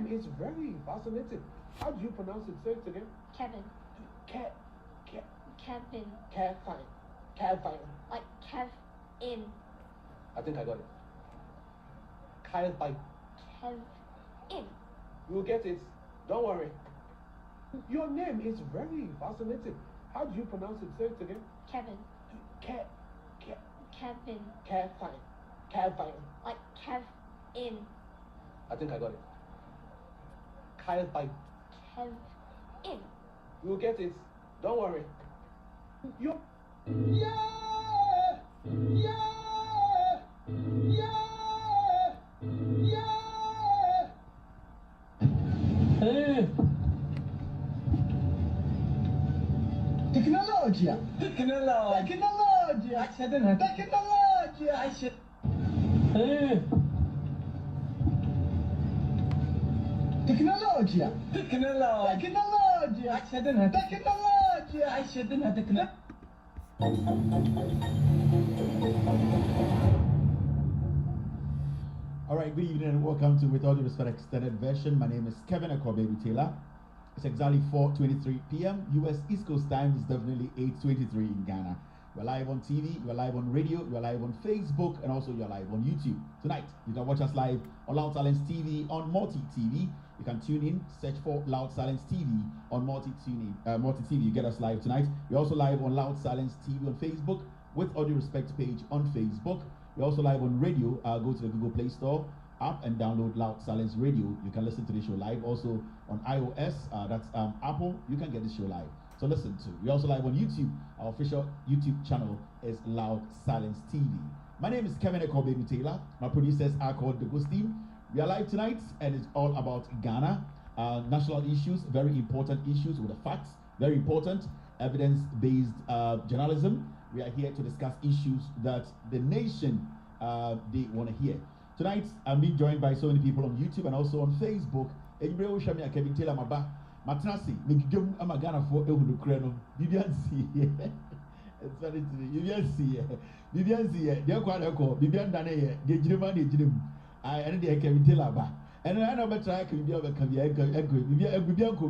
It's very fascinating. How do you pronounce it? Say it again. Kevin. Kevin. Kevin. Like Kev in. I think I got it. Kevin. Kev in. You'll get it. Don't worry. Your name is very fascinating. How do you pronounce it? Say it again. Kevin. Kevin. Kevin. Like Kev in. I think I got it. Kevin. Kev in. You'll get it. Don't worry. You. Tecnologia. All right, good evening and welcome to With All Due Respect Extended Version. My name is Kevin Baby Taylor. It's exactly 4:23 p.m. US East Coast time. It's definitely 8:23 in Ghana. We're live on TV, we're live on radio, we're live on Facebook, and also you're live on YouTube. Tonight, you can watch us live on Loud Silence TV on Multi TV. You can tune in, search for Loud Silence TV on Multi TV. You get us live tonight. We're also live on Loud Silence TV on Facebook with All Due Respect page on Facebook. We're also live on radio. Go to the Google Play Store app and download Loud Silence Radio. You can listen to the show live. Also on iOS, that's Apple. You can get the show live. So listen to. We're also live on YouTube. Our official YouTube channel is Loud Silence TV. My name is Kevin Baby Taylor. My producers are called The Ghost Team. We are live tonight, and it's all about Ghana. National issues, very important issues with the facts, very important, evidence-based journalism. We are here to discuss issues that the nation they want to hear. Tonight, I'm being joined by so many people on YouTube and also on Facebook. Kevin Taylor Maba. Matrasi, Megidum Amagana for Ehulukreno. Bibiansi. It's funny to me. Bibiansi, they're quite a call. Bibian Dane, the Jirim. I ended the Kevin Taylor. And I know better I can be able to come here. Bibianco.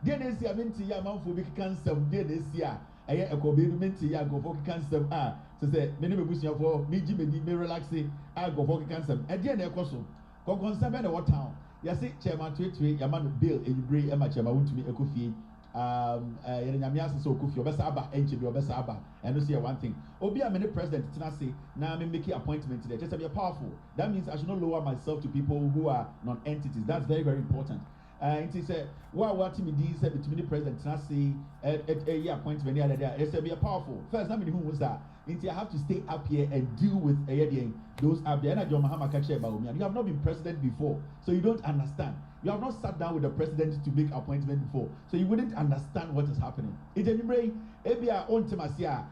Dear this year, Minty Yamanphobic cancer. Dear this year, I had a COVID Minty Yago for cancer. So say, many people for me, Jimmy, me relaxing. I go for cancer. And dear Necoso, concern what town. Yes, Chairman Tweet, Yaman Bill, and you bring Emma Chairman to me a coffee. Nyamias so Kofi Obesaba, NGB Obesaba, and you see one thing. Obi a many president Tinasi, now I'm making appointment today. Just to be powerful. That means I should not lower myself to people who are non-entities. That's very, very important. And he said, what me said between the president Tinasi a appointment here there. It's be powerful. First, I mean who was that? I have to stay up here and deal with those up there. And John Mahama Kache about me. And you have not been president before, so you don't understand. You have not sat down with the president to make appointment before, so you wouldn't understand what is happening. It's a brain. Ebia on Timasia,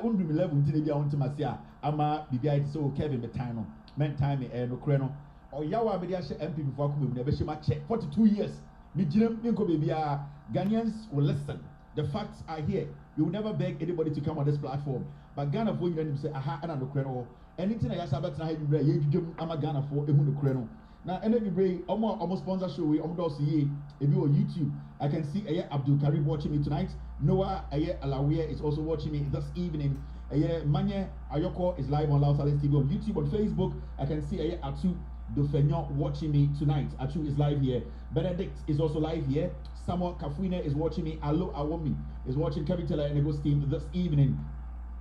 undum 11 Tinibia on Timasia, Ama Bibia so Kevin Betano, men time no creno, or Yawa Bediasha MP before Kumu, never she might check 42 years. Mijim Minko Bibia, Ghanaians will listen. The facts are here. You will never beg anybody to come on this platform. But Ghana for you say, aha, and no creno. Anything I said about you, I'm a Ghana for a creno. Now, and every day, almost sponsor show we see if you on YouTube. I can see Abdul Karim watching me tonight. Noah Alawiya is also watching me this evening. Manye Ayoko is live on Loud Silence TV on YouTube. On Facebook, I can see Atu Dofenyo watching me tonight. Atu is live here. Benedict is also live here. Samuel Kafuine is watching me. Alo Awomi is watching Kevin Taylor and Ego's team this evening.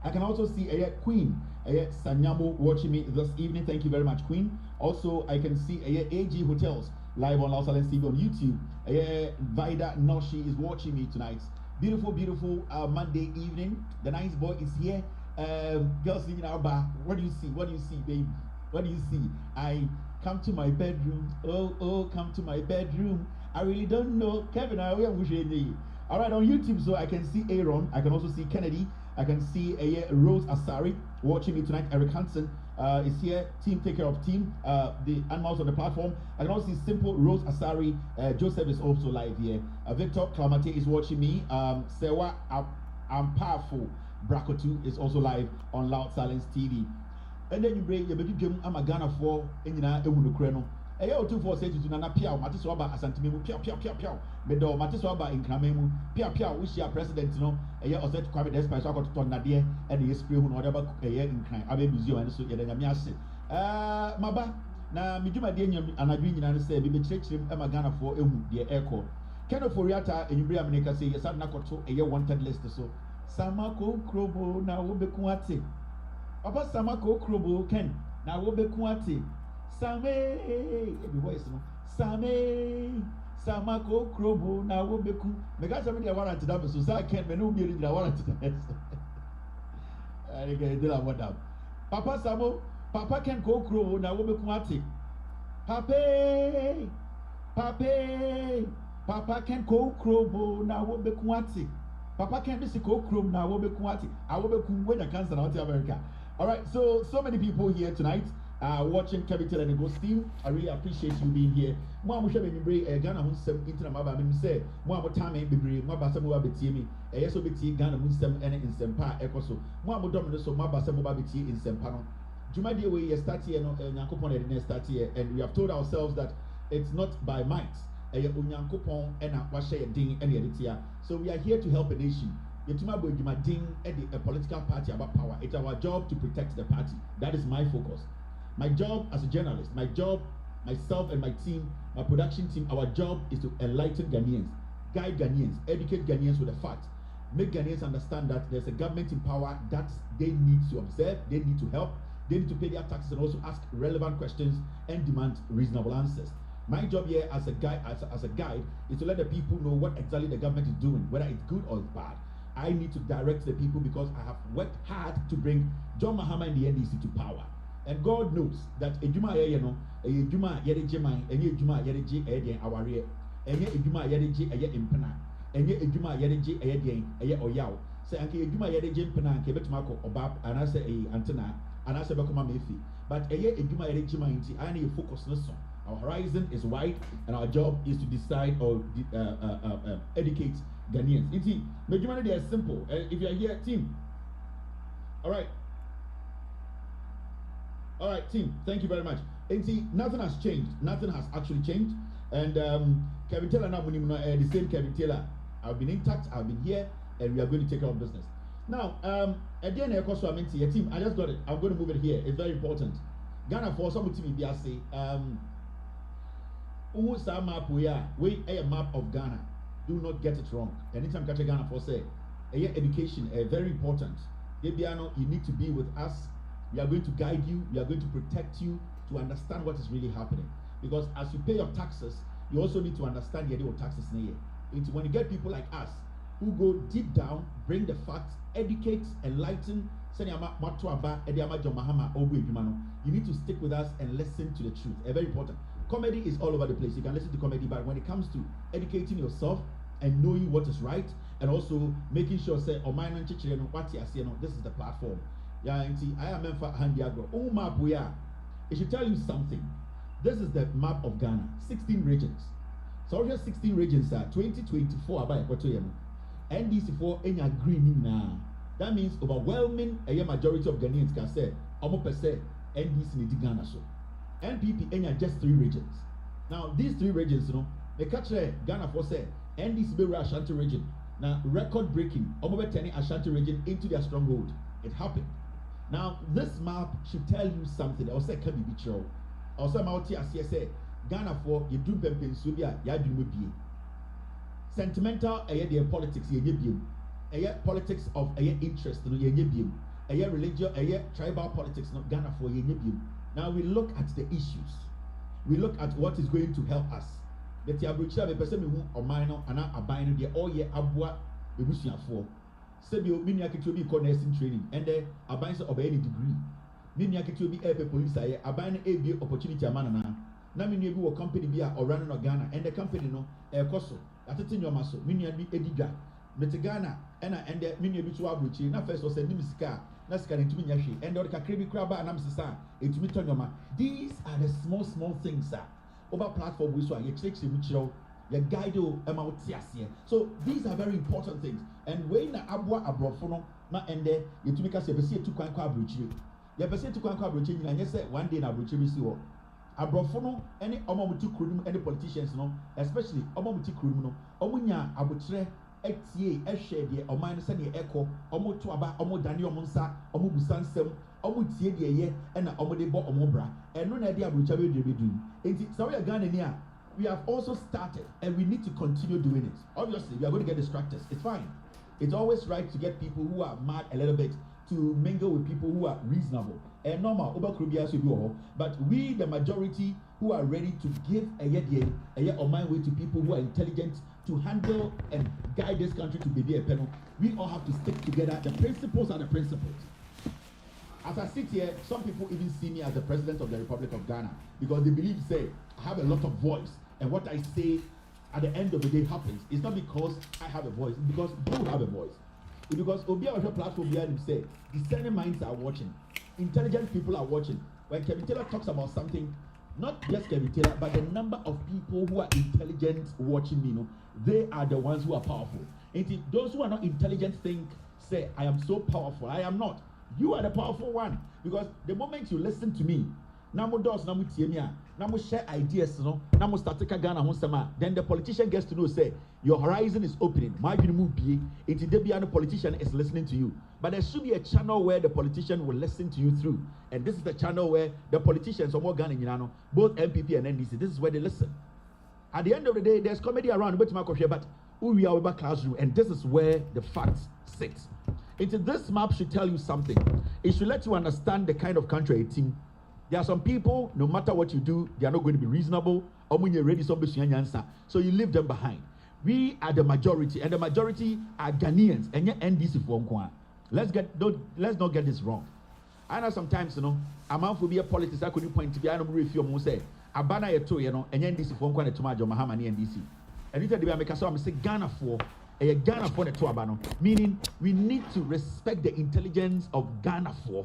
I can also see Queen Sanyamo watching me this evening. Thank you very much, Queen. Also, I can see AG Hotels live on Loud Silence TV on YouTube. Vida Noshi is watching me tonight. Beautiful, beautiful Monday evening. The nice boy is here. Girls living in our bar. What do you see? What do you see, baby? What do you see? I come to my bedroom. Oh, come to my bedroom. I really don't know. Kevin, I will you. All right, on YouTube, so I can see Aaron. I can also see Kennedy. I can see Rose Asari watching me tonight. Eric Hansen is here. Team, take care of team. The animals on the platform. I can also see Simple Rose Asari. Joseph is also live here. Victor Clamate is watching me. Sewa Ampafo Brakotu is also live on Loud Silence TV. And then you bring your baby Jim. I'm a Ghana for Enina Ewunukreno. Eyo 2472 na pia Matiso aba asantime mu pia medo Matiso aba inkrame mu pia we share president no eyo oset kwame despite so akoto nade e na spray hu no ode ba eyo inkran abe museum and so ye da nyame ase maba na midwuma de nyam anadwi nyina ne se bi be kirekirem e magana fo ehu de eko keno foriata enyubri america say yes na koto eyo wanted list so samako krobo na wo beku ate papa samako krobo ken na wo beku ate Same, every voice, no. Same, Samako Krobo, na Wobeku. Because somebody I wanted to do so I can't menu be in the warrant. I get it. What up? Papa Samo, Papa can go crow, na Wobeku. Papa can go crow, na Wobeku. Papa can miss a coke room now. Wobeku. I will be when I cancer out America. All right, so many people here tonight. Watching Kevin Taylor and Ghost team. I really appreciate you being here. Moi, I'm sure you bring Ghana Hunsem into the Maba. I say, moi, I'm time and be brave. My Basamu Abiti, a SOBT Ghana Hunsem and in Sempa Ecoso. Moi, I'm Domino, so my Basamu Babiti in Sempano. Juma dear way, start here, Yankopon and start here, and we have told ourselves that it's not by might. Yankopon and Washe Ding and Editia. So we are here to help a nation. Yetuma Bojuma Ding a political party about power. It's our job to protect the party. That is my focus. My job as a journalist, my job, myself and my team, my production team, our job is to enlighten Ghanaians, guide Ghanaians, educate Ghanaians with the facts, make Ghanaians understand that there's a government in power that they need to observe, they need to help, they need to pay their taxes and also ask relevant questions and demand reasonable answers. My job here as a guide, is to let the people know what exactly the government is doing, whether it's good or it's bad. I need to direct the people because I have worked hard to bring John Mahama and the NDC to power. And God knows that ejuma ye no ejuma ye de jemai enye ejuma ye de je eye aware enye ejuma ye de je eye impena enye ejuma ye de je eye den eye oyaw say anke ejuma ye de je impena anke betuma ko oba anase antena anase bekoma mefi but eye ejuma ye de jemai nti I need focus no so our horizon is wide and our job is to decide or educate Ghanaians. Nti mejuma dey simple. If you are here team, all right. All right, team, thank you very much. And see, nothing has changed. Nothing has actually changed. And Kevin Taylor, the same Kevin Taylor. I've been intact, I've been here, and we are going to take care of business. Now, at the end of the team, I just got it. I'm going to move it here. It's very important. Ghana for some team, we a map of Ghana. do not get it wrong. Anytime catch Ghana for say, education, very important. Debiano, you need to be with us. We are going to guide you. We are going to protect you to understand what is really happening. Because as you pay your taxes, you also need to understand your taxes. It's when you get people like us who go deep down, bring the facts, educate, enlighten. You need to stick with us and listen to the truth. Very important. Comedy is all over the place. You can listen to comedy, but when it comes to educating yourself and knowing what is right, and also making sure say, oh my this is the platform. Yeah, I am for Handiagro. Oh my boy, it should tell you something. This is the map of Ghana. 16 regions. So here 16 regions are 2024 about Equatorial. NDC4 any green now. That means overwhelming a majority of Ghanaians can say almost per se NDC need Ghana so. NPP any just 3 regions. Now these 3 regions, they catch Ghana for say NDC be Ashanti region. Now record breaking almost turning Ashanti region into their stronghold. It happened. Now this map should tell you something. I'll say can be true. Also Mauti say Ghana for you do Pempensubia ya do be. Sentimental their politics politics of interest religion tribal politics not Ghana for Now we look at the issues. We look at what is going to help us. That you have a person who or minor and a buying the all year abwa bebusia for. Sebio minia to be nursing training and then a buying of any degree. Minia to be a police a buying a opportunity a man. Now minia be a company be or running or Ghana and the company no a coso. At in your muscle, minia be ediga. Metigana and the minia be to abuchi. Now first was a nimisca. Let's get into Minyashi and the Kakribi Kraba and Amsasa. It's Mitonyoma. These are the small things that over platform we saw your chicks in Michel, your guide Emmautiasia. So these are very important things. And when Abwa Abrofono, ma and there, you to make us a to Quanqua Bruchi. You have to Quanqua Bruchi, and yes, one day in Abruchi, we see what Abrofono, any Omomutu Krum, any politicians, no, especially Omomutu Krum, Omunya Abutre. Etie ehwe o man se ne echo omo to aba omo dane omo nsa omo busansem omo tie de ye na omo de bo omo bra eno na de abrocha be de bedu enti so we are Ghana ni a we have also started and we need to continue doing it. Obviously we are going to get distracted. It's fine. It's always right to get people who are mad a little bit to mingle with people who are reasonable and normal over Krubia should be but we the majority who are ready to give a on my way to people who are intelligent to handle and guide this country to be a panel. We all have to stick together. The principles are the principles. As I sit here, some people even see me as the president of the Republic of Ghana because they believe, say, I have a lot of voice and what I say at the end of the day happens. It's not because I have a voice, it's because you have a voice. It's because Obi Awasha platform behind him say, discerning minds are watching, intelligent people are watching. When Kevin Taylor talks about something, not just Kevin Taylor, but the number of people who are intelligent watching me, they are the ones who are powerful. And those who are not intelligent think, say, I am so powerful. I am not. You are the powerful one. Because the moment you listen to me, namu dos namu tiemia, namu share ideas, namu statika Ghana honsama, then the politician gets to know, say, your horizon is opening. My move be it the politician is listening to you. But there should be a channel where the politician will listen to you through. And this is the channel where the politicians of Ghana, both MPP and NDC, this is where they listen. At the end of the day, there's comedy around, but we are about classroom, and this is where the facts sit. This map should tell you something. It should let you understand the kind of country it's in. There are some people, no matter what you do, they are not going to be reasonable. So you leave them behind. We are the majority, and the majority are Ghanaians, and yet NDC for Nkwa. Let's not get this wrong. I know sometimes, amounphobia politics, I couldn't point to be, I don't know if you say, Abana yeto, and NDC for Nkwa, Tomajo, Mahamani, NDC. And if I make a song, I say Ghana for a Ghana for the Tuabano, meaning we need to respect the intelligence of Ghana for.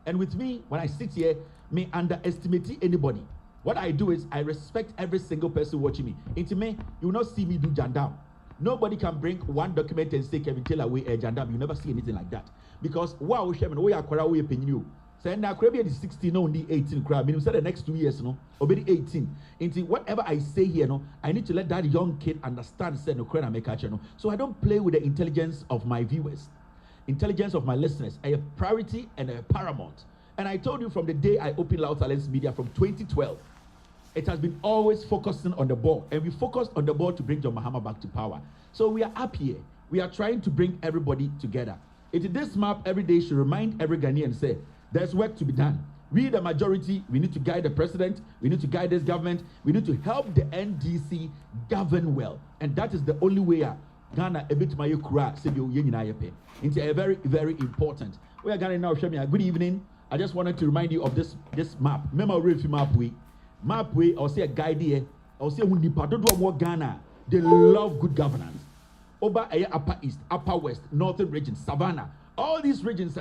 And with me, when I sit here, may underestimate anybody. What I do is I respect every single person watching me. Into me, you will not see me do jandam. Nobody can bring one document and say Kevin Taylor away a jandam. You never see anything like that. Because wow, Sherman, we are Kora we pay you. So now Caribbean is 16, no, only 18 crowd. Meaning, say the next 2 years, already 18. Into whatever I say here, I need to let that young kid understand, say no, crowd make a channel. So I don't play with the intelligence of my viewers, intelligence of my listeners. I have priority and a paramount. And I told you from the day I opened Loud Talents Media from 2012. it has been always focusing on the ball, and we focused on the ball to bring John Mahama back to power. So we are up here. We are trying to bring everybody together. This map every day should remind every Ghanaian, say, there's work to be done. We, the majority, we need to guide the president, we need to guide this government, we need to help the NDC govern well. And that is the only way Ghana a bit my kura sebio yenina yepe. It's a very, very important. We are Ghana now. Good evening. I just wanted to remind you of this map. Remember map way or say a guide here, or say when the part of more Ghana, they love good governance. Oba Upper East, Upper West, Northern region, Savannah. All these regions,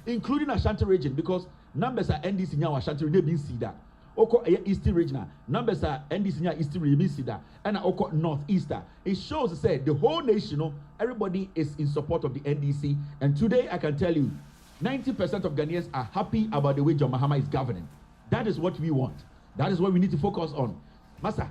including Ashanti region, because numbers are NDC now Ashanti region, they see that. Oko Eastern region, numbers are NDC now Eastern region, see that. And Oko Northeaster. It shows, say, the whole nation, everybody is in support of the NDC. And today I can tell you, 90% of Ghanaians are happy about the way John Mahama is governing. That is what we want. That is what we need to focus on. Masa,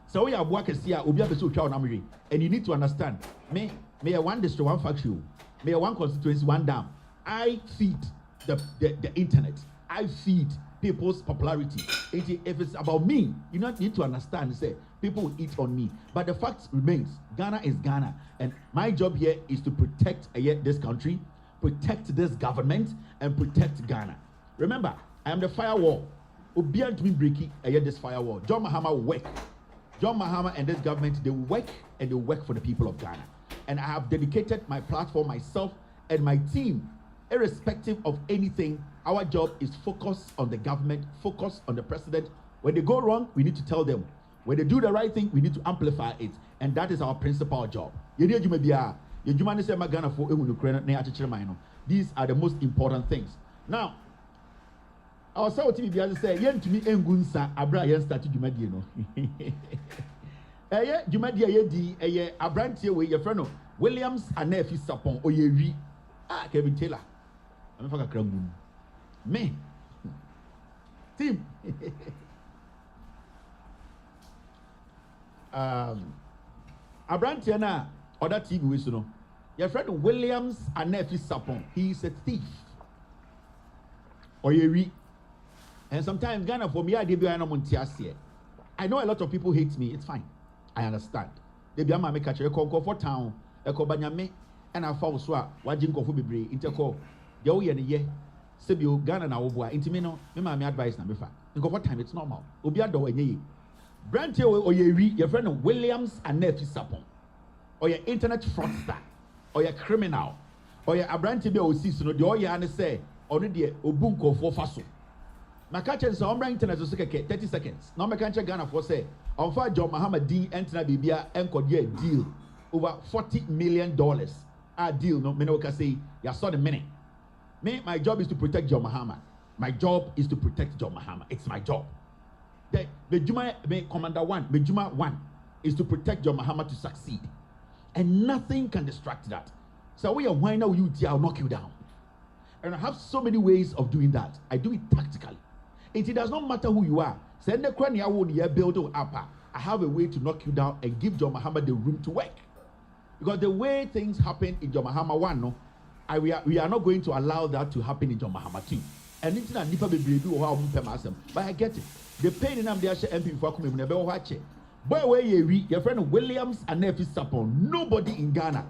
so we have work here, and you need to understand, may I one district, one factory, may I one constituency, one dam. I feed the internet. I feed people's popularity. If it's about me, you not need to understand, say, people will eat on me. But the fact remains, Ghana is Ghana. And my job here is to protect this country, protect this government, and protect Ghana. Remember, I am the firewall. Obian to me breaking this firewall. John Mahama will work. John Mahama and this government, they work and they work for the people of Ghana. And I have dedicated my platform, myself, and my team, irrespective of anything. Our job is focus on the government, focus on the president. When they go wrong, we need to tell them. When they do the right thing, we need to amplify it. And that is our principal job. These are the most important things. Now, our South TV say, yen to me engunsa abra yen started Jumadi no. Jumadi ye abrantie we your friend Williams Anefi Sapon Oyewi. Kevin Taylor. I'm for Krambu. Me. Team. Abrantie na other TV we so no. Your friend Williams Anefi Sapon. He is a thief. Oyewi. And sometimes Ghana for me, I know a lot of people hate me. It's fine. I understand. They be a catch a call for town, a cobanyame, and I fall swap, watching go for be intercall. The old year, Sebio, Ghana, now, intimino, my advice number 5. And go for time, it's normal. Obiado, ye. Brante or your friend Williams and Nephi Sapon, or your internet fraudster, or your criminal, or your Abrante Bill season, or the Oyana say, already Obunko for Faso. My catcher is on internet to 30 seconds. Now, my country Ghana for say, on fire John Mahama D. Entina Bibia and Kodia deal over $40 million. A deal, no, Menoka say, ya saw the minute. Me, my job is to protect John Mahama. My job is to protect John Mahama. It's my job. The Juma, Commander 1, the Juma 1 is to protect John Mahama to succeed. And nothing can distract that. So, we are why now you, I'll knock you down. And I have so many ways of doing that. I do it tactically. It does not matter who you are. Send the crane build up. I have a way to knock you down and give John Mahama the room to work. Because the way things happen in John Mahama 1, no, we are not going to allow that to happen in John Mahama 2. And it's not nipa be do how but I get it. The pain in them they share MP for come never watch it. Boy, where your friend Williams and Nephi Sapon, nobody in Ghana.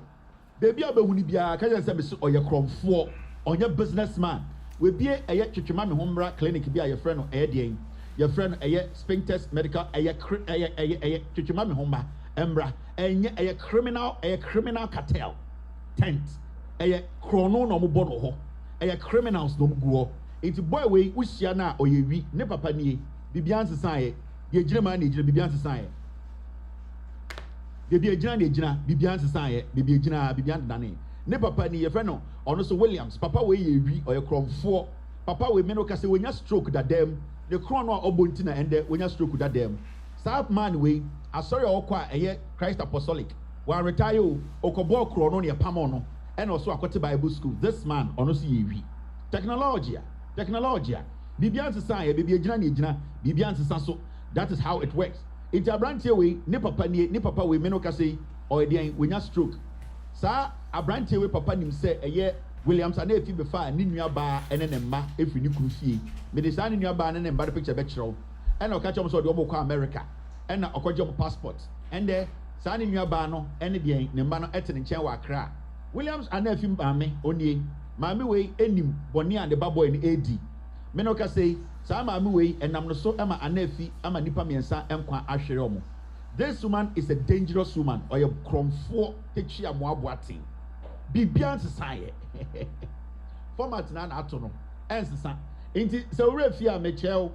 Baby, I be hunibia, can you say or your crom 4 on your businessman. We be a Chichimami Hombra clinic be your friend or your friend a Spinktest medical a Chichimami Homba Embra and a criminal cartel tent a chrono no bono a criminals no go into boy way Ushiana or ye ne papa ni Bibian society ye Germany Bibian society Bibi Bibian society Bibian Dani ne papa ni your friend no or so Williams, Papa way ye or your crom 4. Papa we men say when you stroke that them, the crown or buntina and when you stroke that them. South man way, I saw your qua a year Christ Apostolic. While retire Okobo Crononia Pamono, and also a Kote Bible School. This man honestly ye. Technology. Bibian society, Bibian Sasso. That is how it works. It's a branch away, ni papa we men say, or when you stroke. Sir, a branch away papa nim say a year Williams and if you before Ninia bar and then ma if you knew Kufi. Medicine in your bar and then bad picture betro. and o catch so de obo kwa America and na okoje passport and there saa ne nua ba no ene de ne mba no ete ne nchen wa Accra Williams anafi maame onie maame we enim boni and the baboy ni edi me no ka say saa maame we enam no so ama anafi ama nipa miensa enkwa ahwere omo. This woman is a dangerous woman or a kromfo techi amoaboatin bibian sesaye format na ato no ensesa enti se wura fia me chel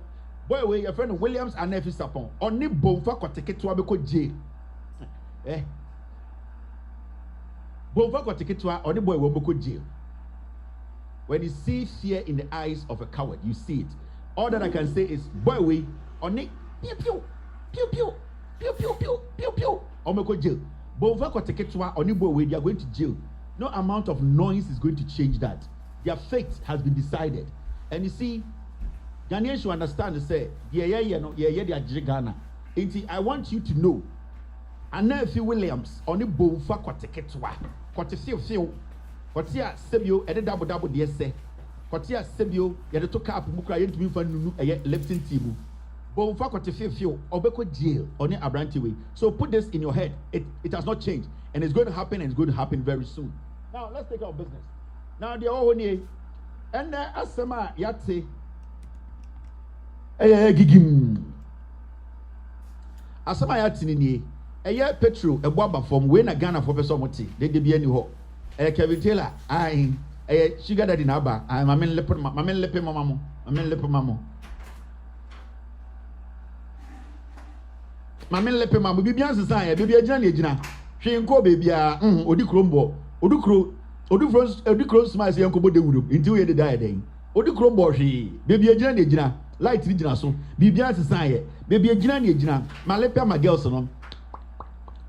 boy we your friend Williams anafi sapon oni bomfa koteketo abeko je bomfa koteketo oni boy we beko je. When you see fear in the eyes of a coward, you see it. All that I can say is, boy, we on it, pew pew, pew pew, pew pew pew pew pew. Omeko jail. Bova koteketwa oni boy we they are going to jail. No amount of noise is going to change that. Their fate has been decided. And you see, Ghanaians should understand and say, yeah, they are Ghana. I want you to know, Anafi Williams oni bova koteketwa, kotefio. Kotia sebio ede double de se kotia sebio ye de to cap mukra ye ntumi fa nunu eye lifting team bo fa kotefio obeko jail oni abranti we. So put this in your head, it has not changed and it's going to happen and it's going to happen very soon. Now let's take our business. Now the ohoni and asema yate gigim asema yate ni eye petrol ebo aba from we na Ghana for person moti de bi ani ho Kevin Taylor, sugar daddy naba. I'm a man leper, mamma leper, mamma, a man leper, mamma. Mamma leper, mamma, be beyond society, baby, a journey, Jina. She and Co baby, Odicrombo, Odicro smiles, young Cobo de Wood, into the diadem. Odicrombo, she, baby, a journey, Jina, light Jina, so, be beyond society, baby, a journey, Jina, my leper, my girls, no.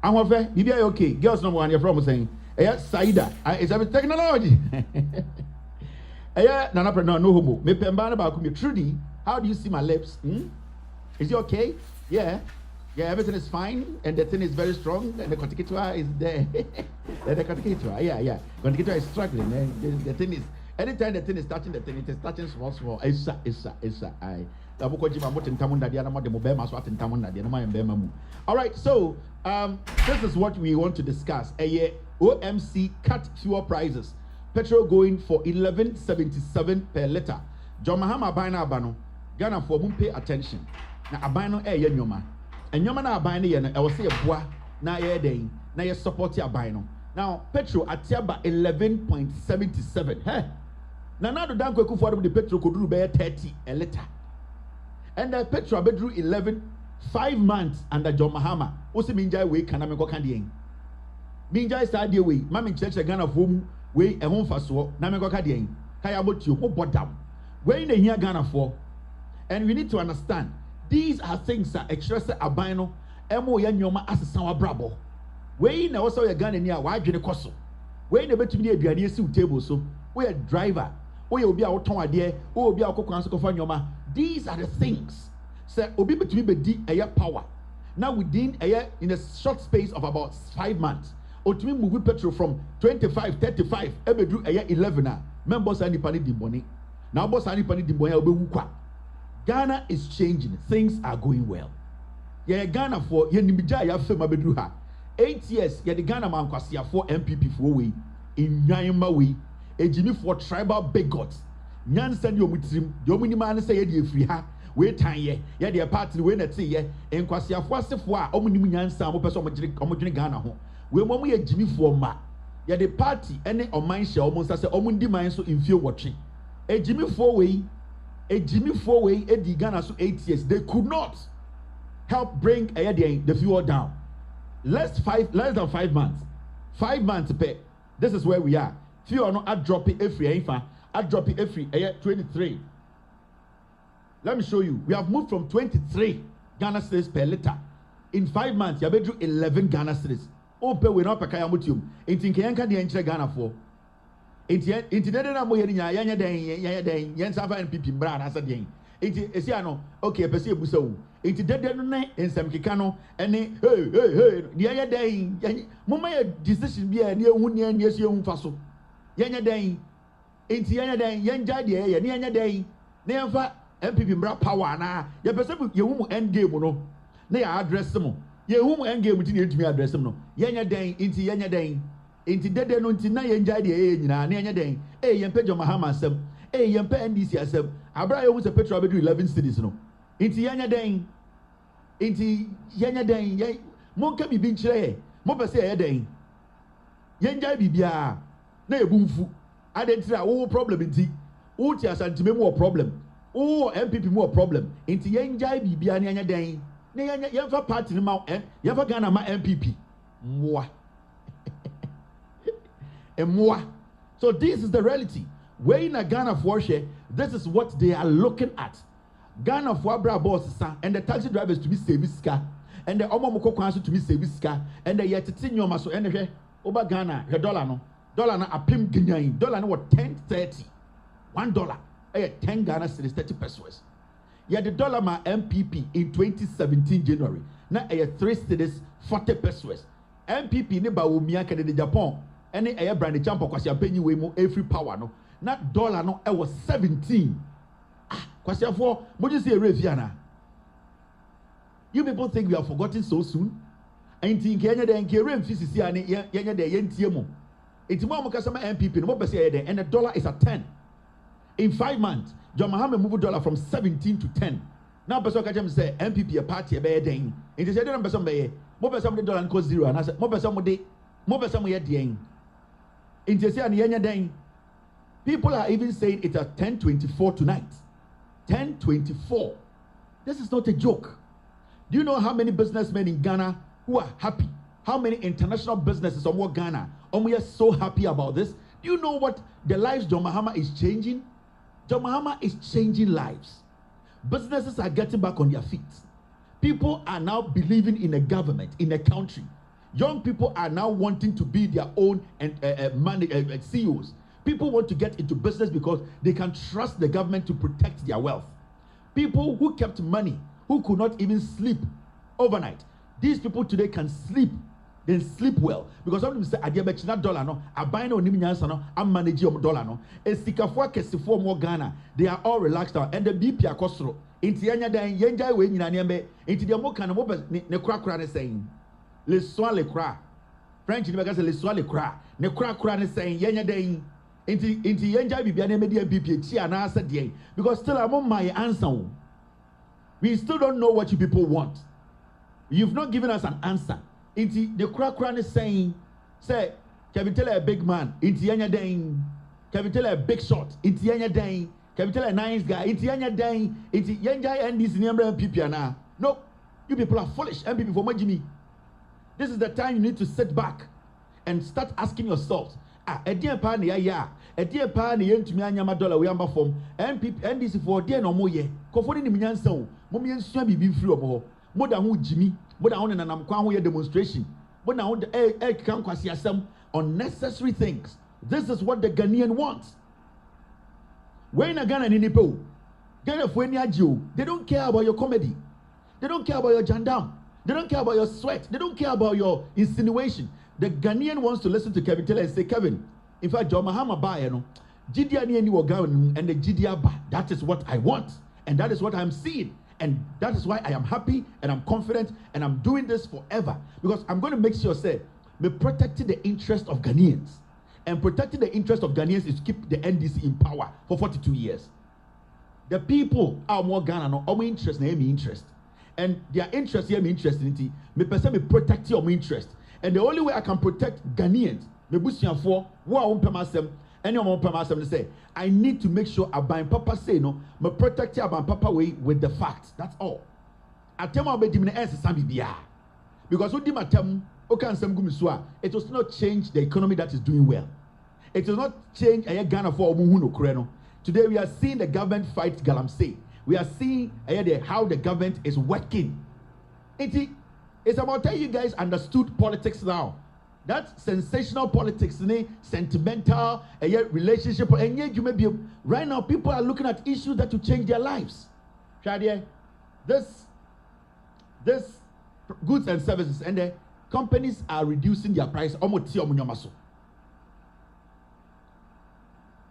I'm okay, be okay, girls, no one, you're from saying. Saida, it's a technology. Nana no homo. Me pembana ba kumi Trudy. How do you see my lips? Is it okay? Yeah, everything is fine, and the thing is very strong, and the conticatua is there. The conticatua, yeah. Conticatua is struggling. The thing is, anytime the thing is touching the thing, it is touching small. Issa. All right, so this is what we want to discuss. OMC cut fuel prices. Petrol going for 11.77 per liter. John Mahama abana abano. Ghana for pay attention. Na abano nyoma. And nyoma na abano yen. I will say a bois na day. Na ye support ya abano. Now petrol at yaba 11.77. Hey. Na do danko kufu the petrol could do be 30 a liter. And the petrol bedru 5 months under John Mahama. Osi minjai we kaname ko kandien. Minjai sa de we, mami church Ghana for we e hon faso na me ko kandien. Kaya botio mo bodam. We na hia Ghana for. And we need to understand these are things that express abino emo ya nyoma asesa wa brabo. We na also ya Ghana ni a wa adwene koso. We na betumi na aduane esi table so. We a driver. We obi a woton ade, we obi a kokwan so kofa nyoma. These are the things. Say obi betumi be di aya power. Now within in a short space of about 5 months, otumi move petrol from 25, 35, ebedu 11 na. Members ani pani di money. Now boss ani pani di money obewu kwa. Ghana is changing. Things are going well. Yeah, Ghana for ye nimija ya fema bedu ha. 8 years ye the Ghana man kwasia for MPP for we in Nyama we. Ejimi for tribal bigots. Nyansa ni omutrim, di omuni man say ye di free ha. We tan ye the party we na ti ye enkwasiafo asefo a omunim nyansa mo peso omodwene Ghana ho we mo ye jimifo ma ye the party ene oman hye omo nsa se omundi man so mfie wotwe ejimifo we edi Ghana so 8 years they could not help bring the fuel down. Less than 5 months. 5 months pay. This is where we are. Fuel no drop it every 23. Let me show you. We have moved from 23 Ghana cedis per liter. In 5 months, you have 11 Ghana cedis. Oh, pay we not pay mutium. Inti kenyanka di enche Ghana for. Inti dede na mo yedi nya yanya den yensa fa NPP bra na asa den. Inti esi ano okay pese ebusa wo. Inti dede no na ensam keka no ene hey di yanya den mama ye decision bia na ehu ne na esi ehu fa so. Yanya den. Inti yanya den yanja de ye ne yanya den. Na yemfa MPP mbra power na ye pese ye hu end game no na ya address mo ye hu end game ti na etumi address mo no yenya den inti yenya den inti dede no inti na yenja de ye nyina na yenya den ye pejo mahama asem ye pe NDC asem abra ye hu se petrol be do 11 cities no inti yenya den ye mo ka bibi nkyere mo pese ye den yenja bibia na ebumfu adentira wo problem inti wo ti asantime mo problem wo MPP mo problem inti yenja bibia na yenya den na yemfa party ni ma yemfa Ghana ma MPP mwa emwa. So this is the reality. Where in a Ghana for share, this is what they are looking at. Ghana for bra boss and the taxi drivers to be service car and the omo moko kwanso to be service car and the yetiti nyoma so and the over Ghana the dollar no apim Ghanaian dollar no what 10.30 $1 10 Ghana cedis 30 pesos. Yeah, the dollar ma MPP in 2017 January na 3 cedis 40 pesos. MPP ne ba umia kede de Japan ene brand champ kwasi ampanyi we mu every power no na dollar no was 17. Kwasi afo mo just say refiana. You people think we have forgotten so soon? Ainti nkenya de nke remfisisi ane yenya de yentie mo. Enti mo amukasa ma MPP no mo pese ye and the dollar is at 10. In 5 months, John Mahama moved dollar from 17 to 10. Now, person can say MPP a party a bear ding. It is a different person by more person the dollar cost 0 and I said more person we ding. In Tessian ding. People are even saying it's at 10:24 tonight. 10:24. This is not a joke. Do you know how many businessmen in Ghana who are happy? How many international businesses on what Ghana? We are so happy about this. Do you know what the lives John Mahama is changing? John Mahama is changing lives. Businesses are getting back on their feet. People are now believing in a government, in a country. Young people are now wanting to be their own CEOs. People want to get into business because they can trust the government to protect their wealth. People who kept money, who could not even sleep overnight. These people today can sleep. Then sleep well because some of them say adiabechina dollar no aban no nim nyansa no am manage your dollar no esikafo akesifo mo Ghana they are all relaxed out and the BP akosoro inti yanya dan yenjai we nyina nembe inti de mo kan mo ne kura ne saying le soin le kura French ni be say le soin le kura ne kura ne saying yanya dan inti yenjai bibia ne media BP ti ana asa de because still am my answer. We still don't know what you people want. You've not given us an answer. Inti the crack is saying, say, can we tell a big man? Inti yanya dang. Can we tell a big shot? Inti yanya dang. Can we tell a nice guy? Inti yanya dang. Inti yanya and this number of people now. No, you people are foolish. And people for Majimi. This is the time you need to sit back and start asking yourselves. A dear pan ya. A dear pan yen to me anyama dollar we amba form. And people and this for dear no more ye. Kofoni ni minyanso. Momi and swami be free of more than who Jimmy. But I want to demonstration. But now unnecessary things. This is what the Ghanaian wants. When a Ghana in Nipo, they don't care about your comedy. They don't care about your jandam. They don't care about your sweat. They don't care about your insinuation. The Ghanaian wants to listen to Kevin Taylor and say, Kevin, in fact, John Mahama ba Jidia ni and the Jidia ba. That is what I want, and that is what I'm seeing. And that is why I am happy and I'm confident and I'm doing this forever. Because I'm going to make sure, say, me protecting the interest of Ghanaians. And protecting the interest of Ghanaians is to keep the NDC in power for 42 years. The people are more Ghana, no, more interest, no, interest. And their interest here, me interest in it. Me person me protect your interest. And the only way I can protect Ghanaians, me busian for, what I won't pay myself. Anyone per myself say, I need to make sure Aban Papa say no, me protect Aban Papa way with the facts. That's all. Atema be dimine ense sambi bia. Because what dimatem okan sam gumiswa, it will not change the economy that is doing well. It will not change Ghana for omuhu no. Today we are seeing the government fight Galamsey. We are seeing how the government is working. It's about how you guys understood politics now. That sensational politics, sentimental, relationship, and yet you may be right now. People are looking at issues that will change their lives. This goods and services, and the companies are reducing their price.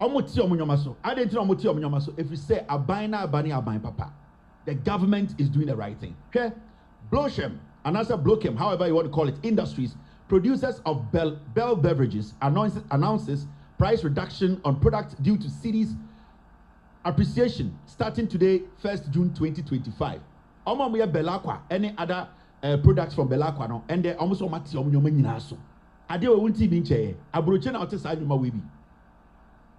Omoti omunyomaso. I didn't know omoti omunyomaso. If we say abina abani abine papa, the government is doing the right thing. Okay? Bloshem, and answer Blokem, however you want to call it, industries, producers of Bell beverages announces price reduction on products due to cities appreciation starting today, 1st June 2025. Omo Belakwa, any other products from Belakwa no, and they almost omati omunyoma nyinaso. Ade we wunti binche, abroche na otesa anyuma webi.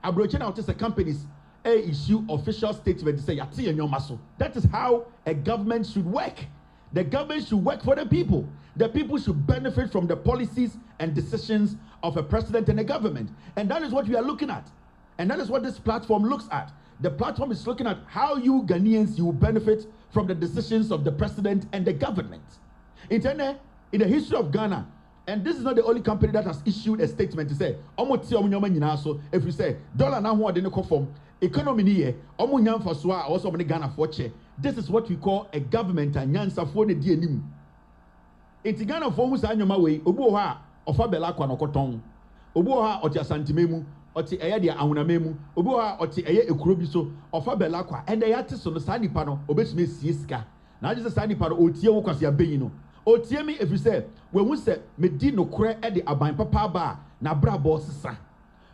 Abroche na otesa companies issue official statement to say yati enyoma so. That is how a government should work. The government should work for the people. The people should benefit from the policies and decisions of a president and a government. And that is what we are looking at. And that is what this platform looks at. The platform is looking at how you Ghanaians, you will benefit from the decisions of the president and the government. In the history of Ghana, and this is not the only company that has issued a statement to say, if you say, dollar now what in the form, economy niye, also Ghana for che. This is what we call a government and nyansa for the DNM. In Ghana for who's anyoma way, Obuha, Ofa Belakwa no Koton, Obuha Otia Santimemu, Oti Ayadia Aunamemu, Obuha Oti Aya Ekrobiso, Ofa Belakwa, and the artist on the Sani Pano, Obesme Sieska. Now just a Sani Pano, Otia Wokasia Beino. Otia me if you say, when we say, Medino Kre at the Abain Papa Bar, Nabra Bossa.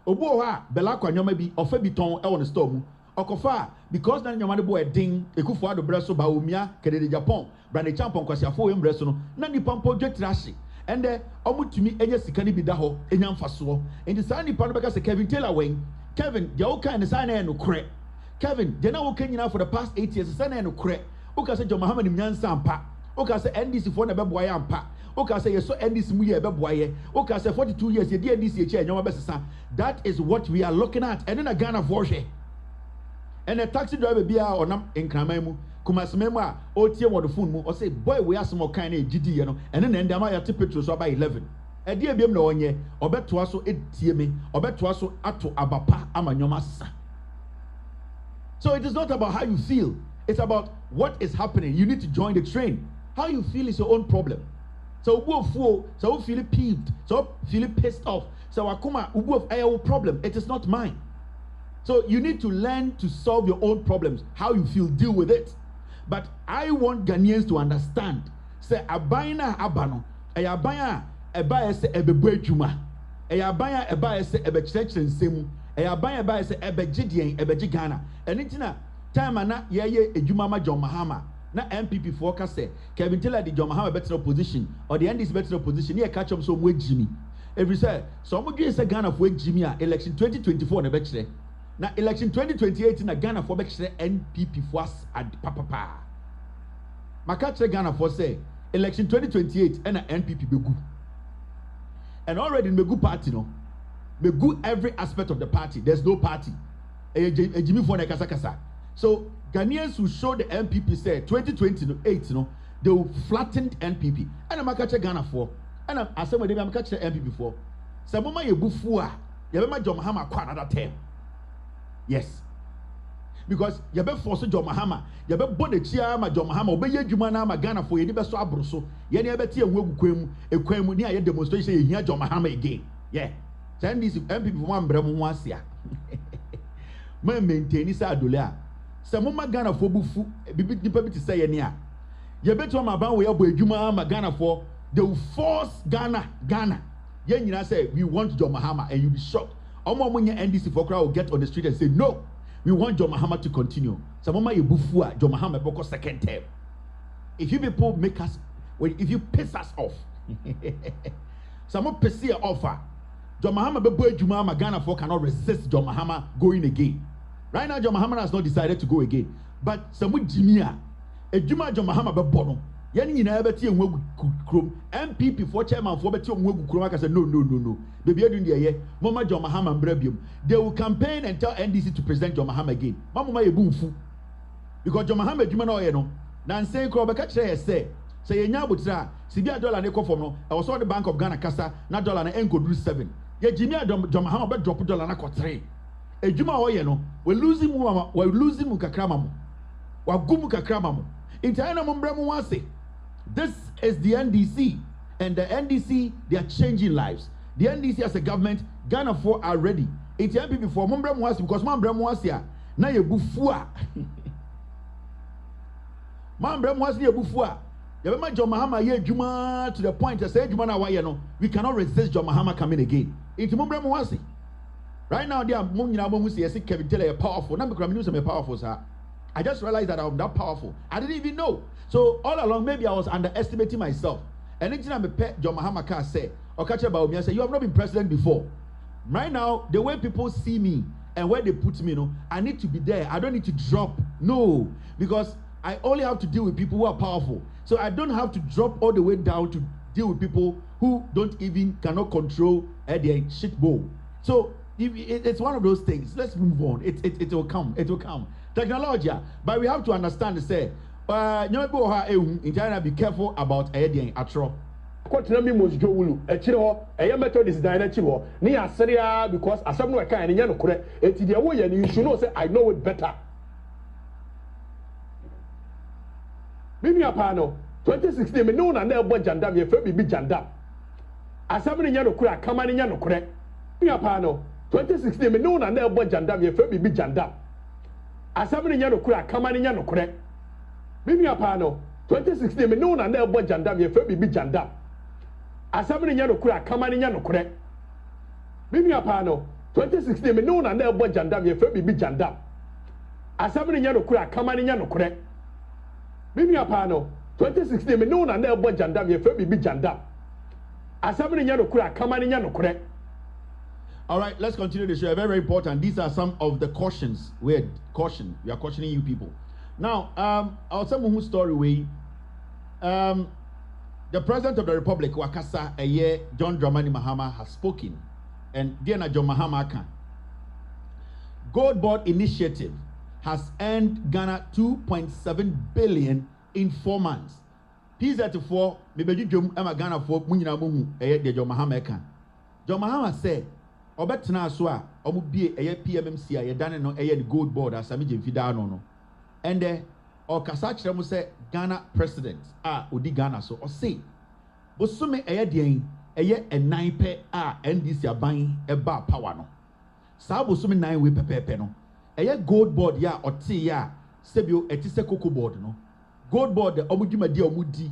Obuha, Belakwa Yomabi, Ofebiton, on the storm. Okofa, because na nyamade boy ding, ekufu ado breso ba omia kede de Japan, brand champion kwasi afo em breso no, na nipa mpo dwetrashi. Ende omutumi enye sika ni bi da ho, enya mfaso. Enti sa nipa no beka se Kevin Taylor wen. Kevin, de o kan ne sa na no kre. Kevin, de na wo kan nyina for the past 8 years sa na no kre. O ka se John Mahama ni nyansa ampa. O ka se NDC for na beboa ya ampa. O ka se yeso NDC mu ye beboa ye. O ka se 42 years ye NDC eche nyoma besesa. That is what we are looking at. And in a Ghana voje. And a taxi driver be our nam in Kramemu, Kumasmema, or Tia the phone, or say, boy, we are some more kind of GD, you know, and then the Maya Tipetros by 11. A dear Bim no one ye, or bet to us so it me, or bet to us so ato abapa amanyomasa. So it is not about how you feel, it's about what is happening. You need to join the train. How you feel is your own problem. So ubu fool, so feel peeved, so feel pissed off. So akuma ubu of our problem. It is not mine. So you need to learn to solve your own problems, how you feel, deal with it. But I want Ghanaians to understand. Say abaina abano, abaya ebaya se ebebe juma, abaya ebaya se ebe church nsemu, abaya ebaya se ebe jidien ebe jigana. Enitina time na ye ejuma ma John Mahama na MPP for say Kevin Taylor the John Mahama better opposition or the NDC better opposition. Here catch up so we Jimmy. If you say so, I'm going to say Ghana for Jimmy election 2024 na better. Now election 2028 na Ghana for bekere NPP for us at papa. Makache Ghana for say election 2028 and NPP begu. And already in Begu party no. Begu every aspect of the party. There's no party. Jimmy for na kasa. So Ghanaians who show the NPP say 2028 no, they will flatten NPP. And makache Ghana for. And I say when they makache NPP for. Saboma ye bufua. Ye be ma John Mahama kwa another term. Yes. Because you be force John Mahama, you be body chia ma John Mahama, obey Juma na ma Ghana for you be so abroso. Ye ne be tie nwegu kwemu ni aye demonstration ye hia John Mahama again. Yeah. Send this MPP for one brem ho asia. Man maintain isa adole a. Se mo ma Ghana for bufu bibi nipa bi ti say ye ne a. Ye beto ma ban we abo adwuma ma Ghana for they will force Ghana. Ye nyina say we want John Mahama and you be shocked. NDC for crowd will get on the street and say, no, we want John Mahama to continue. Some of my bufua, John Mahama boko second term. If you people make us, if you piss us off, some of piss offer, John Mahama bebo Juma Ghana for cannot resist John Mahama going again. Right now, John Mahama has not decided to go again. But some with Jimia, a Juma John Mahama bebono. Yani ina ebeti enwegu krom MPP for chairman for beti enwegu krom aka say no baby edun de ye mama John Mahama mbrabium they will campaign and tell NDC to present John Mahama again mama ye bumfu because John Mahama adwuma na oye no na nsen kro beka kire say yenya abotra sibia dollar na ekofom no e was all the Bank of Ghana kasa na dollar na enkoduru 7 ye jimi John Mahama be drop dollar na ko 3 adwuma oye no we losing mu kakra mamo wa gumu kakra mamo intana mo mbra mu wase. This is the NDC, and the NDC, they are changing lives. The NDC as a government, Ghana 4 are ready. It's MPP before Mumbre Mwasi because Mambre Mwasia na ye bufua. Mambre Mwasi ye bufua. Yabema John Mahama ye juma to the point that say juma na wa ye no. We cannot resist John Mahama coming again. It's Mumbre Mwasi. Right now, they are Kevin Taylor powerful. Not because I'm powerful, sir. I just realized that I'm that powerful. I didn't even know. So all along, maybe I was underestimating myself. And anything I'm a pet, John Mahama say, or catch about me and say, you have not been president before. Right now, the way people see me and where they put me, I need to be there. I don't need to drop. No, because I only have to deal with people who are powerful. So I don't have to drop all the way down to deal with people who cannot control their shit bowl. So it's one of those things. Let's move on. It will come. It will come. Technology, but we have to understand. Say, in China, be careful about Edian atro. Continue most Joulu, a chiro, a Methodist diner chivo, near Syria because as some worker and Yano correct, it's the way and you should know say I know it better. Mimi Apano, 2016, me no na never jandam, ye fe be jandam. As some in Yano crack, come on in Yano correct. Mimi Apano. 2016 me no na na ebo jandam ye fe bibi jandam asam ne nya no kura kama ne nya no kore bibi apa no 2016 me no na na ebo jandam ye fe bibi jandam asam ne nya no kura kama ne nya no kore bibi apa no 2016 me no na na ebo jandam ye fe bibi jandam asam ne nya no kura kama ne nya no kore bibi apa no 2016 me no na na ebo jandam ye fe bibi jandam asam ne nya no kura kama ne nya no kore. All right, let's continue the show. Very, very important. These are some of the cautions. We are cautioning you people. Now, I'll tell you whose story we. The President of the Republic, Wakasa, John Dramani Mahama, has spoken. And Diana John Mahama can. Gold Board Initiative has earned Ghana 2.7 billion in 4 months. P34, maybe you Ghana for Munina Muhu, John Mahama can. John Mahama said, Obetna so omu bie PMMC a yedane no the Gold Board asami jemfida no and o kasa kire mu say Ghana president odi Ghana so o say bosume dean enan pe NDC aban eba power no sa bosume 9 we pepepe no Gold Board ya ote ya sebio etise Cocoa Board no Gold Board omu dwumadi omudi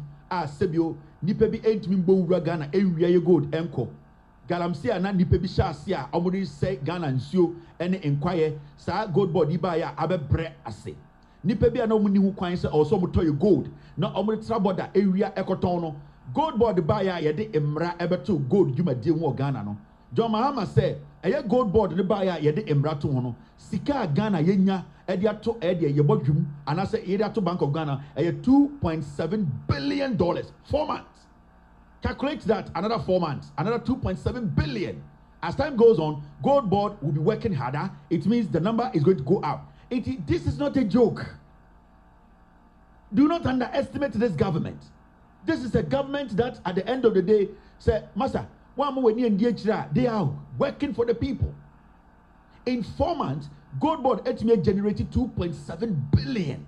sebio nipa bi entimi mbo wura Ghana enwia gold enko Galamsia na nipa bi shasia omuri say Ghana nsuo ene enkwaye sa Gold Board iba ya abebre ase nipa bi na omuni hu kwan say also motoy gold na omuri traboda ewia ekoton no Gold Board ba ya yede emra ebeto gold dwumadie hu Ghana no John Mahama say Gold Board ne ba ya yede emra to ho no sika Ghana yenya ede ato ede yebodwum anase yede ato Bank of Ghana 2.7 billion dollars 4 months. Calculate that another 4 months, another 2.7 billion. As time goes on, Gold Board will be working harder. It means the number is going to go up. This is not a joke. Do not underestimate this government. This is a government that at the end of the day say, Master, they are working for the people. In 4 months, Gold Board estimate generated $2.7 billion.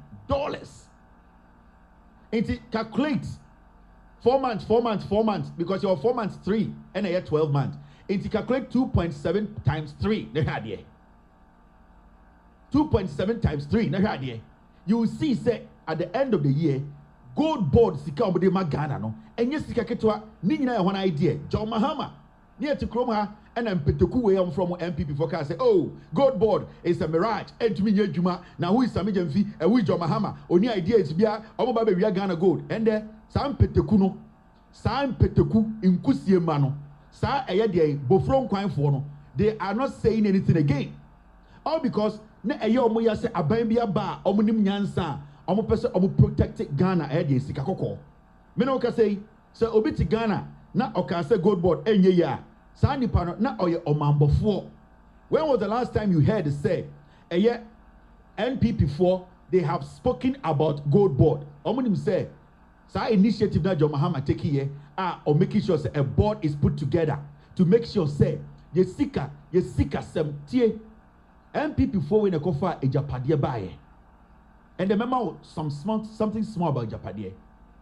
It calculates 4 months, 4 months, 4 months, because your 4 months 3 and a year 12 months. It calculate 2.7 times 3. 2.7 times 3. You will see, say, at the end of the year, Gold Board sika omode magana no. Enye sika ketwa ni nyina one idea. John Mahama near to Kroma and Peteku way from MPP for say, oh, Gold Board is a mirage. And me juma. Now who is Sami Jemfi and who is John Mahama? Only idea is bia omobabe we are Ghana gold. And there Sam Peteku no. Sam Peteku in Kusie mano. Sa eye bofron kwan for no. They are not saying anything again. All because na eye omo ya say aban bia ba omo nim nyansa. Omo pese omo protect Ghana eye sika kokko. Me no ka say obi ti Ghana na oka say Gold Board enye ya. Sa nipa no na oye omambofo. When was the last time you heard say NPP4 they have spoken about Gold Board? Omo nim say sa initiative that John Mahama take here or making sure say a board is put together to make sure say ye sika sem tie NPP4 when a kofa ejapade bae. And remember something small about ejapade.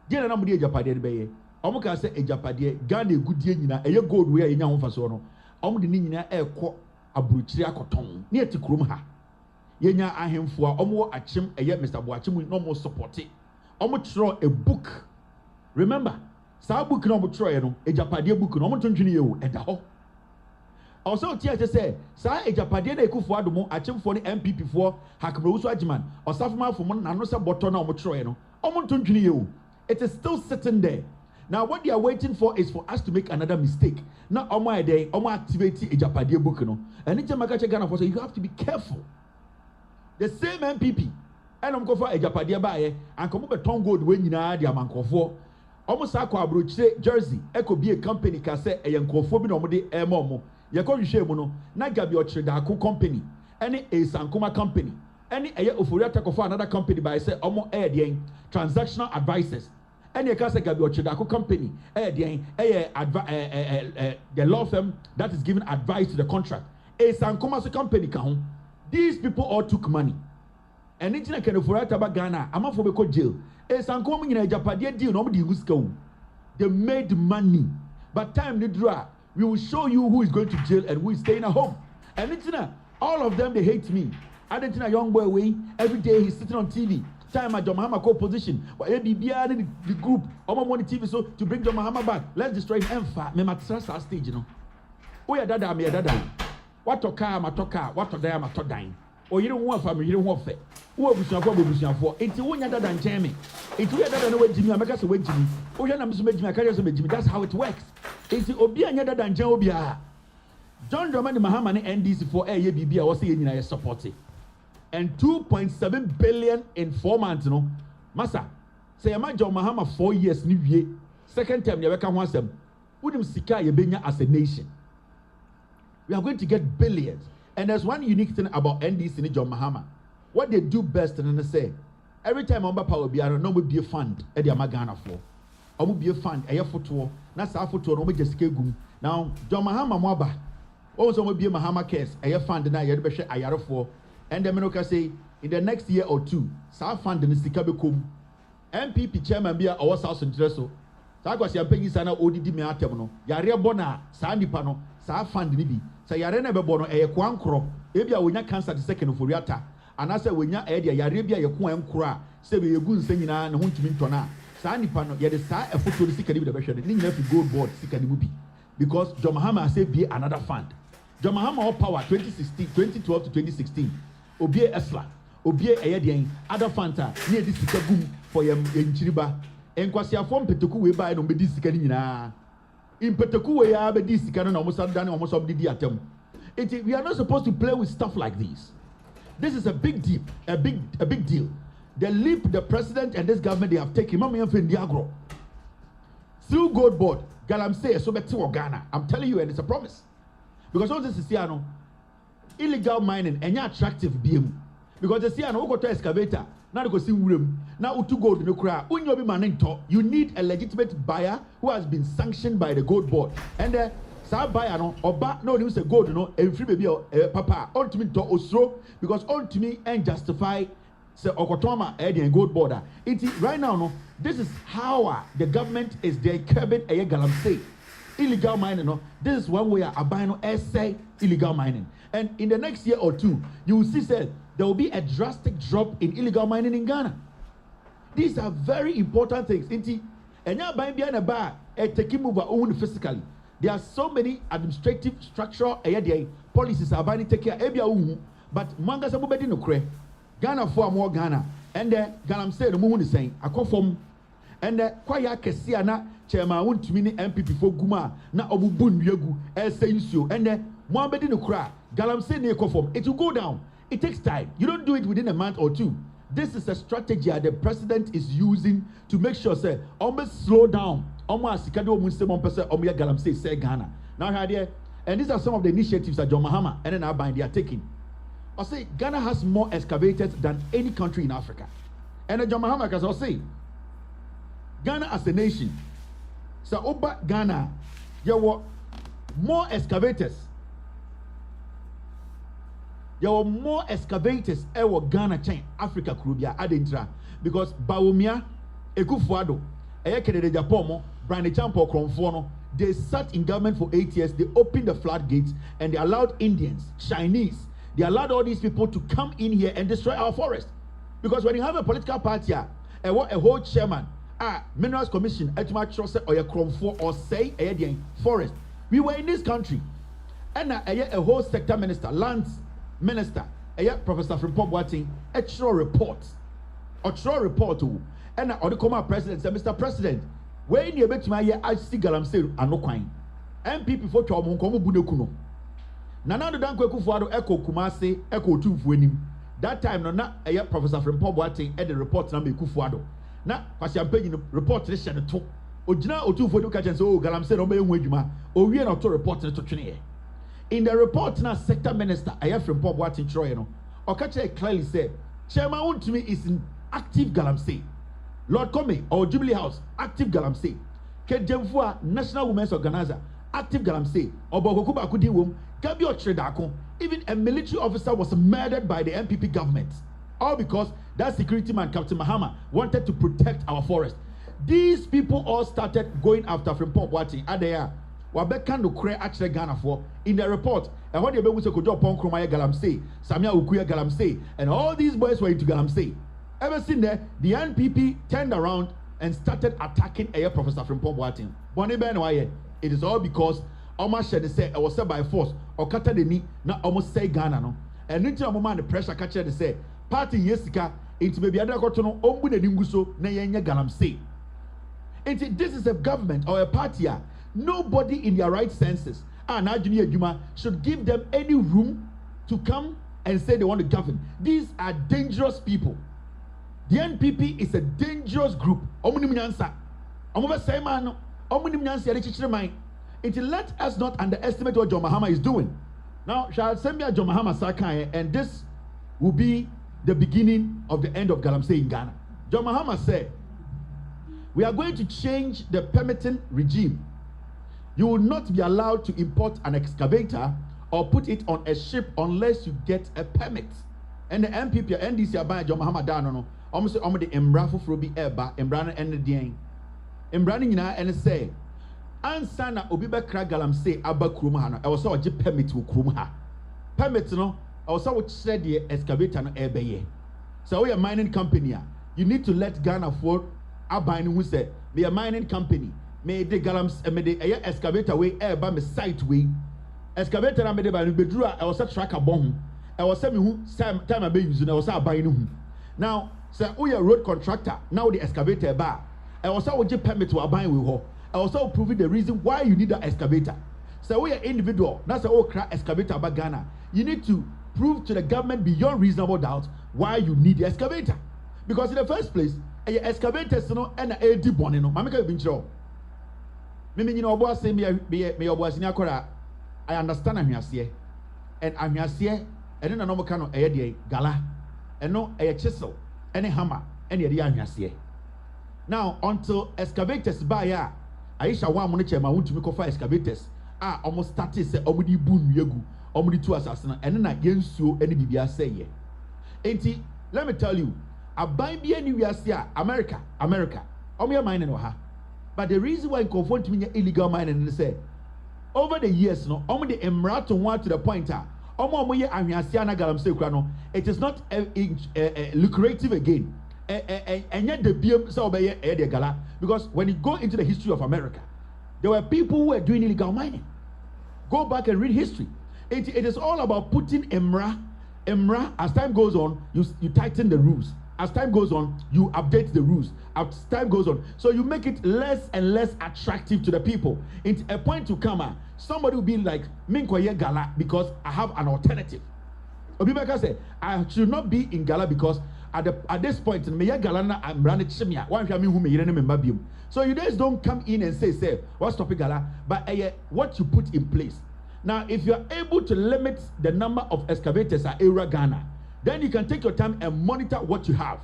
Dia na mo di ejapade be omo ka say ejapade Ghana egudie nyina eye gold we enya ho faso no omo de ni nyina ekọ aburukyire akɔtɔn ne yɛte kurom ha yɛnya ahemfo a ɔmo akyem ɛyɛ Mr. Boakyem no ɔmo support ɔmo kyerɛ a book remember saa book na ɔmo kyerɛ no ejapade book na ɔmo tontwene yɛ o ɛda hɔ also tia say saa ejapade na ekufo adomo akyemfo ne MPP fo hakmewuso agyeman ɔsafomafo mo na no sɛ bɔtɔ na ɔmo kyerɛ no ɔmo tontwene yɛ o it is still sitting there. Now what they are waiting for is for us to make another mistake. Now omo activate ejapade book no. And it's a Ghana for say you have to be careful. The same MPP and go for ejapade bae and come up ton gold when nyina dia mankofo. Omo sa kwa abrochire Jersey eko be a company ka say eyankofo bi na omo de emo ye ko hwehwe mu no na gabi ochire da ko company any a sankoma company any eye Ofori Atta for another company by say omo de transactional advisors. And you can say Gabi Ochidako company, the law firm that is giving advice to the contract. A Sankomaso company can. These people all took money. And it's like Ofori Atta Ghana, I'm for the jail. A Sankoma in a Japadia deal, nobody who's go. They made money. But time they draw, we will show you who is going to jail and who is staying at home. And it's all of them, they hate me. I didn't know a young boy away. Every day he's sitting on TV. Time at John Mahama co-position. But ABB the group, all money TV so to bring John Mahama back. Let's destroy him. Me matrasa our stage, you know. Oh yeah, dada me dada. What to car, ma to car, what to die, ma to dying. Oh you don't want family, you don't want fair. Who are bushing for? It's one dada and Jamie. It's we dada no way Jimmy, I make us away Jimmy. Oh yeah, I'm Jimmy, I can't Jimmy. That's how it works. It's Obia and dada and Jobia. John Dramani Mahama and NDC for ABB, I was saying I support it. And 2.7 billion in 4 months, no. Massa, say a man John Mahama 4 years new year. Second time you ever come once them. Wouldn't sika Yebenya as a nation. We are going to get billions. And there's one unique thing about NDC and John Mahama. What they do best and they say, every time I'm power be no will be a fund at the Amagana for. I will be a fund, a photo, not a photo, no just gum. Now, John Mahama Mwaba. Also will be a Mahama case, a fund and I had better a yard for. And the Menoka say in the next year or two, South Fund in the Sikabekum, MPP chairman be our South Interesso. Sagwas Yampegi Sana ODD me atemno, Yaria Bona, Sandy Pano, South Fund Nibi, Sayarena Bebono, a Quancro, Ebia Winya cancer the second of Ofori Atta, and I said Winya Edia, Yarabia, Yakuan Kura, Sebi Yagun Senina, and Huntintona, Sandy Pano, Yet the side a photo the Sikadi version, and you have to go board Sikadimubi, because John Mahama said be another fund. John Mahama all power 2012 to 2016. Obie Esla, Obie Ayadian, other Fanta, near this Sikagum for yam in Chiriba, and Quasia form Petuku way by no be this canina. In Petuku way, I have this canon almost done almost of the diatom. We are not supposed to play with stuff like this. This is a big deal, a big deal. The leap the president and this government they have taken, Mamma and Diagro. Through Gold Board, Galam say so back to Ghana. I'm telling you, and it's a promise. Because all this is Siano. Illegal mining and attractive BM because the Siano go to excavator now go see room now to gold no cry you need a legitimate buyer who has been sanctioned by the gold board and the buyer no oba no you say gold no and free baby papa on to me to osro because on to me and justify say okotoma and gold border it right now no this is how the government is there curbing a galam say illegal mining no this is one way a buy no essay illegal mining. And in the next year or two, you will see that there will be a drastic drop in illegal mining in Ghana. These are very important things. And now buying behind a bar, taking over own physically. There are so many administrative, structural policies are buying take care of. But manga sabubedi no kre. Ghana for more Ghana. And then Ghana say the moon is saying, I come from and kwaya kesiana chairman won't mini MPP for Guma na obubun yegu saying so and then Mohammed no kra Galam say ne conform. It will go down. It takes time. You don't do it within a month or two. This is a strategy the president is using to make sure say almost slow down. Almost Sikado Munsem person Omiya Galam say Ghana. Now here and these are some of the initiatives that John Mahama and then Abba they are taking. I say Ghana has more excavators than any country in Africa. And John Mahama as I say Ghana as a nation. So Oba Ghana, there were more excavators. There were more excavators ever Ghana chain Africa Caribbean adentra because Baumia Ekufuado Ekede Japomo Brand Champo Kronfono They sat in government for 8 years. They opened the floodgates and they allowed Indians, Chinese, they allowed all these people to come in here and destroy our forest. Because when you have a political party, a whole chairman, Minerals Commission, or a say a forest. We were in this country, and a whole sector minister, lands minister, Professor from Pop Watting, a report, and the Comma president said, Mr. President, when you bet my year, I see Galamsey and no coin. MPP for Chom Komu Bunokuno. Nana the Danko Kufuado Echo Kumase, Echo 2 for him. That time, no, not a Professor from Pop Watting at the report number Kufuado. Now, because I'm paying the report to the talk. Ojina Otu for the catch and so Galamsey no Wejuma, or we are not to report to Trinity. In the report, now sector minister, I have from Pop Watting Troyano, or catch clearly said, Chairman to me is in active Galamsey. Lord Comey or Jubilee House, active Galamsey. Kejemfua, National Women's Organizer, active Galamsey. Or Bogokuba Kudiwum, Gabio Tredako. Even a military officer was murdered by the MPP government. All because that security man, Captain Mahama, wanted to protect our forest. These people all started going after from Pop Watting. Adaya, Wabeka no kre actually Ghana for in the report. And what they be with Kojo Pon Kromaya Galamsey, Samia Ukuya Galamsey, and all these boys were into Galamsey. Ever seen there, the NPP turned around and started attacking a professor from Pop Watting. Bonnie Benwaye, it is all because almost said say I was said by force or kata the knee, not almost say Ghana no. And into a moment the pressure catcher they say, party yesika into baby other kotono ombu de ninguso na yenya Galamsey. This is a government or a party. Nobody in their right senses, Junior Juma, should give them any room to come and say they want to govern. These are dangerous people. The NPP is a dangerous group. Let us not underestimate what John Mahama is doing. Now, shall send me a John Mahama Sakai, and this will be the beginning of the end of Galamsey in Ghana. John Mahama said, we are going to change the permitting regime. You will not be allowed to import an excavator or put it on a ship unless you get a permit. And the MPP, NDC, Abaya John Mahama Dano, almost the Embrafo Frobi Eba, Embrana and the Dien. Embraning and say, Ansana Obiba Kragalamsey Abba Krumahana. I was so a jeep permit to Krumha. Permit no, I was so said the excavator no Ebeye. So we are mining company. You need to let Ghana for Abine who said, be a mining company. May the Galams may the excavator way Eba me site way. Excavator I made by Bedrua, I was a tracker bomb. I was saying who time I be using, I was buying who. Now, sir, we are road contractor. Now the excavator bar. I was also just permit to buy with her. I was also proving the reason why you need that excavator. So we are individual. That's a whole excavator about Ghana. You need to prove to the government beyond reasonable doubt why you need the excavator. Because in the first place, a excavator is no and a deep one. No, Mamma can be sure. Maybe you know boss say me boss in Akora. I understand I'm here, and I'm here. And then a normal kind of a gala, and no a chisel, and a hammer, and a diamond. Now, until excavators buy, I shall want money, my want to make for excavators. Almost started say, Omudi boon yegu, Omudi two assassin, and then against you, any BBA say ye. Ain't let me tell you, I buy be anywhere, America, Omia mining or her. But the reason why I confront me illegal mining and say, over the years, no, only the Emirato want to the point. It is not lucrative again. And yet the BM because when you go into the history of America, there were people who were doing illegal mining. Go back and read history. It is all about putting Emra. As time goes on, you tighten the rules. As time goes on, you update the rules. As time goes on, so you make it less and less attractive to the people. It's a point to come. Somebody will be like, Minkoye Gala, because I have an alternative. Obibeka said, I should not be in Gala because at this point, I'm running Chimia. Why am who may remember him? So you guys don't come in and say, what's topic Gala? But what you put in place. Now, if you're able to limit the number of excavators at Era Ghana, then you can take your time and monitor what you have.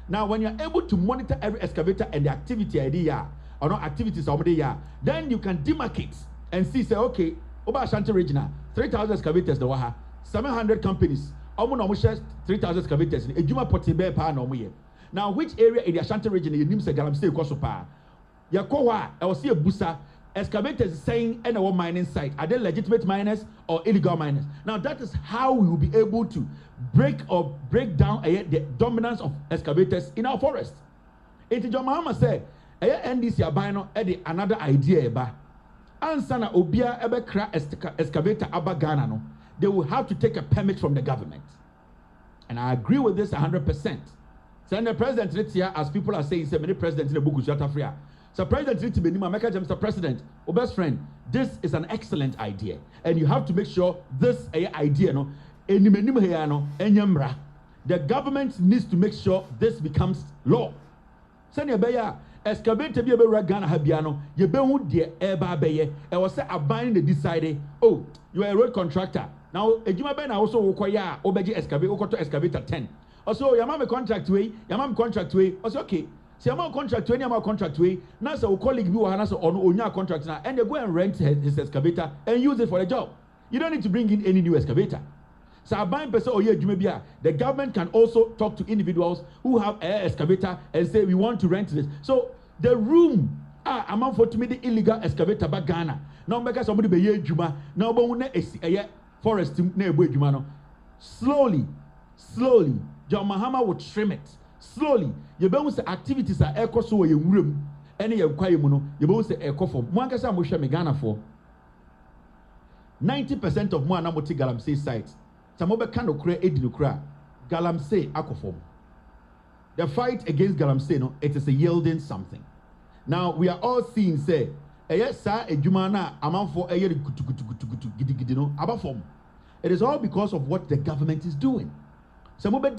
Now, when you're able to monitor every excavator and the activity idea or not activities already, then you can demarcate and see, say, okay, Oba Ashanti Regional, 3,000 excavators, the Waha, 700 companies, almost 3,000 excavators. Now, which area in the Ashanti region you name say Galamsey Kosopa? Yakowa, I will see a busa, excavators saying any one mining site, are they legitimate miners or illegal miners? Now that is how we will be able to break down the dominance of excavators in our forest. It John Mahama said, NDC abino edi another idea eba. Ansana obia ebe kra excavator aba Ghana no, they will have to take a permit from the government. And I agree with this 100%. So the president here, as people are saying, many presidents in the book Africa. So President Mr. President, or best friend, this is an excellent idea. And you have to make sure this idea, the government needs to make sure this becomes law. Send your excavator be able Ghana Habiano, you be who dear eba beye, and was a bind the decided, oh, you are a road contractor. Now, a Juma Ben also require Obeji excavator 10. Also, Yamam contract way, Yamam contract way, also okay. See, I'm on contract way, I'm on contract way. Now, so colleague you are on your contract now, and they go and rent his excavator and use it for the job. You don't need to bring in any new excavator. So, I buy person or the government can also talk to individuals who have an excavator and say, we want to rent this. So, the room, I'm for to me the illegal excavator back Ghana. Now, because somebody be Juma, now, but a forest no. Slowly, John Mahama will trim it. Slowly, you both say activities are echo so in room, any muno, you both say echo for one case. I'm showing Ghana for 90% of more Namoti Galamsey sites. Some of the kind of create Edinukra, Galamsey Akofom. The fight against Galamsey, no, it is a yielding something. Now we are all seeing, say, yes, sir, a Jumana, amount for a year no, abafom. It is all because of what the government is doing. Some of the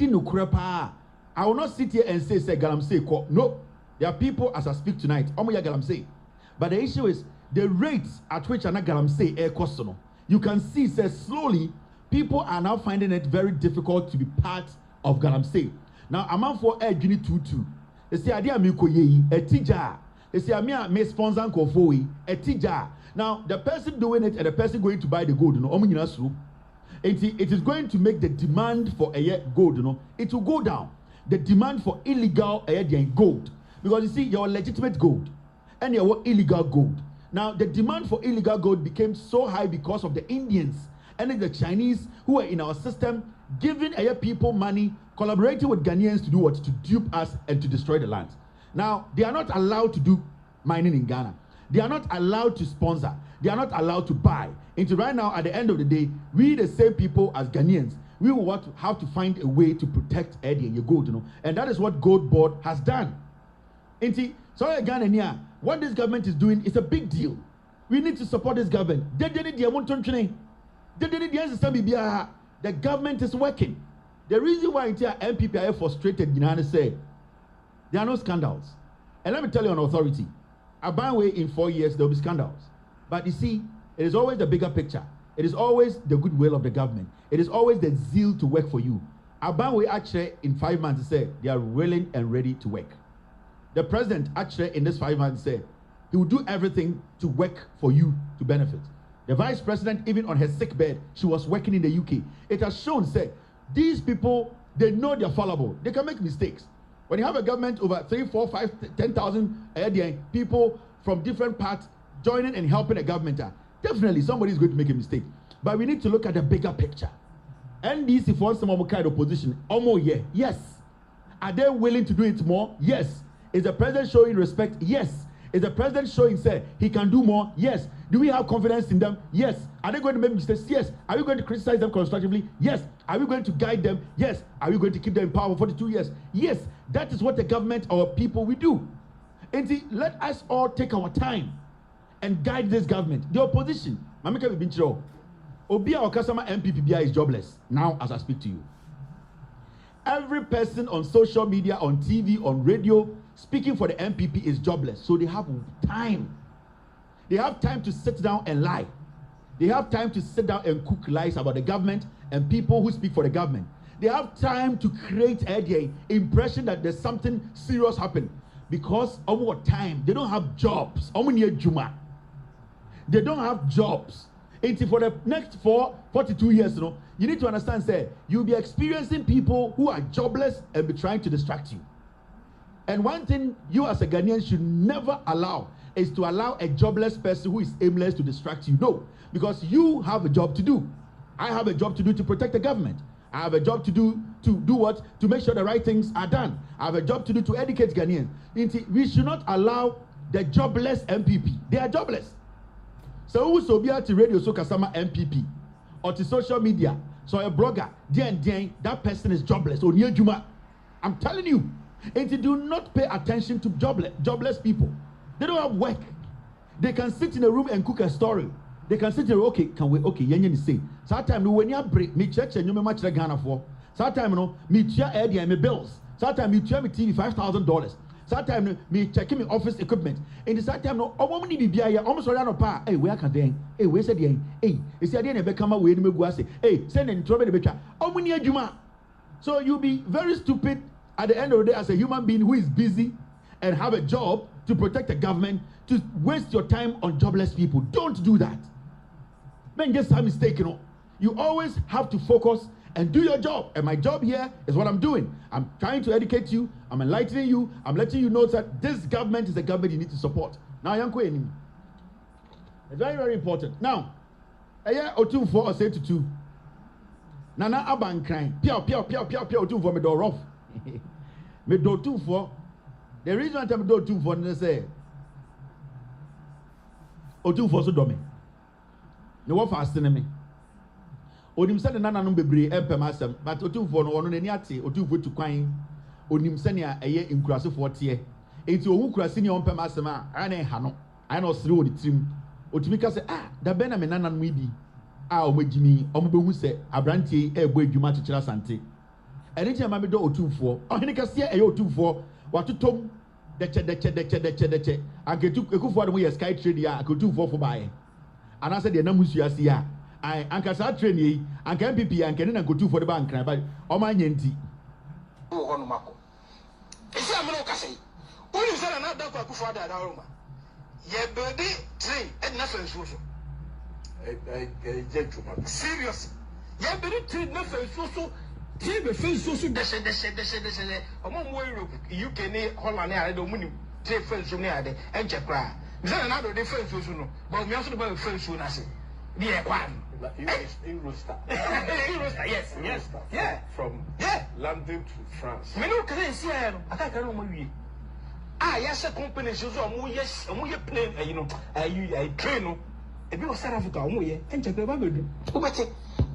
I will not sit here and say Galamsey. No, there are people as I speak tonight. Omoya Galamsey. But the issue is the rates at which an Galamsey air cost. You can see, says slowly, people are now finding it very difficult to be part of Galamsey. Now, amount for air Juni 22. They say idea me koye a tija. They say me sponsor kofoi a tija. Now, the person doing it and the person going to buy the gold, it is going to make the demand for a gold, it will go down. The demand for illegal gold, because you see your legitimate gold and your illegal gold. Now the demand for illegal gold became so high because of the Indians and the Chinese who are in our system giving people money, collaborating with Ghanaians to do what? To dupe us and to destroy the land. Now they are not allowed to do mining in Ghana. They are not allowed to sponsor. They are not allowed to buy. Into right now, at the end of the day, we the same people as Ghanaians, we will have to find a way to protect Eddie and your gold, and that is what Gold Board has done. So again, what this government is doing is a big deal. We need to support this government. The government is working. The reason why MPP are frustrated, say there are no scandals. And let me tell you on authority, Abanwe in 4 years there will be scandals. But you see, it is always the bigger picture. It is always the goodwill of the government. It is always the zeal to work for you. Abanwe actually in 5 months said they are willing and ready to work. The president actually in this 5 months said he will do everything to work for you to benefit. The vice president, even on her sick bed, she was working in the UK. It has shown, say, these people, they know they're fallible. They can make mistakes. When you have a government over 3, 4, 5, 10,000 people from different parts joining and helping a government, definitely somebody is going to make a mistake. But we need to look at the bigger picture. NDC for some kind of position, yes. Are they willing to do it more? Yes. Is the president showing respect? Yes. Is the president showing, say, he can do more? Yes. Do we have confidence in them? Yes. Are they going to make mistakes? Yes. Are we going to criticize them constructively? Yes. Are we going to guide them? Yes. Are we going to keep them in power for 42 years? Yes. That is what the government, our people, we do. And see, let us all take our time and guide this government. The opposition, Mamika Bibinchiro, Obia or Kasama MPPBI is jobless now as I speak to you. Every person on social media, on TV, on radio, speaking for the MPP is jobless. So they have time. They have time to sit down and lie. They have time to sit down and cook lies about the government and people who speak for the government. They have time to create the impression that there's something serious happening. Because of what time? They don't have jobs. They don't have jobs. And for the next 42 years, you need to understand, say, you'll be experiencing people who are jobless and be trying to distract you. And one thing you as a Ghanaian should never allow, is to allow a jobless person who is aimless to distract you. No, because you have a job to do. I have a job to do to protect the government. I have a job to do what? To make sure the right things are done. I have a job to do to educate Ghanaians. We should not allow the jobless MPP. They are jobless. So who so be at radio so kasama MPP or to social media, so a blogger, that person is jobless. I'm telling you, and do not pay attention to jobless people. They don't have work. They can sit in a room and cook a story. They can sit there, okay, yen say. Sometimes when you break, me church and you me much Ghana for. Sometimes me check area me bills. Sometimes me check me TV $5,000. Sometimes me check me office equipment. And the sometimes no, many be here almost around pa. Hey, where can they? Hey, where said they? Hey, is there any become away me go say? Hey, send in trouble the becha. Many juma. So you be very stupid at the end of the day as a human being who is busy and have a job to protect the government to waste your time on jobless people. Don't do that. Men just have mistake, You always have to focus and do your job. And my job here is what I'm doing. I'm trying to educate you. I'm enlightening you. I'm letting you know that this government is a government you need to support. Now, it's very, very important. Now, a year or two for or say to two. Nana Aban crying. Pia, two for me door rough. Me do two for. The reason I do two for they say. O two for so do me. No one fasting me. Onim sɛ nana no bebree empem asɛm but otumfo no ɔno n'ani ate otumfo tu kwan onim sɛ nea ɛyɛ nkurasefo tie enti owu kurase ne ɔmpem asɛm a ana ha no ana ɔsere wɔ ne tirim otumi ka sɛ da bɛn na me nana no bi a ɔmagimi ɔmobehu sɛ abrantie ɛbɔ adwuma kyekyere asante ɛne tia ma me dɔ otumfo ɔhene kɛseɛ ɛyɛ otumfo watotom dɛkyɛ anketu ekufo de mo yɛ sky trade a akotumfo fo baayɛ anase de na musuase a anka sa train yi anka MPP anka ne na nkotu for the bank na ba o ma nyanti wo ho no mako esi ameno ka sei woni se na da kwa kufu da roma ye bedi train e na fansu so serious ye bedi train na fansu so tie be fansu so de o mo Europe UK ni Holland ya de omuni train fansu ni ade enche kra mi se na do de fansu so no but mi aso de ba fansu na se be a one Eurostar. Eurostar, yes. Yeah. From London to France. Me no can see I can't know my yes, a company so yes, plane, I train no. If you was South Africa, and check the Bible.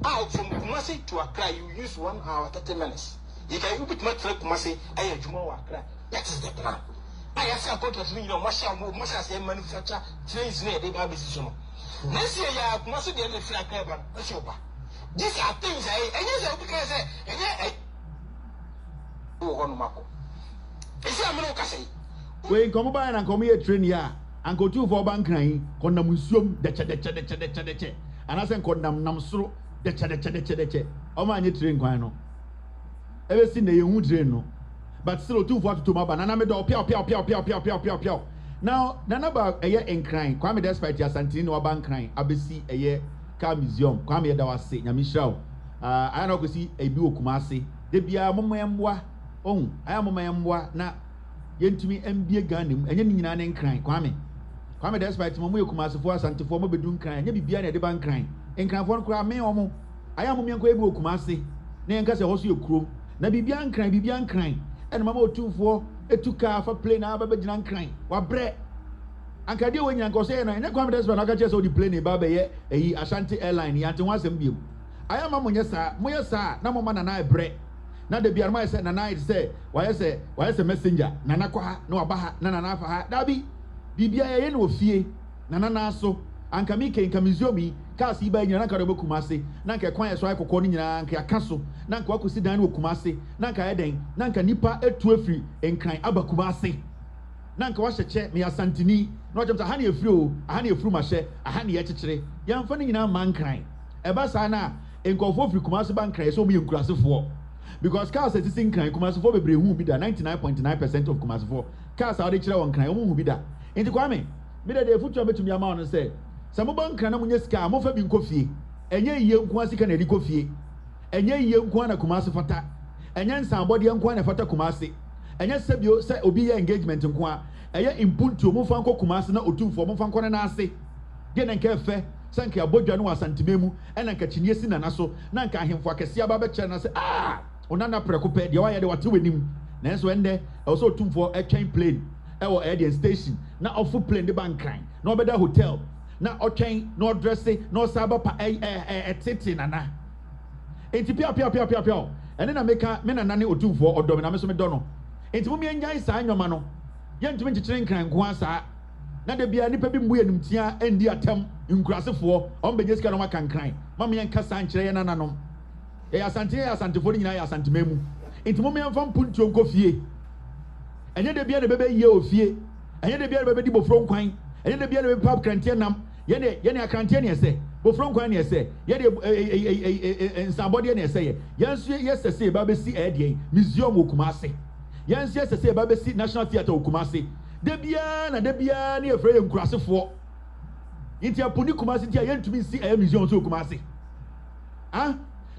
Out from Kumasi to Accra, you use 1 hour 30 minutes. You can put my trip Kumasi, I had tomorrow Accra. That is the plan. I ask a contract, must say manufacture trains near the Bible. Next year, you must be able to fly clever. These are things I because we come by and come here train ya and go to for bank crying, condamusum, the and I said, condam namsro, the oh man, train quino. Ever seen the young train no, but still 2 for to my banana meadow, piao. Now, none about a year in crying. Kwame despite your Santino or bank crying. Abesi a year car museum. Kwame da was saying, Yamisha. I don't see a bill Kumasi. They be a momemwa. Oh, I am a momemwa. Na yen to me and be a gun and yen in crying. Kwame despite Momu Kumasi for us and to form a bedroom crying. Maybe behind the bank crying. And can one cry me or I am a Mianko Kumasi. Nankas a horse you crew. Na Bibian crying. And Mamma 2 for. A 2 car for plane now, baby, and crying. What bread? And can you when you go say, and I come when I got just the plane, baby, a Ashanti airline, yet once and view. I am a Moyasa, no man and I bread. Now the beer my said, and I say, why is a messenger? Nanakwa, no abaha, nana for her, Dabi, Bibia no fear, Nana so, and Kamika and Kamizomi, Kasi by Yanaka Kumasi, Nanka quiet so I could call in Yanka Castle, Nanka could sit down with Kumasi, Nanka Eden, Nanka Nipa et 12 and crying Abakumasi. Nanka wash a chair, me a Santini, not just a honey through my share, a honey at a young funny in our man crying. A basana and go for Kumasi bank cry so be aggressive for. Because cars is in crying, Kumasi for be who be the 99.9% of Kumasi for. Cars are rich on crying, who be that. In the Kwame, made a foot to me amount and say, some bank can only scam of having coffee, and ye Kwasi can edit coffee, and ye Kwana Kumasi fata, and yan somebody and Kwana fata Kumasi, and yes, you say Obia engagement in Kwa, ɛyɛ impuntu mo fa nkɔ Kumasi na otumfo mo fa nkɔ na ase de na nka ɛfɛ sanka abodwa no wasantime mu ɛna nka chinie si na so na nka ahemfo akɛse aba bɛkyɛ na sɛ onana prɛko pɛ de wayɛ de wate w'anim na nso ɛndɛ ɛwɔ sɛ otumfo ɛtwɛn plane ɛwɔ ɛyɛ station na ɔfo plane de ba nkran na ɔbɛda hotel na ɔtwɛn na ɔdresse na ɔsaba pa ɛtete nana enti pia ɛne na meka me nana ne otumfo ɔdɔ me na me so me dɔ no enti mo menyai saa nyoma no yɛntumi nkyekyere nkran nko asa na de bia nipa bi mbu enumtia endi atam nkurasefoɔ ɔmbɛgye sika no maka nkran ma me yɛnka saa nkyerɛ yɛ nananom ɛyɛ asantefo no nyinaa yɛ asantema mu enti mo meɛmfa mpuntuo nkɔ fie ɛnyɛ de bia ne bɛbɛ yie ofie ɛnyɛ de bia ne bɛbɛ di bofro nkwan ɛnyɛ de bia ne bɛbɛ pap kranteɛ nam yɛne akranteɛ ne ɛsɛ bofro nkwan ne ɛsɛ yɛde nsabɔdeɛ ne ɛsɛ yɛnso yɛsɛ sɛ yɛba bɛsi ɛdeɛ museum wɔ Kumasi yɛnso yɛsɛ sɛ yɛba bɛsi national theatre wɔ Kumasi da biara ne yɛfrɛ yɛ nkurasefoɔ nti aponi Kumasi nti a yɛntumi nsi ɛyɛ museum so wɔ Kumasi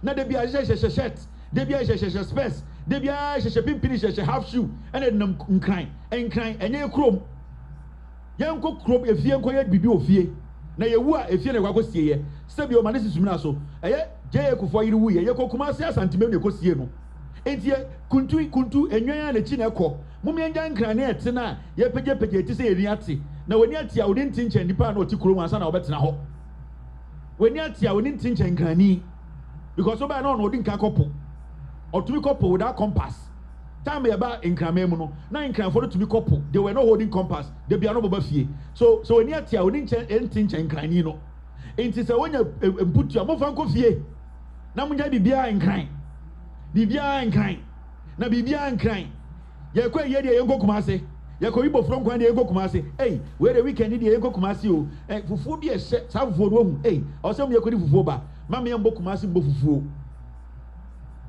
na da biara hyehyɛ shirt da biara hyehyɛ spurs da biara hyehyɛ pimpini hyehyɛ half shoe ɛna nam nkran ɛnyɛ kurom yɛnkɔ kurom efie nkɔ yɛ bibi ofie na yɛwu a efie na ɛkɔ sie yɛ sɛbi o ma ne sisum na so ɛyɛ gye kufoɔ yiri wu yɛ yɛkɔ Kumasi asantemem na ɛkɔ sie no enti kuntu enwan a n'akyi na ɛkɔ mum yɛngya nkran ne ɛte na yɛpɛgyepɛgye ti sɛ yɛni ate na w'ani ate a w'ani nti nkyɛn nipa na ɔte kurom ansa na ɔbɛtena hɔ w'ani ate a w'ani nti nkyɛn nkrani because ɔbɛn na ɔno ɔdi nka kɔpo ɔtumi kɔpo without compass time yɛba nkranman mu no na nkranfoɔ no tumi kɔpo they were not holding compass de bia no bɔba fie so w'ani ate a w'ani nti nkyɛn nkrani no enti sɛ wonya mputu a mofa nkɔ fie na monya biribiara nkran na biribiara nkran yɛkɔ yɛ deɛ yɛnkɔ Kumasi yɛkɔ yi bofro nkwan deɛ yɛnkɔ Kumasi wei de weekend deɛ yɛnkɔ Kumasi o fufuo bi ɛhyɛ saa fufuo no ohu ɔsɛ mo yɛkɔ di fufuo ba mama yɛmbɔ Kumasi mbɔ fufuo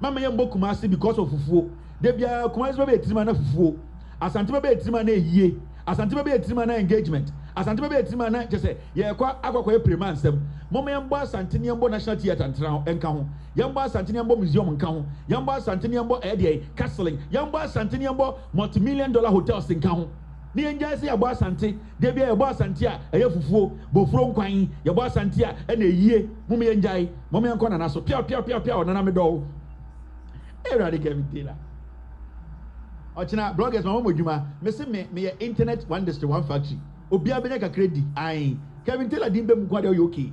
mama yɛmbɔ Kumasi because of fufuo de bia Kumasi bɛbɛ etirima na fufuo asante bɛbɛ etirima na eyie asante bɛbɛ etirima na engagement asante bɛbɛ etirima na kyɛ sɛ yɛkɔ akɔkɔ yɛ prema nsɛm mama yɛmbɔ asante ne yɛmbɔ national theatre ntra nka ho yɛmbɔ asante ne yɛmbɔ museum nka ho yɛmbɔ asante ne yɛmbɔ ɛdeɛ castling yɛmbɔ asante ne yɛmbɔ multi-million-dollar hotels nka ho ne yɛngya sɛ yɛbɔ asante de bia yɛbɔ asante a ɛyɛ fufuo bofuro nkwan yɛbɔ asante a ɛna eyie mama yɛngyae mama yɛnkɔ nana so pia ɔnana me dɔw ɛwurade Kevin Taylor ɔkyena bloggers ma wɔn adwuma mesi me yɛ internet one district one factory obiara bɛnya kakra di ayin Kevin Taylor di mbɛ mu kwan de ɔyɛ okay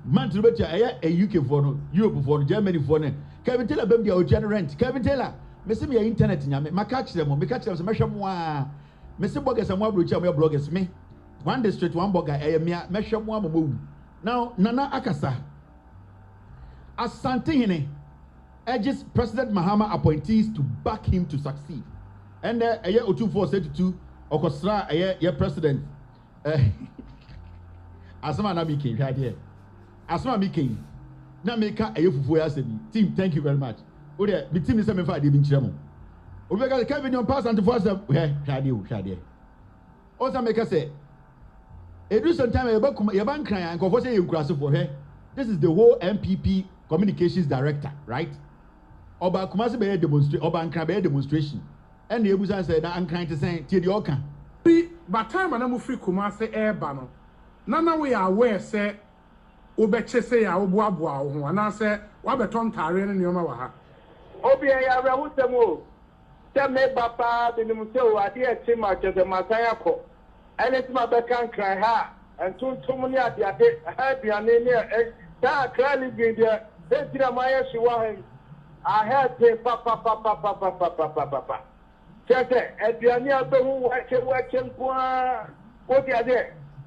man to betia ɛyɛ UK for no Europe for no Germany for no Kevin Taylor bɛm dia ɔgya rent Kevin Taylor mesi me yɛ internet nyame maka kyerɛ mo sɛ mɛhwɛ mo a mesi bloggers a mo abrochi a mo yɛ bloggers me one district one blogger ɛyɛ mea mɛhwɛ mo a mo wu now Nana Akasa Asantehene urges President Mahama appointees to back him to succeed and ɛyɛ otumfo 32 ɔkɔsra ɛyɛ president asama na mi ke hwɛ adeɛ asama mi ke na meka ɛyɛ fufuo ya asɛm team thank you very much o de bi team ni sɛ mefa adeɛ bi nkyerɛ mo obi ka Kevin yon pass antifo asɛm hwɛ adeɛ o sɛ meka sɛ edu sometime yɛba nkran nkɔfo sɛ yɛ nkurasefo hwɛ this is the whole MPP communications director right Oba Kumasi bɛyɛ demonstration Oba Nkran bɛyɛ demonstration ɛna ebusa sɛ na Nkran te sɛn tie deɛ ɔka by time na mo free Kumasi airba no nana we are aware sɛ wobɛkye sɛ ya woboaboa wo ho anaasɛ wabɛtɔ ntare ne nneɛma wɔ ha obi ya awerɛho sɛm o sɛ meba paa benim sɛ o adeɛ akyi ma kyɛ sɛ masan akɔ ɛne nti mabɛka Nkran ha ntontom ne adeade ha aduane ne saa akra ne bi deɛ ɛgyina mayɛ hye wɔ ha I had to papa. Tete, aduane abehu wache nkwa. Odi ade,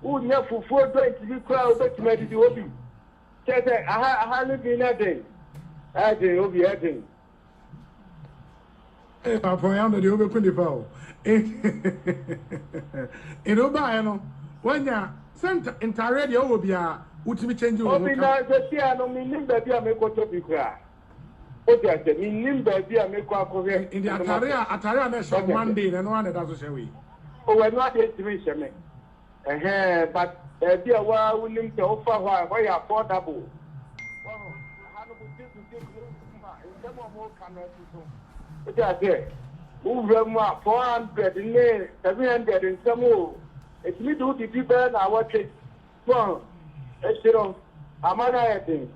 unya fufuo do ntimi kra obetuma didi obi. Tete, aha ne bi na den. Ade obi ade. Papa ya no de obi kundi fa o. Oba no, wanya center entire de obi a utimi change o. Obi na se ti ano mi nimba bi a mekoto bi kra. Odi ase mi nimba bi a mekọ akọhwe in the atare na show Monday na no one that so shewe o we no ade timi sheme but bi a wa wunim te ofa ho ya affordable ha no bu ti ma ndemo mo ka na tutu odi ase Uvema 400 ne 700 in some more. It's me do the people now watch it. Well, it's Amana thing.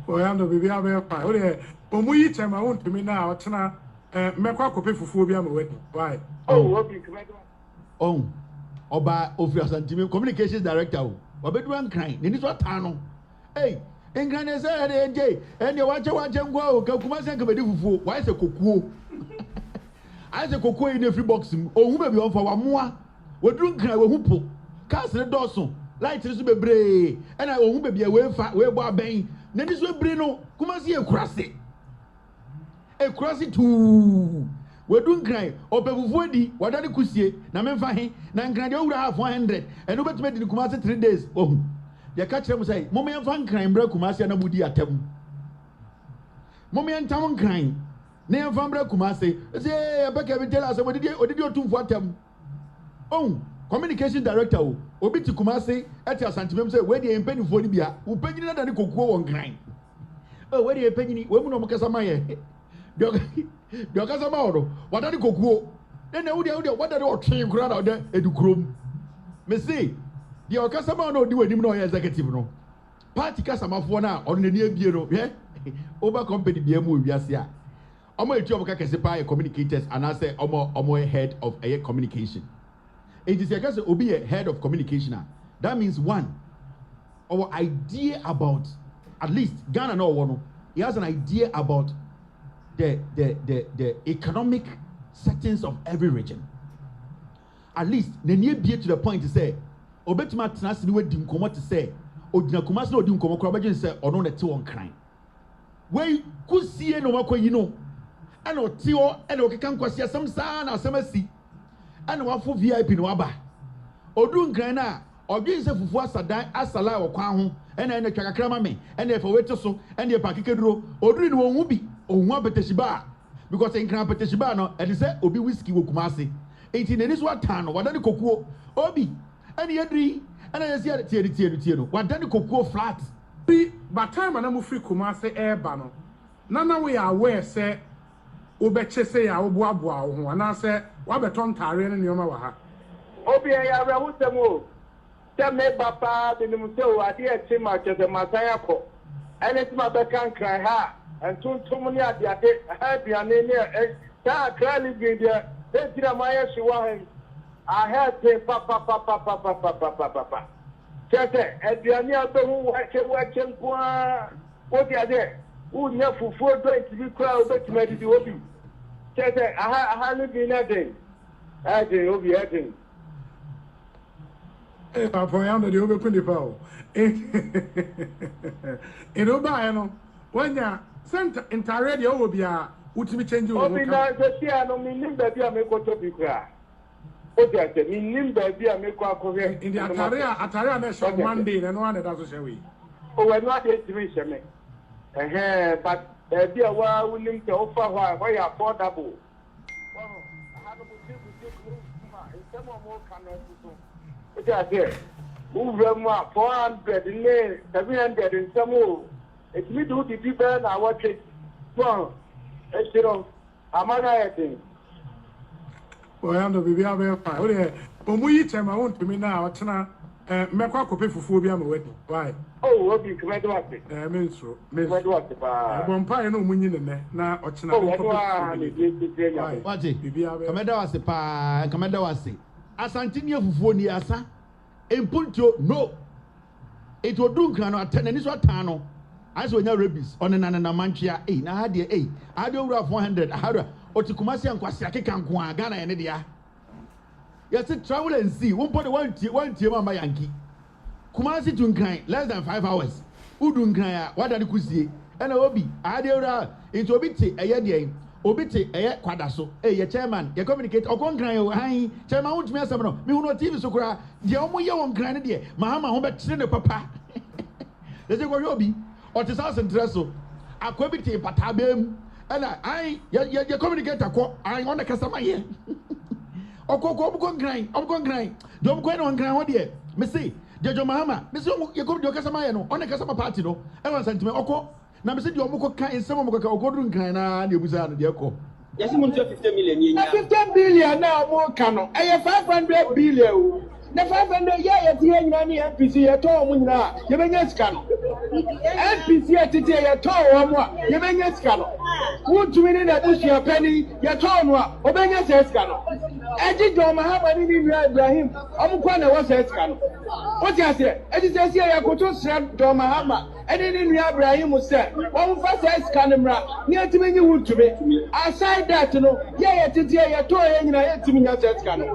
Oyando bibi abe pa. Ode omuyi chema won to me now tena mekwa kope fufuo bi am wedding. Why? Oh, okay, come on. Oba Ofori Asantime communications director. Obedu an crying. Ni so tano. Hey, engane say dey nje. Ene wache ngwa o ka kuma se nkabedi fufuo. Why say kokuo? I say kokuo in every box. Ohun be bi on fa wa moa. Woduru nkran we hupo. Cars ne doso. Light so bebre. Ena ohun be bi we fa we bo aben. Na ni so bebre no kuma se ekurase. Ekurase tu. Wedun nkran opefufuo di wadane kusie na memfa he na nkran de owura half 100 eno betime di kuma se 3 days oh de ka kire mo say mo me mfa nkran bra kuma se na mudi atam mo me ntam nkran na mfa bra kuma se abeka bi tell us odidi otumfo atam oh communication director o obi ti kuma se eti Asantime say we de empanifo ni bia wo panyini na dane kokuo wo nkran oh we de empanyini we mu no mo kasa maye the okasa ma odo wadani kokuo then na wudi wadani otwen kura na oda edukrom me say the okasa ma no di wanim na executive no party kasa mafo na ono na ni abie no over company bia mu wiase a omo etu omo ka kese pa communicators and I say omo head of air communication it is kase obi a head of communication that means one our idea about at least Ghana no one he has an idea about the economic settings of every region. At least, the near be to the point to say, Obetima Trans ni wedi nkomo to say, Odina Kumas no di nkomo kwa bagin say, ono ne te on crime. Where kusie no makwa yi no, ano tio, ano kekan kwasi asem sa na asem asi, ano wafo VIP no aba. Odu nkran na, odwin se fufu asala okwa ho, ena twakakra ma me, ena efa weto so, ena e pakekeduro, odu ni won bi. Ohun apeteshiba because in kran apeteshiba no e say obi whiskey wo kumase enti ne niso atan no wadani kokuo obi ene yedri ene yesi tie no wadani kokuo flat Bi by time na mu free kumase eba no na we are aware say obeche say ya oboaboa wo ho ana say wabeton tare ne nyoma wa ha Obi ya ra wutemo. Tell me papa de mu se o ade e chi ma chese masaya ko. Ene ti ma be kan kran ha. And tumuni at the happy near that cranny gave you. They did a Maya Shiwahan. I had to papa. Chester, at the near who watching what are there? Who never for going to be crowd, but to make it obi. Chester, I haven't been nothing. I did obi acting. Papa, I'm the open the power. In Obayano, when ya center entire radio will be a ultimate change. Obi na se no minim baby ameko to bi kra. O ti ate minim baby ameko akore. In the Ataria na show Monday na no one that so share we. O we no ade ti mi sheme. But baby a wa wunim te ofa ho a ya affordable. Aha no buti ma nsemo mo kana tutu. O ti ate Uvema 400 ne 700 nsemo. It's me do the people na watch it. Well, it's Amana thing. Oyando bibi abe pa. Ode omuyi chema won to me now tena mekwa kope fufuo bi am wedding. Why? Oh, obi come do ate. Menso. Come do ate pa. Bompa ye no munyi ne na ochena ko fufuo. What? Bibi abe. Kameda wase pa, kameda wase. Asantini fufuo ni asa. Empunto no. It will do nkran no atene ni so atano. As when you rabies on an manchia, na had ye, I do 400, Hada, or to Kumasi and Kwasiaki Kankwa, Ghana and India. Yes, travel and see, 1.1 team on my Yankee. Kumasi to Nkran, less than 5 hours. Udunkraya, what are the Kusi? And Obi, Adia, into Obiti, a year, Obiti, a quadaso, a chairman, you communicate or Concran, high, Chairman, which means some me who not TV so cry, the only young granadier, Mahama, home at Shinner Papa. Let's go, Roby. Or to South and Tresso, a quibity patabem, and I communicate a quo, I on the customer here. O go grind, don't go on grind, dear. Missy, Jojo Mahama, Miss, you go to your customer on the customer party, no, I want sentiment, Oko. Now, Mr. Yomoko can some of the Okodun Kana, you was out of the Oko. Yes, you want 50 million. 50 billion now more cano. I have 500 billion. The 500 years money NPC at all. You may get scano. NPC at it at all. You may get scano. Would you mean that this year penny? Your tone, or may get scano. I did not have any Ibrahim. I'm going to was a scano. What you say? It is a year I could just send Domahama. And then Ibrahim was said, one first camera near to me, you would to me. Aside that, you know, yeah, it's a toy and I had to me as a scano.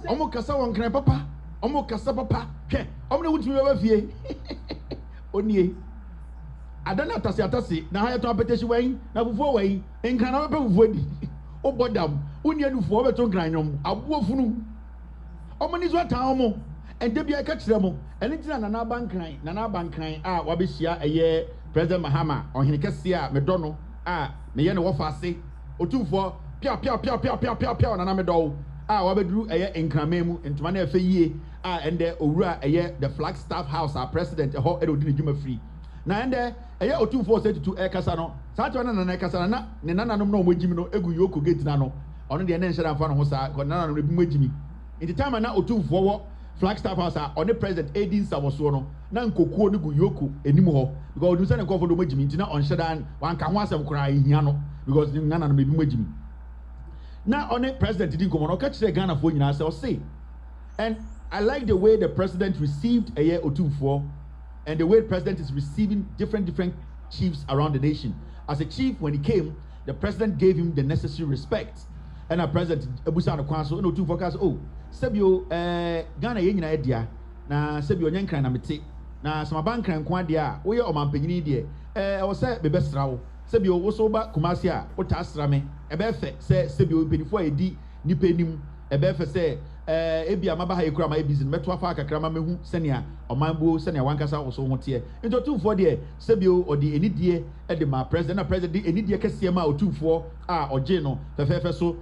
Omo kasa wan kran papa. Omo kasa papa. Ke, omo wuti me ba fie. Onie. Adana atase na ha to apetition wan na fufuo wan. Nkran na be fufuo di. O bodam. Onie adufuo be to nkran nyom. Abuo funu. Omo ni zo atan omo. And debi aka kire mo. Eni tina nana bankran a wabehia eye President Mahama ohene kese a medono a me ye ne wo fa ase. Otumfo pia nana medo. Wabedru eye nkramemu ntuma na efe yie ende owura eye the Flagstaff House our president ho odi ne djuma free na ende eye otumfo say tutu kasa no sa to na kasa na ne nananom na omogimi no egu yoko gate na no ono de ne nhyira mfa no ho sa nananom ebi mogimi in the time na otumfo wo Flagstaff House on the president Edin Sawoso no na nkokuo ne gu yoko enim ho because odum say ne nkofo do mogimi ntina on shedan wan ka ho asem kura ehia no because nananom ebi mogimi. Now, on it, President didn't come on. Catch the Ghana for you say, and I like the way the president received a year or two for, and the way the president is receiving different chiefs around the nation. As a chief, when he came, the president gave him the necessary respect. And our president, Ebusa no Kwanso, no two focus. Oh, Sebio, Ghana yena idea. Na Sebio nyankran na mete. Na sama bankran kwa dia. Oye omampanyini die. I was say bebe strawo. Sebio woso ba Kumasi a wota asra me ebefe se sebio penifo edi nipa enim ebefe se ebia maba ha ekura ma ebizin meto afa akakra ma mehu senia omanbo senia wankasa woso hote into tumfo de sebio odi enidie de ma president na president enidie kese ma otumfo a oje no fefefe so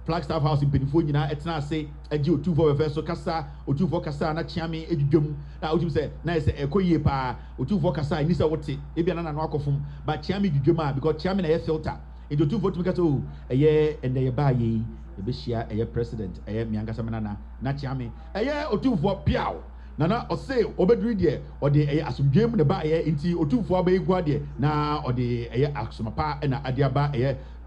Flagstaff House in penifo nyina etena ase agi otumfo fefefe so kasa otumfo kasa na chiame edwudwam na otum se na ese ekoyie pa otumfo kasa ni se wote ebia na no akofum ba chiame dwudwam a because chiame na ye filter into otumfo tum kasa o ende ye ba ye ebehia president miangasa menana na chiame otumfo piao nana ose obeduri de ode asumdwem ne ba inti otumfo aba egua de na ode asumapa na ade aba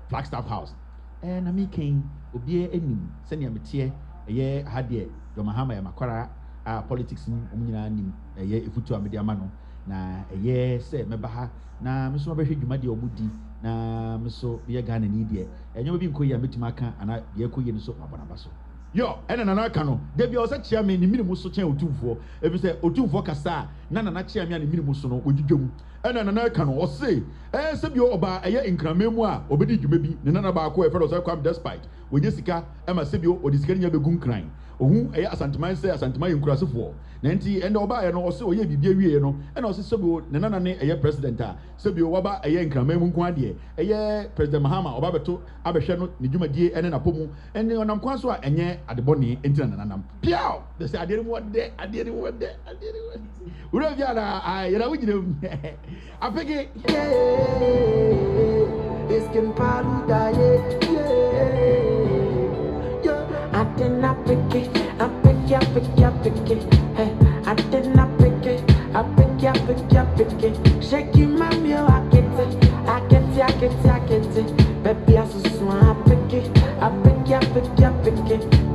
Flagstaff House na me ken obie enim senia metie hade Domahama ya makwara politics ni omnyina anim efutu amede ama no na se meba ha na meso behwe dwuma de omudi na meso ye Ghana ni de enyoma bi nkoyi ametima aka ana ye koyi ni so abana baso yo ena nana aka no de bia osa chia me ni minimu so chen otumfo ebi se otumfo kasa na nana chia me ni minimu so no odwudwam ena nana aka no ose se bi oba nkramemu a obedi dwuma bi ne nana ba ko e fero so kwam despite wonye sika ema se bi odisika nya begun kran ohun asanteman se asanteman yenkurasefo na nti enda oba no ose oye bibia wie no ena ose se bi ne nana ne president a se bi oba nkramemu nko ade President Mahama oba beto abehwe no ne dwumadie ene na pomu ene onam kwan so a enye adeboni entina nanam piao de se adere mo de ura via na yera wugire apege Iskin palu daye Atena peke hey atena peke shake mami o akete baby asuswa apeke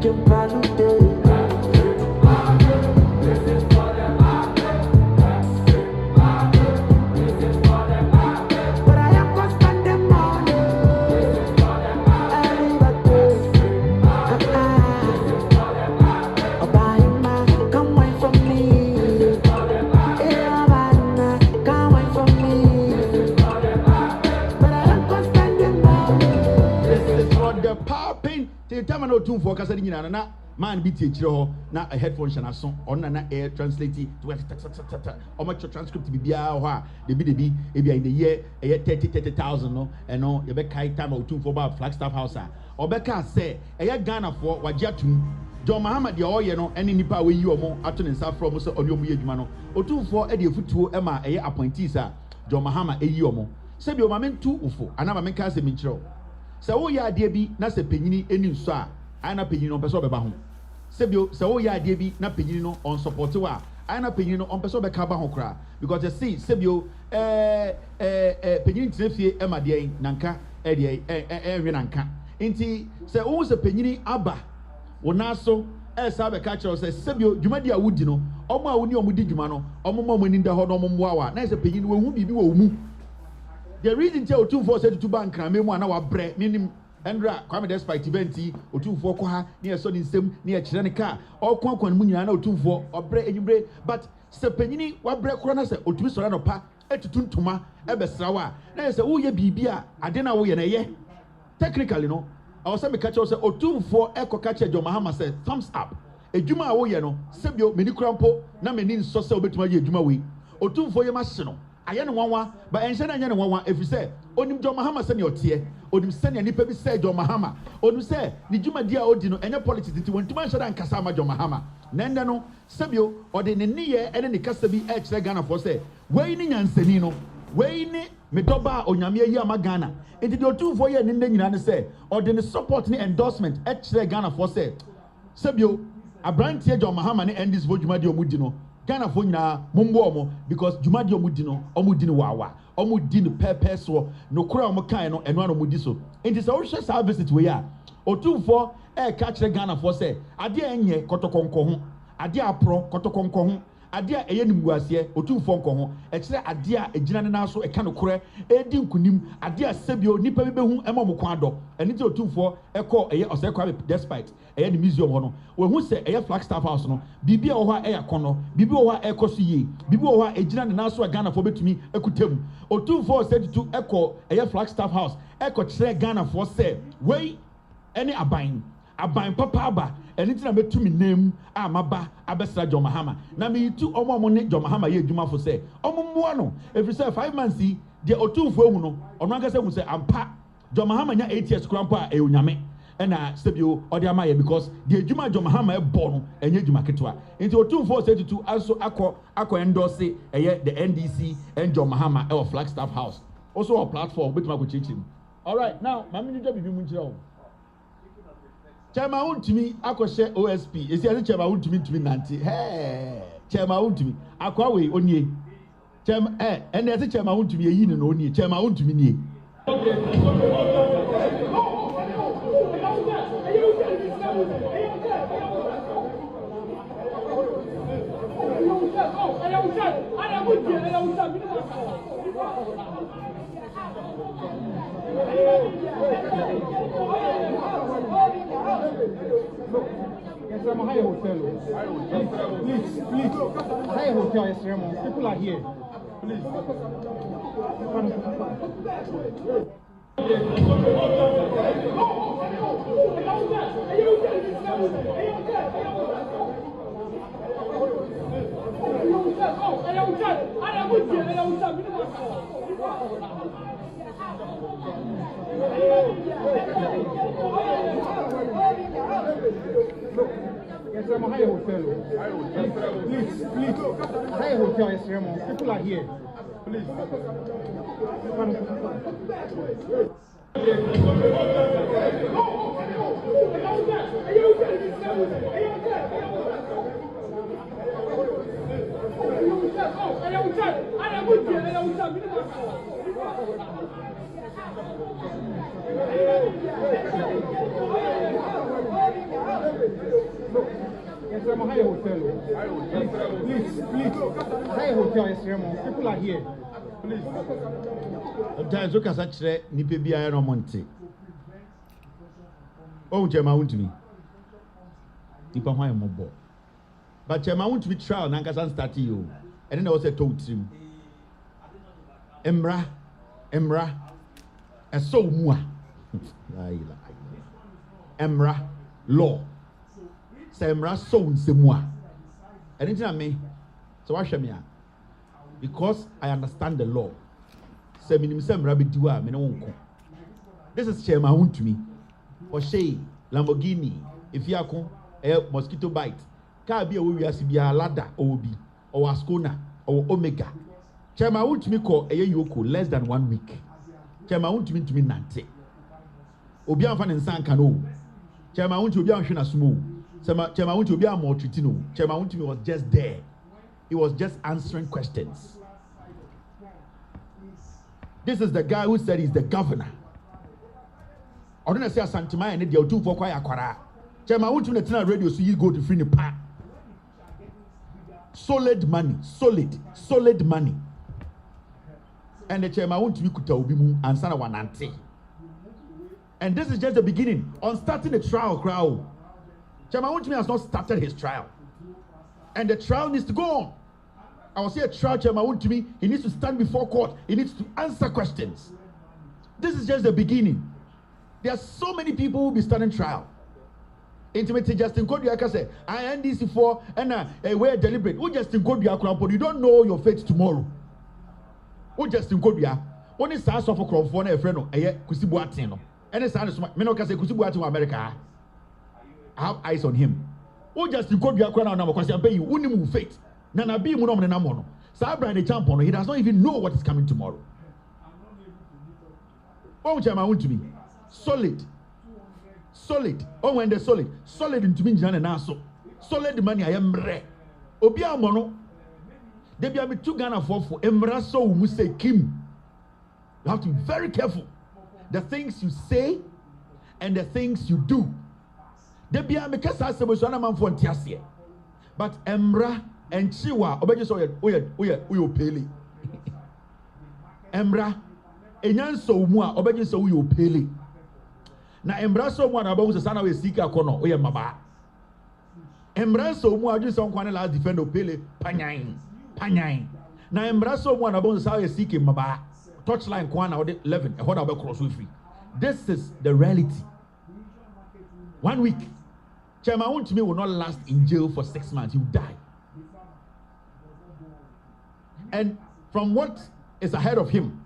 kimpalu daye no tune for kasa nyina na man bi tie kire ho na a headphone shana so on na air translate to o ma transcript bi bia ho a de bi ebia in the year 30,000 no eno ye be kai time o tune for ba Flagstaff House a obeka say Ghana for wagiatum John Muhammad de oye no ene nipa we yi omo ato ne nsa from so oni omo ye adwuma no o tune for e de futuo e ma appointees a John Muhammad eyi omo se bi o ma mentu ufo ana ma menka se minkyerɛ sɛ woyɛ adeɛ bi na sɛ panyini ɛni nso a ayɛ na panyini no ɔmpɛ sɛ ɔbɛba ho sɛbio sɛ woyɛ adeɛ bi na panyini no ɔnsupporte wo a ayɛ na panyini no ɔmpɛ sɛ ɔbɛka ba ho koraa because ɛsi sɛbio panyini tena fie ɛma deɛ nanka ɛdeɛ ɛnwe nanka nti sɛ wohu sɛ panyini aba wo nan so ɛsa bɛka kyerɛw sɛ sɛbio dwumadi a wodi no ɔmo a woni ɔmo di dwuma no ɔmo ma ɔmo ani da hɔ na ɔmo mmoa wa na sɛ panyini wɔhu biribi wɔ mu the reason tell otumfo say tutu bank na memu ana wabrɛ minim Andra kwame despite event otumfo kɔ ha ne ɛsɔ ne nsɛm ne ɛkyerɛ ne ka ɔkɔnkɔn mu nyina na otumfo ɔbrɛ enyimbre but sɛ panyini wabrɛ kora na sɛ otumi sɔre no pa etutu ntoma ɛbɛsra wa na sɛ woyɛ biribi a ade na woyɛ na ɛyɛ technically no ɔwɔ sɛ meka kyerɛw sɛ otumfo ɛkɔka kyerɛ John Mahama sɛ thumbs up edwuma a woyɛ no sɛbio meni kora mpo na meni nsɔ sɛ obetuma yɛ edwuma wei otumfo yɛ ma hye no ayɛ ne nwanwa ba ɛnhyɛ na nyɛ ne nwanwa ɛfiri sɛ onim John Mahama sɛ ne ɔteɛ onim sɛ ne nipa bi sɛ John Mahama onim sɛ ne dwumadi a odi no ɛnyɛ politics nti wɔntuma nhyɛ da nkasa ama John Mahama na ɛndɛ no sɛbio ɔde ne nneyɛ ɛne ne kasa bi ɛkyerɛ Ghanafoɔ sɛ wei ne nyansani no wei ne medɔba a onyame ayi ama Ghana nti deɛ otumfoɔ yɛ ne nnɛ nyinaa ne sɛ ɔde ne support ne endorsement ɛkyerɛ Ghanafoɔ sɛ sɛbio aberanteɛ John Mahama ne ndis fo dwumadi ɔmo di no Ghana fo nyina mombo omo because dwumadi omo di no wawa omo di no pɛpɛ so no kora omo kan no eno ano mudi so enti sɛ wo hwɛ sa visit we ya otumfo ka kyerɛ Ghana fo sɛ ade enye kotokonko ho ade apro kotokonko ho ade a eye nimguaseɛ otumfo nko ho ɛkyerɛ ade a egina ne na so ɛka no kora edi nkunim ade a sebio nipa bi behu ɛma mo kwa dɔ ɛne ti otumfo ɛkɔ ɛyɛ ɔsɛ kwa despite ɛyɛ ne museum hɔ no wɔhu sɛ ɛyɛ Flagstaff House no bibi a wɔ hɔ a ɛyɛ akɔnɔ bibi wɔ hɔ a ɛkɔ so yie bibi wɔ hɔ a egyina ne na so a Ghanafoɔ betumi ekutam otumfo sɛ tutu ɛkɔ ɛyɛ Flagstaff House ɛkɔ kyerɛ Ghanafoɔ sɛ wei ɛne aban papa aba ɛne ti na betumi nam a maba abɛsra John Mahama na me tu ɔmo ne John Mahama yɛ adwuma fo sɛ ɔmo mmoa no ɛfiri sɛ 5 months yi deɛ otumfo ehu no ɔno ankasa hu sɛ ampa John Mahama nya 8 years kora mpo a ɛyɛ onyame ɛna sɛbio ɔde ama yɛ because deɛ adwuma John Mahama ɛbɔ no ɛnyɛ adwuma ketewa nti otumfo sɛ tutu aso akɔ endorse ɛyɛ the NDC and John Mahama ɛwɔ Flagstaff House also a platform betuma ko kyekyerim all right now mami ni dwa bibi mu nkyerɛ wo Chairman untumi akɔhyɛ OSP esi ase chairman untumi nante chairman untumi akɔ we onie chairman ɛna ase chairman untumi eyi ne no onie chairman untumi nie Yes, I'm a high hotel. Please. High hotel, yes, Remo. People are here. Please. Yes, I'm a high hotel. Please. High hotel, yes, Remo. People are here. Please. Yes, I'm a high hotel. Please. High hotel, yes, Remo. People are here. Please. Sometimes look at such nipe bi ayo no monte o chema wuntumi nipa hwan mo bo but chema wuntumi trial na nkasa start you and then I was a told trim emra eso mu a emra law say emra so nsemu a and then me so what me a because I understand the law say minim say emra be diwa me no wonko this is chema wuntumi Porsche, Lamborghini, Efiakon, mosquito bite. Car be a we as be a ladder or be or Ascona or Omega. Chairman won't me call a yoko less than 1 week. Chairman won't me to me nante. obi anfa ne nsan ka no chairman won't obi anhwe na sumo chairman won't obi am treatino chairman won't was just there. He was just answering questions. This is the guy who said he's the governor. I don't say Santima and the two for quite aquara. Chairman won't you let radio so you go to free the pa. Solid money, solid money. And the chairman won't be kuta ubimu and sana wanante. And this is just the beginning. On starting the trial crowd, Chairman Wontumi has not started his trial. And the trial needs to go on. I will say a trial Chairman Wontumi, he needs to stand before court. He needs to answer questions. This is just the beginning. There are so many people who will be starting trial. Intimate Justin Kodua say, I NDC for and we're deliberate. Who Justin Kodua, but you don't know your fate tomorrow. Who Justin Kodua? Only stars of a crop for a friend, Kusibuatino. And it's Menoka say Kusibuatino America. I have eyes on him. Who Justin Kodua Kwana number because I pay you unimu fate. Nana be Munom Namono. Sabra the champion, he does not even know what is coming tomorrow. Oh, Chairman Wontumi. Solid. Oh, when they're solid into me, and also solid money. I am re. Obia mono. They be a 2 Ghana for Embraso who say Kim. You have to be very careful. The things you say and the things you do. They be a make us man for Tiasia. But Emra and Chiwa obeje so we pele. Emra enyan so mu a obeje so we pele. Na embraso mu na bawo sana we sika kono oye maba embraso mu adu so kwane last defend opele panyan na embraso mu na bawo sana we sika maba touchline kwana o 11 e hoda be cross we free. This is the reality. 1 week Chairman Wontumi will not last in jail for 6 months. He will die. And from what is ahead of him,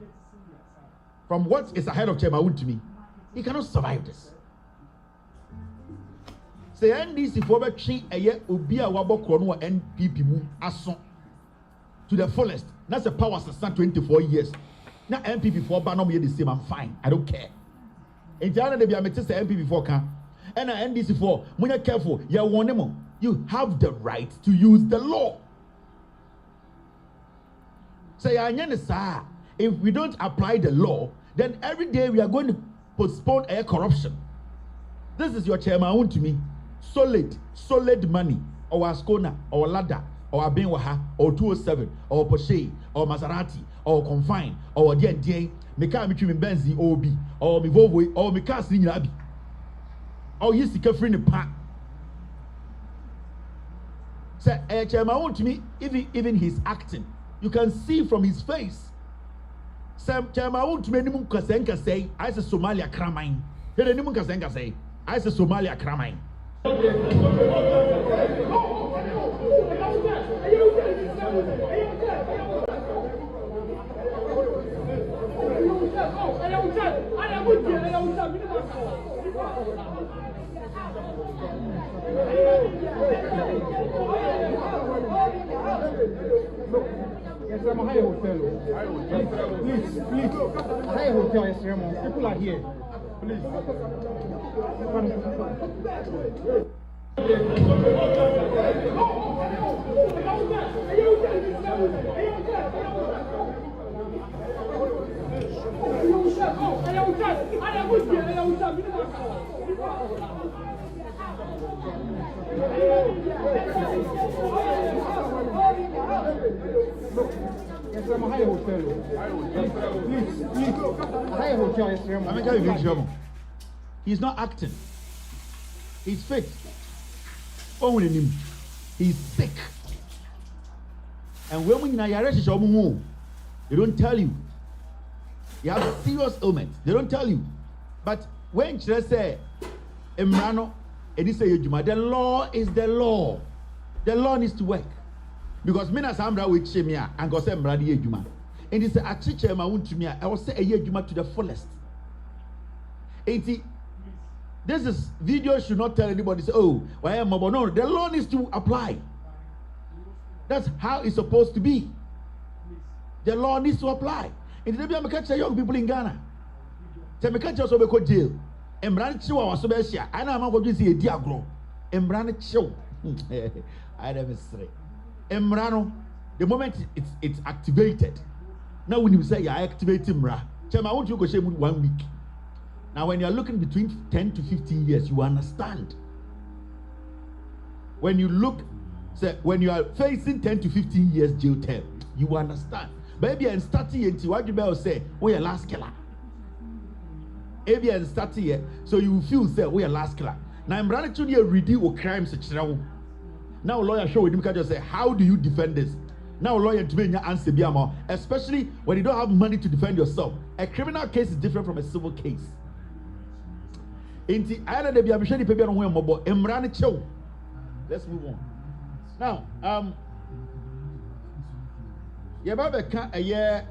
from what is ahead of Chairman Wontumi, he cannot survive this. Say NDC for a tree a year ubi a wabokrono NPP mu aso to the fullest. That's a power sustain 24 years. Now NPP for banom ye the same. I'm fine. I don't care. In Ghana they be a metis NPP for can and NDC for when you're careful. You have the right to use the law. Say if we don't apply the law, then every day we are going to postpone air corruption. This is your Chairman Wontumi. Solid money. Or Ascona, or Lada, or Abenwaha, or 207, or Porsche, or Maserati, or Confine, or DNDA, Meka Mitchum Benzi, OB, or Mivovo, or Meka Sinabi. Or Yisika Free in the Park. Say, Chairman Wontumi, even his acting, you can see from his face. Sam Chairman Wontumi ni mun kasenka say I say Somalia kramain. Hele ni mun kasenka say I say Somalia kramain. Yes, I'm a high hotel. Please. A high hotel, yes, Ramon. People are here. Please. Yes, I'm a high hotel. Please. A high hotel, yes, Ramon. He's not acting. He's fake. Oh, he's sick. And when they don't tell you. You have serious ailments. They don't tell you. But when they say, Emrano, the law is the law. The law needs to work. Because Mina Sambra with Chemia and go say Mradi Ejuma. And it's a teacher Wontumi. I will say a Ejuma to the fullest. 80. This is video should not tell anybody say, oh, why am I? No, the law needs to apply. That's how it's supposed to be. The law needs to apply. And maybe I'm catch young people in Ghana. Say me catch also be jail. Embrane chiwa waso be hia. I na ma go dwese edi agro. Embrane chiw. I never say. Embrano, the moment it's activated. Now when you say you activate Emra, Chema, I want you to go share 1 week. Now when you are looking between 10 to 15 years, you understand. When you look, say when you are facing 10 to 15 years jail term, you understand. Baby, and starting into what you better say, we are last killer. Baby, and starting here, so you feel say we are last killer. Now I'm running to the redeem crimes. Now lawyer show with him just say, how do you defend this? Now lawyer to me answer be more, especially when you don't have money to defend yourself. A criminal case is different from a civil case. Inti either they be a machine paper on one mobile emrani chow. Let's move on. Now, Yababa can't a year.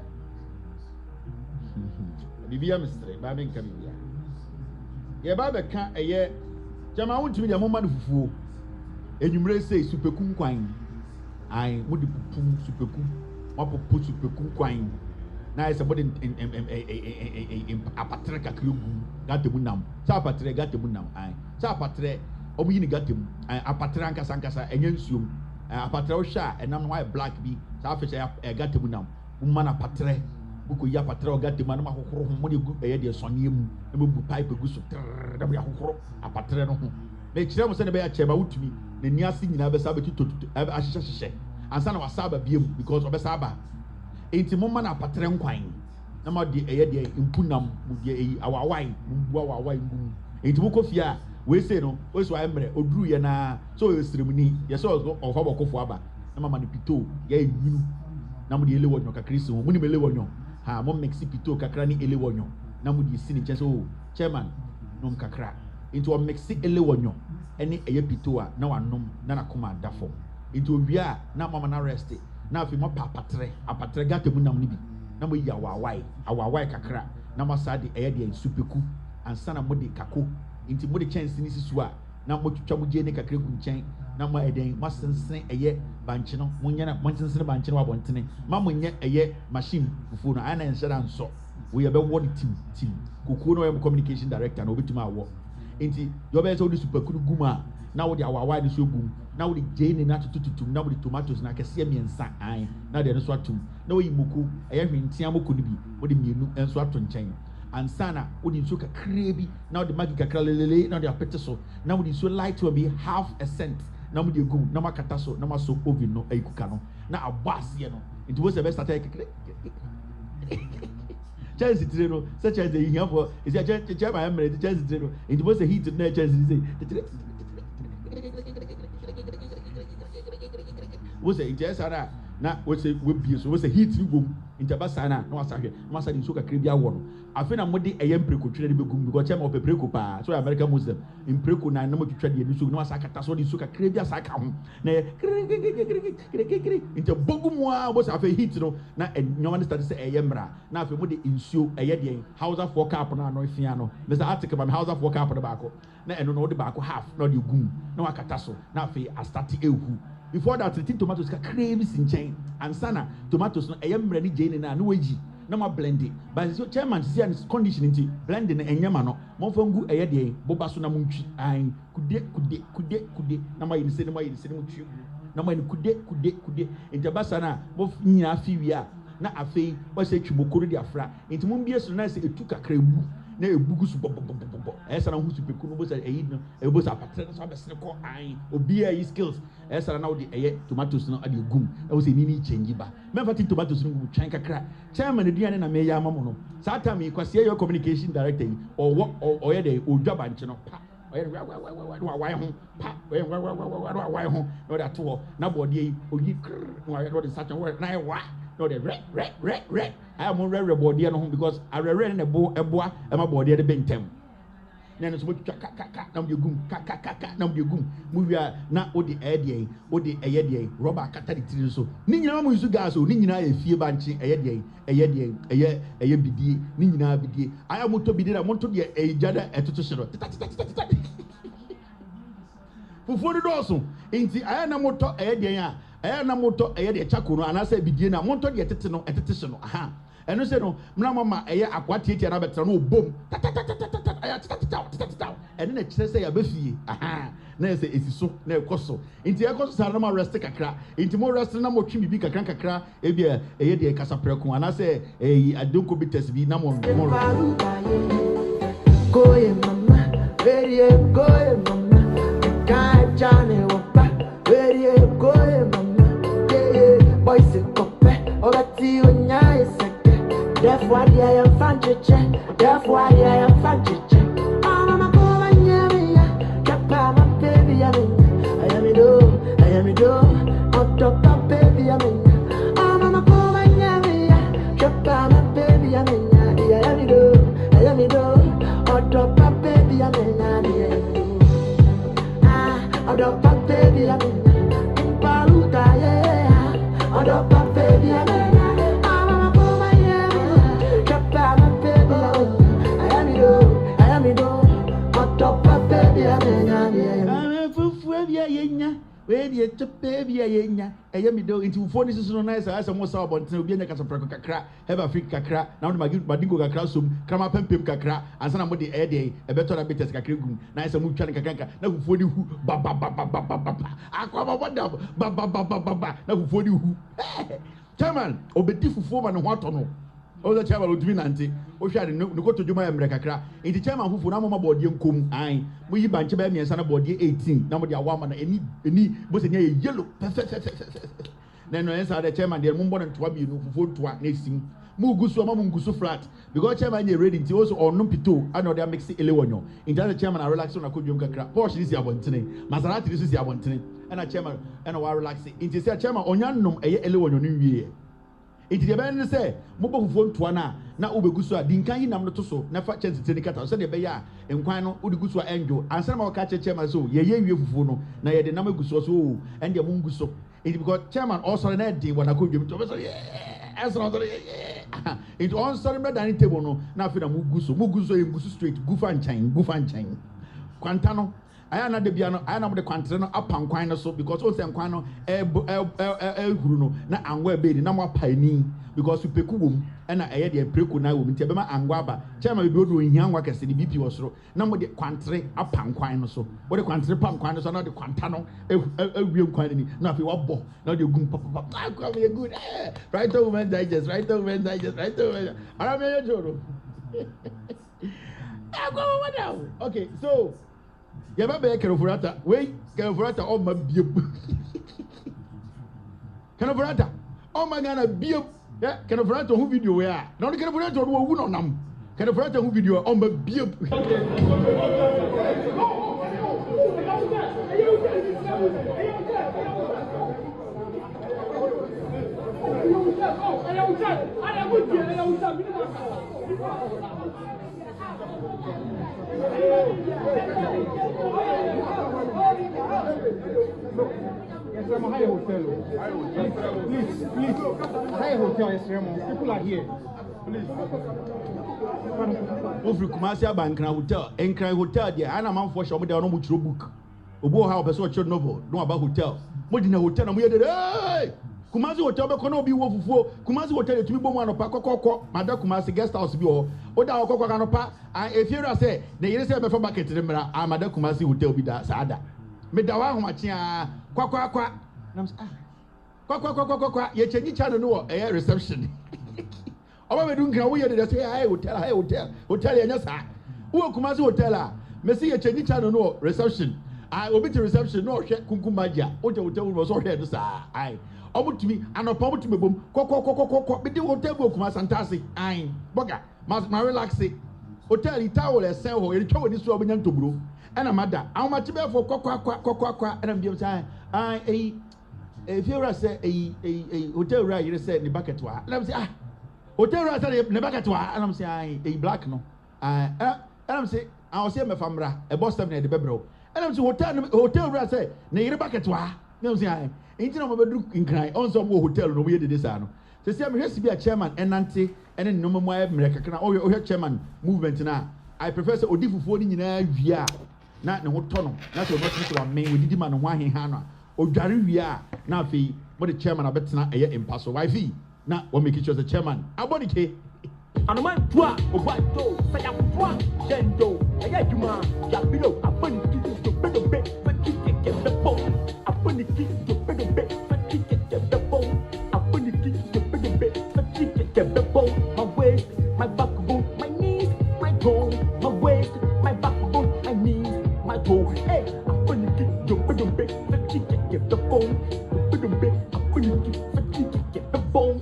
Bibia mystery, Babin Camilla. Yababa can't a year. Jama want to be a moment for and you may say super cool quine. I would put super cool, or put super cool quine. Now it's about in a patreka got the munam. Sapatre got the munam. I sapatre. Obini got him, a patranka sankasa, and yensum, a patrosha, and I'm white black bee, Safish, a got him now. Umana patre, Buku ya patro got the manama who money good idea son him, and will pipe a goose of a patreno. Make sure send a bear chamber to me, the near singing never sabbath to have a shashe, and son of a sabbath because of a sabbath. Ain't a moment a patron quine. No more the idea in Punam, our wine, our wine, ain't Bukofia. We say no, we so emre oduru ye na so esremuni ye so ofa bokofo aba na mama ni pito ye yinu na mo de ele wonyo kakra si ho mo ni mele wonyo ha mo mixi pito kakra ni ele wonyo na mo de si ni chese o chairman nom kakra into o mixi ele wonyo ene eye pito a na wanom na nakoma dafo into obia na mama na rest na afi mo apatre gata mu nam ni bi na mo yi awawai kakra na masade eye de supeku ansa na mo de kako inti mo de chance ni sisu a na mo twitwa mo je ne kakra gu nchen na mo eden masensen eye banche no mo nya na mo sensen banche no abontene ma mo nya eye machine fufu no ana enshara nso we ye be word team kokoro no am communication director na obetuma awo inti yo be so di super kuru guma na wo de awawa ni so gum na wo de je ne na tututum na wo de tomatoes na kese miensa an na de no so atum na wo yimuku eye hwentia moko ni bi wo de mienu enso ato nchen ansana odi so kakra bi na odi magi kakra lelele na odi apete so na odi so light will be half a cent na odi gum na makata so na maso oven no ayikuka no na abase no it was the best attack kakra chance tire no such as the here for is a chance my emre chance tire no it was a heat na chance say was a chance ara na we say we bi so we say heat gum intabasa na wasahwe masa di so kakra bi awo no afena mode eye mpreko twere de begum because chema opepreko pa so American Muslim mpreko na mo twitwa de so na wasakata so di so kakra bi asaka ho na inte bogum a bo sa fe heat no na nyoma start say eye mra na afi mode insuo eye de Hausa for cap na no fia no Mr. article by Hausa for cap na baako na eno no de baako half na de gum na wakata so na afi astati ehu. Before that, the tomatoes can crave in chain and sana tomatoes no mra ni jane na no weji na ma blend it but so chairman see and conditioning ti blending enyama no mo fangu eye de boba so na mo ntwi an kude na ma yin se na ma yin se mo twi na ma yin kude intabasa na mo nyina afi wi a na afei wo se twimokoro de afra enti mo bie so na se etu kakra ebu na ebugu su bobo esa na hu supeku no bo se eyi no e bo sa patre so abesene ko an obi a skills esa na wo de eye tomatoes no ade gum e wo se ni change ba me fati tomatoes no gum twan kakra chairman eduane na me ya amamo no sa time yi kwase your communication director yi o ye de odwa banche no pa o ye wa ho pa wa ho no da to na body yi oyi no wa de sacha na wa no the red I am on red body no because I red na eboa e ma body de bentem na no so kaka na mo gum kaka na mo gum mu wia na odi eye de rubber kata de tiri so ni nyina mo yusu gas o ni nyina e fie banche eye bidie ni nyina bidie aya mo to bidie na mo to de e jada etoto shiro fufori doso enti aya na mo to eye de a na moto eye de chako no anase bidie na moto de etete no aha ɛno sɛ no mna mama ɛyɛ akwa tietia na bɛtena no bom ɛne na kyerɛ sɛ yɛbɛfie aha na yɛ sɛ ɛsi so na ɛkɔ so nti ɛkɔ so saa na ma rest kakra nti mo rest na mo twi bibi kakra ebi ɛyɛ deɛ kasa prɛko anasɛ ɛyi adonko bi test bi na mo Goye mama, very goye mama. Can't Johnny wapa, very goye mama. Yeah, boy se kope, obati unya iseke. Therefore I am fanchiche, therefore I am fanchiche. Mama kova nyamiya, kapa my baby yamiya. I am do, on top of baby yamiya. Mama kova nyamiya, kapa my baby yamiya. I am do. Drop a baby, I'm in drop a baby, I'm in Paluta, yeah. Drop a baby, I'm in drop a baby, I am drop a baby, I'm where the baby ayenya ayemi do into phone is so nice as mo sa obonten obi anya kasa preko kakra have africa kakra na mo madingo kakra som krama pempem kakra ansa na mo de e de e beto na betes kakra gum na esa mo twa ne kakra na fufo di hu ba akwa ba na fufo di hu chairman obedi fufo ma ne ho ato no o the chairman odumi nante o hwa ne ko tojuma ya mre kakra enti chairman fufo na mo ma body nkom an mo yi banche ba miensa na body 18 na mo de awama na eni bo se nya yellow na no ensa the chairman de mo mbo na toa bi no fufo toa na esim mu gusu ma mu gusu flat because chairman ye ready enti also onum pito and they mix ele wonyo enti the chairman na relax na kodwom kakra Porsche this abontene Maserati this abontene and a chairman and wa relax enti say chairman onya nnum eye ele wonyo no wie enti de be ne say mo bo fufo ntoa na obegusu a dinkan yi nam no to so na fa chance teni kata so de be ya enkwan no odigusu a enjo ansa na ma ka chairman so ye wie fufuo no na ye de nam agusu so o and de mo nguso enti because chairman also na dey wana kodwom to be so it on sorry me dining table no na fi na muguso straight gufa nchan kwanta no aya na de bia no aya na mo de kwantre no apan kwan no so because o se nkwan no huru no na anwa be ni na mo apani because upeku wom na eye de preku na wom ntia be ma angwa ba chema be odo ohia anwa kese ni BP wosoro na mo de kwantre apan kwan no so wo de kwantre pan kwan no so na de kwanta no awie kwan ni na fi wabo na de gum papa akwa me good right women digest ara me ye joro akwa what now okay so yaba be kerofurata we kerofurata o ma biem kerofurata o ma gana biem yeah kerofurata hu video we a na on kerofurata no wu no nam kerofurata hu video o ma biem Yes, I'm a high hotel. Please. High hotel, yes, people are here. Please. Ofori Kumasi Abankran Hotel, Enkran Hotel there. Ana man for show me there no mo chiro book. Obo ha person chiro novel, no about hotel. Mo di na hotel na mo ye dey. Hey! Kumasi Hotel be kono obi wo fufuo. Kumasi Hotel etumi bom anopa kokoko. Mada Kumasi guest house bi ho. Oda kokoko anopa. Efiera say, na yere say be fa bucket ne mra. Mada Kumasi Hotel bi da saada. Me da wa homachia kwa. Nam kwa. Ye chenyi chano no e reception. Oba me dun kan wo ye dey say high hotel enya sa. Wo Kumasi Hotel a me say ye chenyi chano no reception. Obi to reception no hwe kunkumagia. Hotel wo so hwe do sa. Ai. Omutumi anopa omutumi bom kokoko be di hotel bo Kumasi Antase. Ai. Boga. Ma relax it. Hotel itawo le sen ho. Ye twa woni so obenya ntoburo. Ana mada awmati be for kokwa ana mbiem say ai if you say hotel right you say ni bucket wa let me say hotel right say ni bucket wa ana say ai black no ana say I say me famra e boss them na de bebro ana say hotel right say ni yire bucket wa na say ai enti na mo bedu nkran on so mo hotel no mo ye de sa no say me hwesi bi a chairman enante ene no mo aye mreka na o chairman movement na I prefer say odi fufuo ni nyina wia na ne ho to no na so no tiri wa men we didi ma no ho aheha no odware wia na afi mo de chairman abetena eye impaso wifi na we make sure the chairman abonike Anuman tua obato saya tua jendo aya juma ya bilo apani kiti to pedo be fakike ke bebo apani kiti to pedo be fakike ke bebo apani kiti to pedo be fakike ke bebo my waist my backbone my knees my toe my waist my backbone my knees my toe hey apani kiti to pedo be fakike ke bebo pedo be apani kiti fakike ke bebo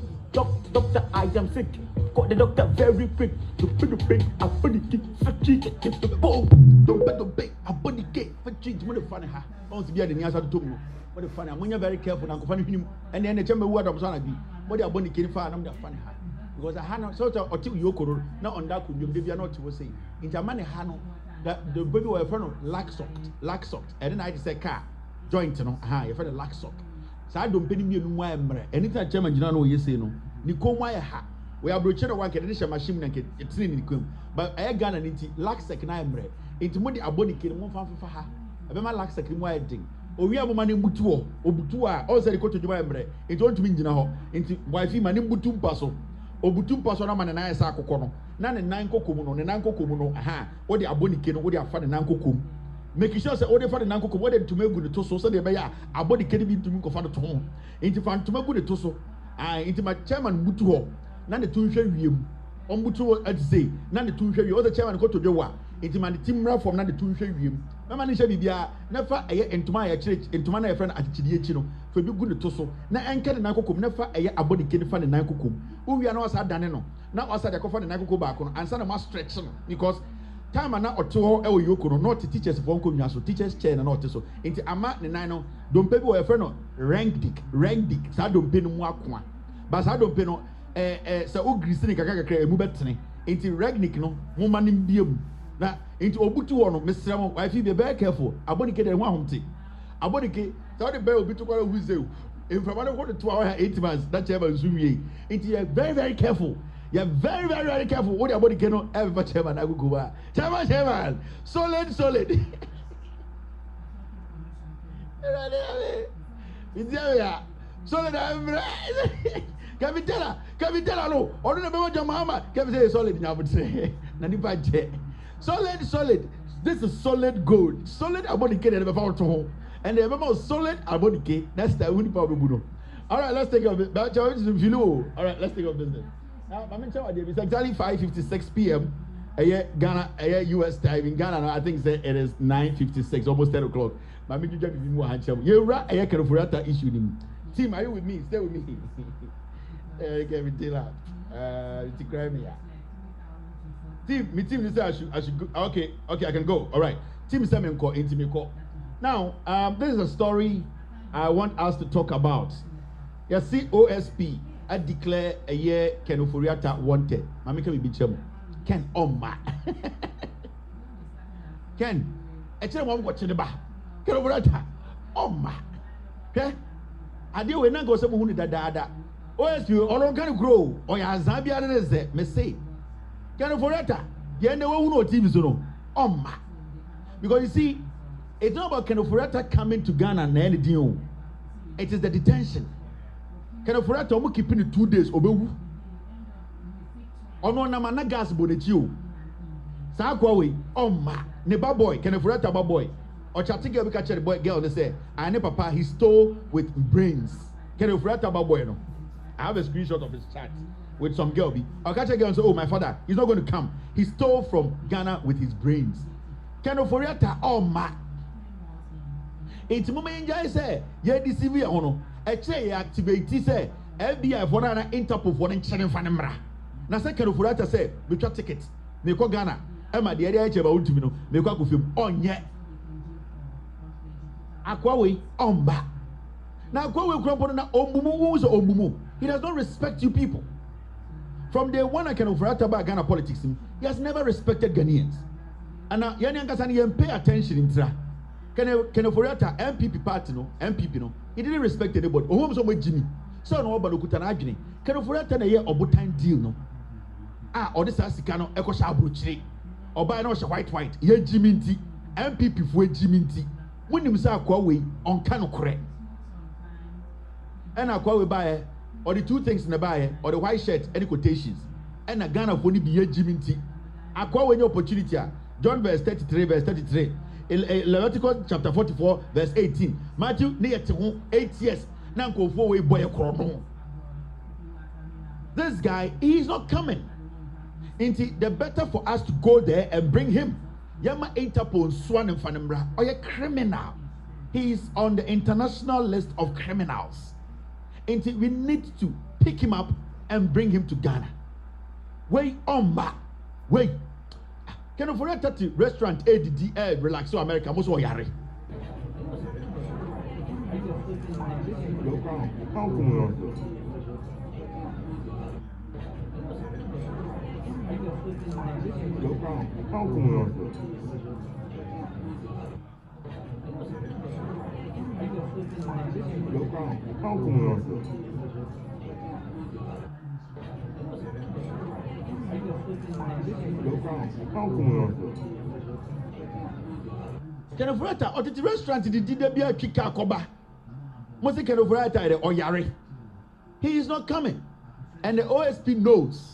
doctor I am sick. Got the doctor very quick. Don't be the big, I put it fatigue, get the bone. Don't be the big, I put it fatigue. What the funny ha? Once be the answer to me. What the funny? When you're very careful, I'm funny him. And then the chamber word of son be. What the abundant kid fire, I'm the funny ha. Because I had no sort of until you could not on that could you are not to say. In Germany, Hano, that the baby were a friend of lack socked. And then I say car joint, no, ha, a friend of lack sock. So I don't pay me no more. Anytime chairman, you know, you say no. Nico Maya ha. We are broaching one can machine and it's in the but I got an inti lack second imbre. Into money aboni kill one fan for her. I be my lack second wide thing. O we have money mutuo, o butua, all said go to Jumbre. It don't mean Jinaho into wifey mani butum paso. O butum paso na man and I sako kono. Nan and nine cocomuno, and nanko comuno, aha, or the aboni kill, or the afan and nanko cum. Making sure that all the father nanko what to make good toso, so they bay a body can be to make a father to home. Into fan to make good toso. I into my chairman mutuo. None the two share you. Ombutu at say, none the two share you. Other chairman go to the war. Into my team run from none the two share you. My man shall be never a year into my church, into my friend at Chidiachino, for be good to so. Na anchor and Nakokum, never a year about the kid fan and Nakokum. Who we are not sad Daneno. Now outside the coffin and Nako back on and son of stretch because time and now or two or you could not teachers of Uncle so teachers chair and not so. Into a mat and I know, don't pay a friend rank dick, so I don't pay no more. But I don't pay no. So o grisini kakaka emu betene enti regnic no mo manim biem na enti obutu wo no mesra mo wife be very careful abonike de ho ahomte abonike so the bear obutu kwara wuzeu emfama no go to our 8 months that chairman nsuwie enti you very very careful you very careful what the abonike no ever chairman agugo ba chairman solid solid Can we tell her no? Or don't know your mama. Can we say solid? I would say. Solid. This is solid gold. Solid abonike never found to home. And the more solid abonike. That's the only problem. All right, let's take a bit. All right, let's take a business. Now, I'm sure it's exactly 5:56 p.m. Ghana, US time in Ghana. I think it is 9:56, almost 10 o'clock. But I'm just giving you a handshake. You're right. I can afford that issue. Team, are you with me? Stay with me. Can we tell her? To cry me. Team said I should go. Okay, I can go. All right. Team said me call. Now, this is a story I want us to talk about. You see, OSP I declare a year Ken Ofori wanted. Mami can be chemo. Ken Oma. Ken. Actually, I'm watching the bar. Ken Ofori Oma. Okay. I deal with not go some who need that. OSP or can grow or ya Zambia and is me say. Ken Ofori you know who know team is no. Oma. Because you see, it's not about Ken Ofori coming to Ghana and anything. It is the detention. Ken Ofori omo keeping it 2 days obewu. Ono na mana gas bonetio. Sa kwa we Oma ne ba boy Ken Ofori ba boy. O chatting girl catch the boy girl they say, "I ne papa he stole with brains." Ken Ofori ba boy no. I have a screenshot of his chat with some girl be. I'll catch a girl and say, "Oh, my father, he's not going to come. He stole from Ghana with his brains." Ken Ofori Oma. It's moment I say, "Yeah, this is via ono." Eche activate say FBI for na Interpol for nchene fanemra. Na say Ken Ofori say, "We try tickets. Me ko Ghana. E ma de area eche ba untumi no. Me ko akofim. Onye. Akwa we omba. Na akwa we krampo na ombumu wo so ombumu. He does not respect you people. From day one, I can overrate about Ghana politics. He has never respected Ghanaians. And now, Yanyan pay attention in Tra. Can Ofori MPP party no, MPP no. He didn't respect anybody. Oh, so much Jimmy. So no, but look at an Can Ofori a year or time deal no. Or this Asikano, Echo Shabruchi. Or by no white. Ye Jimmy MPP for Jimmy. When you say Kwawe on Kano correct. And I Kwawe by or the two things in the buy, or the white shirt, any quotations. And a Ghana for be Jimmy. Akwa when opportunity. John verse 33, verse 33. Leviticus chapter 44, verse 18. Matthew near 8 years. Now go for boy. This guy, he is not coming. Indeed, the better for us to go there and bring him. Yama Interpol Swan and Fanembra, or a criminal. He is on the international list of criminals. Indeed, we need to pick him up and bring him to Ghana. Wait on back. Wait. Can you forget that restaurant ADD relax so America most of yare. Kenofurata or the restaurant did be a kika koba. Must Kenofurata or yare. He is not coming. And the OSP knows.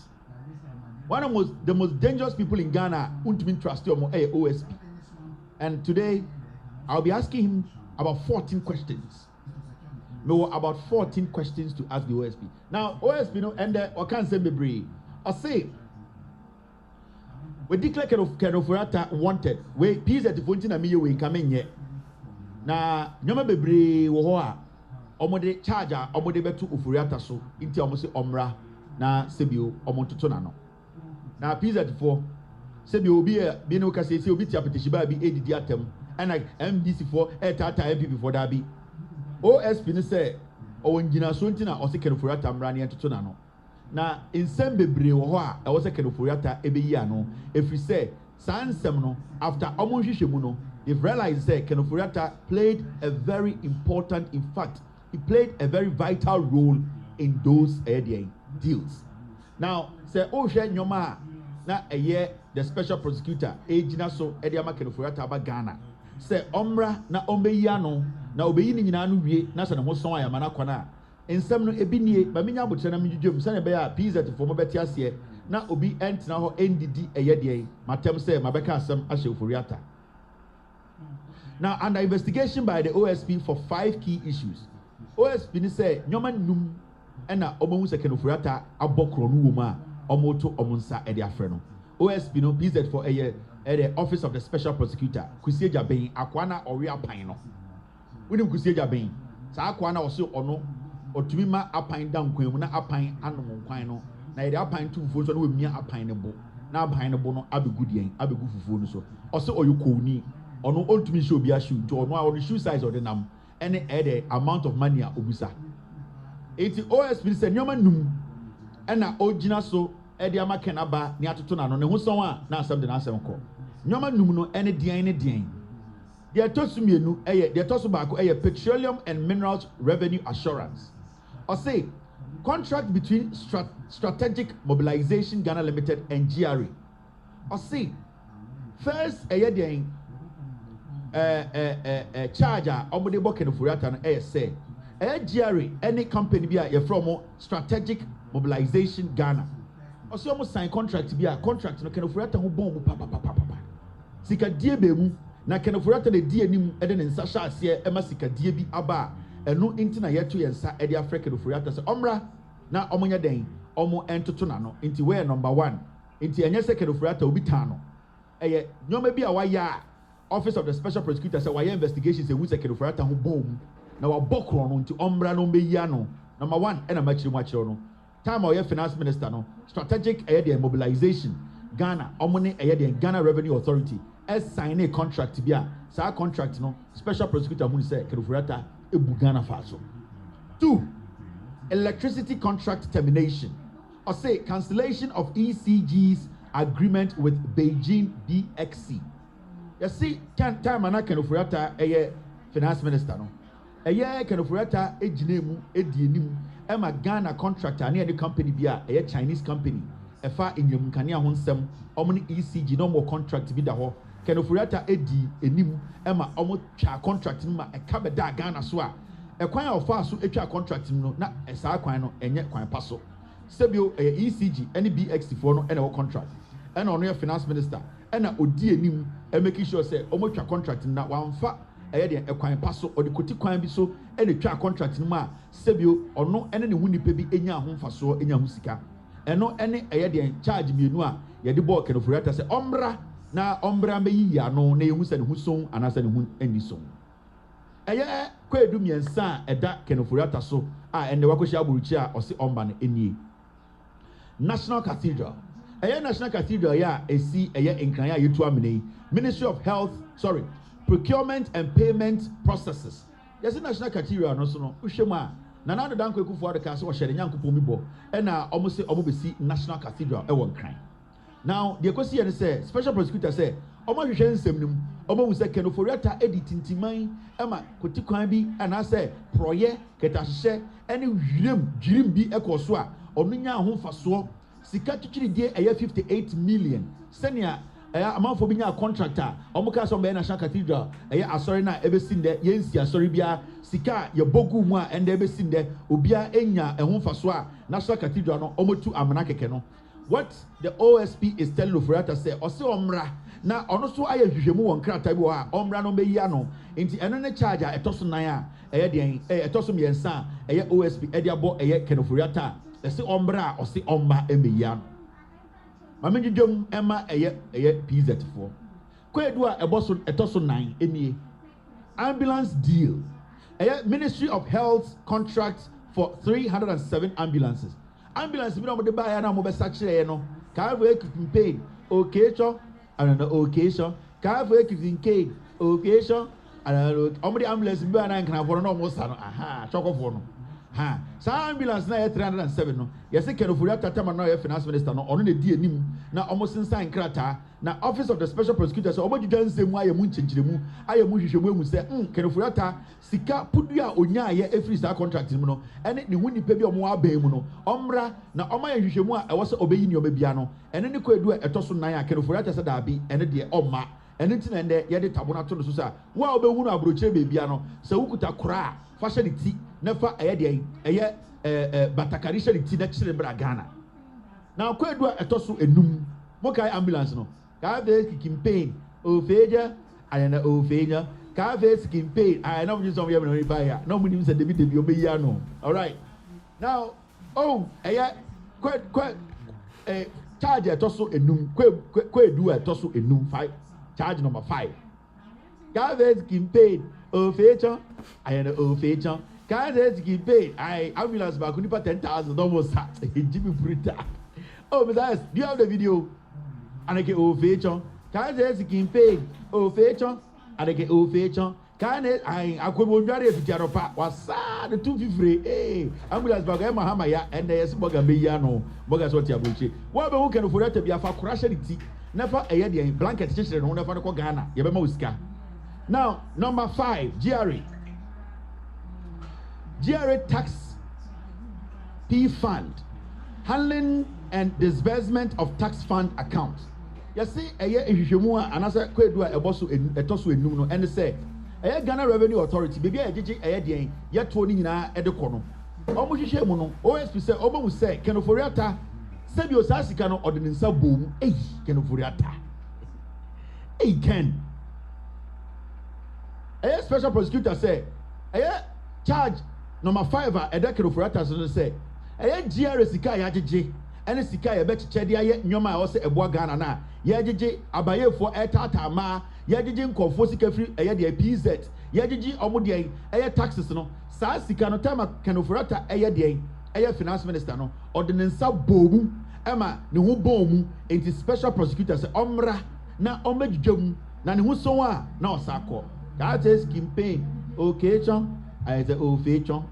One of the most dangerous people in Ghana won't be trusted or OSP. And today I'll be asking him about 14 questions. No, about 14 questions to ask the OSP. Now, OSP, and I can't say me I say we declare Kenofurata wanted. We peace at the fountain and me we come in yet. Now, nyoma bebre wo ho a omode charger omode betu Oforiata so inti omo se omra na sebio omo toto na no. Na peace at 4 sebio obi e bi no ka se obi ti apetishi ba bi edidi atem and like MDC for tata MPP for that bi. OSP ne say o ngina so nti na o se Kenofurata mra ne toto na no. Na nsem bebre wo ho a e wo se Kenofurata ebeyi ano efri say sansem no after omo hwehwemu no they've realized that Kenofurata played a very important, in fact, he played a very vital role in those deals. Now, say, oh, nyoma na a year the special prosecutor, ejina so Ediama Kenofurata aba Ghana. Say, omra na ombeyano na obeyi ni nyina anu wie na se na ho son aya mana kwana. Ensem no ebinie ba menya abotre na medwedwem se na be ya PZ for mo beti ase na obi entina ho ndidi eye de matem say mabeka asem ahye Oforiata. Now, under investigation by the OSP for 5 key issues, OSP say nyoma num ena omo se Kenofurata abokro no woma omoto omonsa e de afre no. OSP no PZ for the office of the special prosecutor Kusieja Ben akwana ori apan no. Woni Kusieja Ben sa akwana oso ono otumi ma apan da nkwan mu na apan anom nkwan no na ye apan tu fufuo so na wemia apan ne bo na apan ne bo no abegudien abegu fufuo no so oso oyokoni ono ontumi show bia shoe to ono our shoe size or the nam any the amount of money obusa eti OSP say nyoma num na ogina so de amaka na ba ni atoto na no ne ho son a na asem de na asem ko nyoma num no ene dian ne dian de atosumienu de atosu ba ko Petroleum and Minerals Revenue Assurance or say contract between Strategic Mobilization Ghana Limited and GRA or say first dian charger omode bo Kenofurata no say GRA any company bi a from Strategic Mobilization Ghana also almost sign contract bi a contract no Kenofurata ho bon mu papa sika die be mu na Kenofurata de die anim de ne nsa sha ase e ma sika die bi aba eno inti na yeto yensa e de afre Kenofurata se omra na omonya den omo entoto na no inti we number 1 inti enye se Kenofurata obi tan no eye nyoma bi a waya Office of the Special Prosecutor say why investigations say who say Kenofurata ho bom na wa bokro no nti ombra no beya no number 1 e na machiri no time our finance minister no strategic mobilization Ghana omone Ghana Revenue Authority sign a contract bia sa contract no special prosecutor who say Kenofurata ebu Ghana faso. 2 electricity contract termination or say cancellation of ECG's agreement with Beijing DXC. You see, time ana Kenofurata finance minister no. Kenofurata ejinemu edienim ema Ghana contractor near the company bia Chinese company. Efa inyum kania ho nsem omni ECG no more contract bi da ho. Kenofurata edi enim ema omo twa contract ma ekabeda Ghana so a kwan a ofa so etwa contract no na saa kwan no enye kwan pa so sebio ECG any BX4 no ena wo contract ena ono ye finance minister ena odi enim making sure say omotwa contract na wamfa de kwan pa so odi koti kwan bi so ena twa contract no ma sebio ono ene ne hu nipa bi enya ho mfaso enya ho sika eno ene de charge mienu a ye de ball kenofuriata say omra na ombra meyi ya no na ehu se ne hu son anasa ne hu ani son kwedu miensa eda kenofuriata so ene wakohia aburuchi a ose omba ne enie National Cathedral National Cathedral ya esi enkran ya yetu amene Ministry of Health Procurement and Payment Processes yes National Cathedral no so no uhwemu a na na dan ko ekufu adaka so wo hyere nyankopon mi bo na omo se omo besi National Cathedral e won kran now the question here say special prosecutor say omo hwehwe nsem nim omo hu say kenoforiata edit ntiman ema kotikwan bi ana say proye ketahye ene hwirem bi ekoso a onu nya ho faso sika twitwiri die 58 million senia amanfo bi nya contractor omo ka so be National Cathedral asori na ebesin de yensi asori bia sika ye bogu mu a ende ebesin de obia enya ho faso a National Cathedral no omo tu amana keke no. What the OSP is telling Ofori say ose omra na ono so aye hwehwemu won krata bi wa omra no meyi ano nti eno ne charge a etoso nan a den etoso miensa OSP de abo Ofori ese omra ose omma emeyi ano mamedwom ema PZ4 kwedu a eboso etoso nan enie ambulance deal Ministry of Health contract for 307 ambulances ambulance bi na mo de ba ya na mo be sa kire no ka vo campaign occasion and occasion ka vo campaign occasion and o mo de ambulance bi na nkan for no mo sa no chokofo no sa ambulance na 307 no yes Kenofori Atata na finance minister no ono na di anim na omo sensan krata na office of the special prosecutor so omo dwudan nsemu ayemu nkyinkyiremu ayemu hwehwemu emu se Kenofori Atata sika pudu a onya aye efri sa contract mu no ene ne hu nipa bi omo aban mu no omra na omo ya hwehwemu a ewo se obeyi ni obebia no ene ne kwaedu a etoso nan a Kenofori Atata se da bi ene de omma ene ntina ende ye de tabona to no so sa wo a obehu no abrochire bebia no se wukuta kura fa hye ne ti nefa batakari hye ne ti na kire bra Ghana na kwaedu a etoso enum mo kai ambulance no ka be campaign ofeja ayana ofeja ka be campaign ayana mo nso mo yem no ba ya no mo nim se David obeyi ano all right now charge etoso enum kwaedu etoso enum 5 charge number 5 ka be campaign ofeja ayana ofeja ka be campaign ambulance ba kunipa 10,000 almost Jimmy Brita oh Mr. do you have the video anake ofeja ka be campaign ofeja anake ofeja kane akwebo ndware efitiaro pa wasa the 250 ambulance ba ga mahama ya ende yes boga meyi ano boga so ti abrochi wo be hu Kenofori Atata bi afa kura sharity never de blanket chichere no never ko Ghana ye be ma usika. Now number 5 GRA tax P fund handling and disbursement of tax fund accounts. You see ehwehwemu a anasa kwedu a eboso etoso enum no ene say Ghana Revenue Authority baby agege den yeto ni nyina ede kɔ no omo hwehwe mu no OSP say omo mu say Kenofori Atata sebi osasika no ode nsa bom Kenofori Atata Ken special prosecutor say charge number 5 a ede Kenofori Atata so say GRA sika ya agege ene sika ya be chede aye nyoma a wo say eboa Ghana na ya agege abayefo etata ma ya gigi nkofo sika free de PZ ya gigi omo de taxes no sa sika no time Kenofori Atata de finance minister no ordinance bomu ema ne ho bomu enti special prosecutor say omra na omagidwam na ne ho so a na osako that is campaign okay chon I say ofechon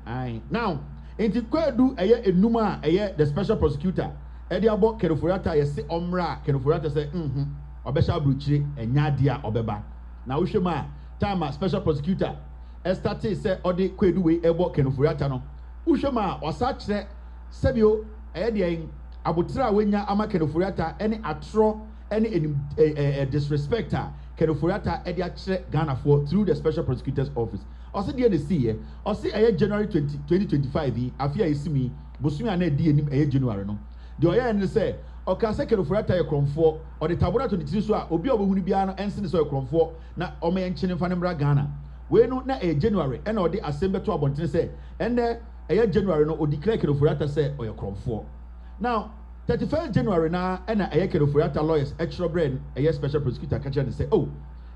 now enti kwadu enuma the special prosecutor de abo Kenofori Atata say omra Kenofori Atata say obesha abruchire enya dia obeba na wohwema time special prosecutor estati say odi kwedu we ebo Kenofori Atata no wohwema osa kire sebio de abotira wenya ama Kenofori Atata ene atro ene disrespecter Kenofori Atata de akire Ghana for through the special prosecutor's office ɔsi deɛ ne si yɛ ɔsi ɛyɛ January 2025 yi afi a esi mi bosumi a na edi enim ɛyɛ January no deɛ ɔyɛ ne sɛ ɔka sɛ Kenoforiata yɛ krɔmfoɔ ɔde tabora to ne tiri so a obi a ɔbɛhunu biara no ɛnsi ne sɛ ɔyɛ krɔmfoɔ na ɔmo yɛ nkyene fa ne mbra Ghana wei no na ɛyɛ January ɛna ɔde asɛm bɛto abɔnten sɛ ɛnɛ ɛyɛ January no ɔde declare Kenoforiata sɛ ɔyɛ krɔmfoɔ now 31st January na ɛna ɛyɛ Kenoforiata lawyers ɛkyerɛ brɛ ɛyɛ special prosecutor kakyɛ ne sɛ oh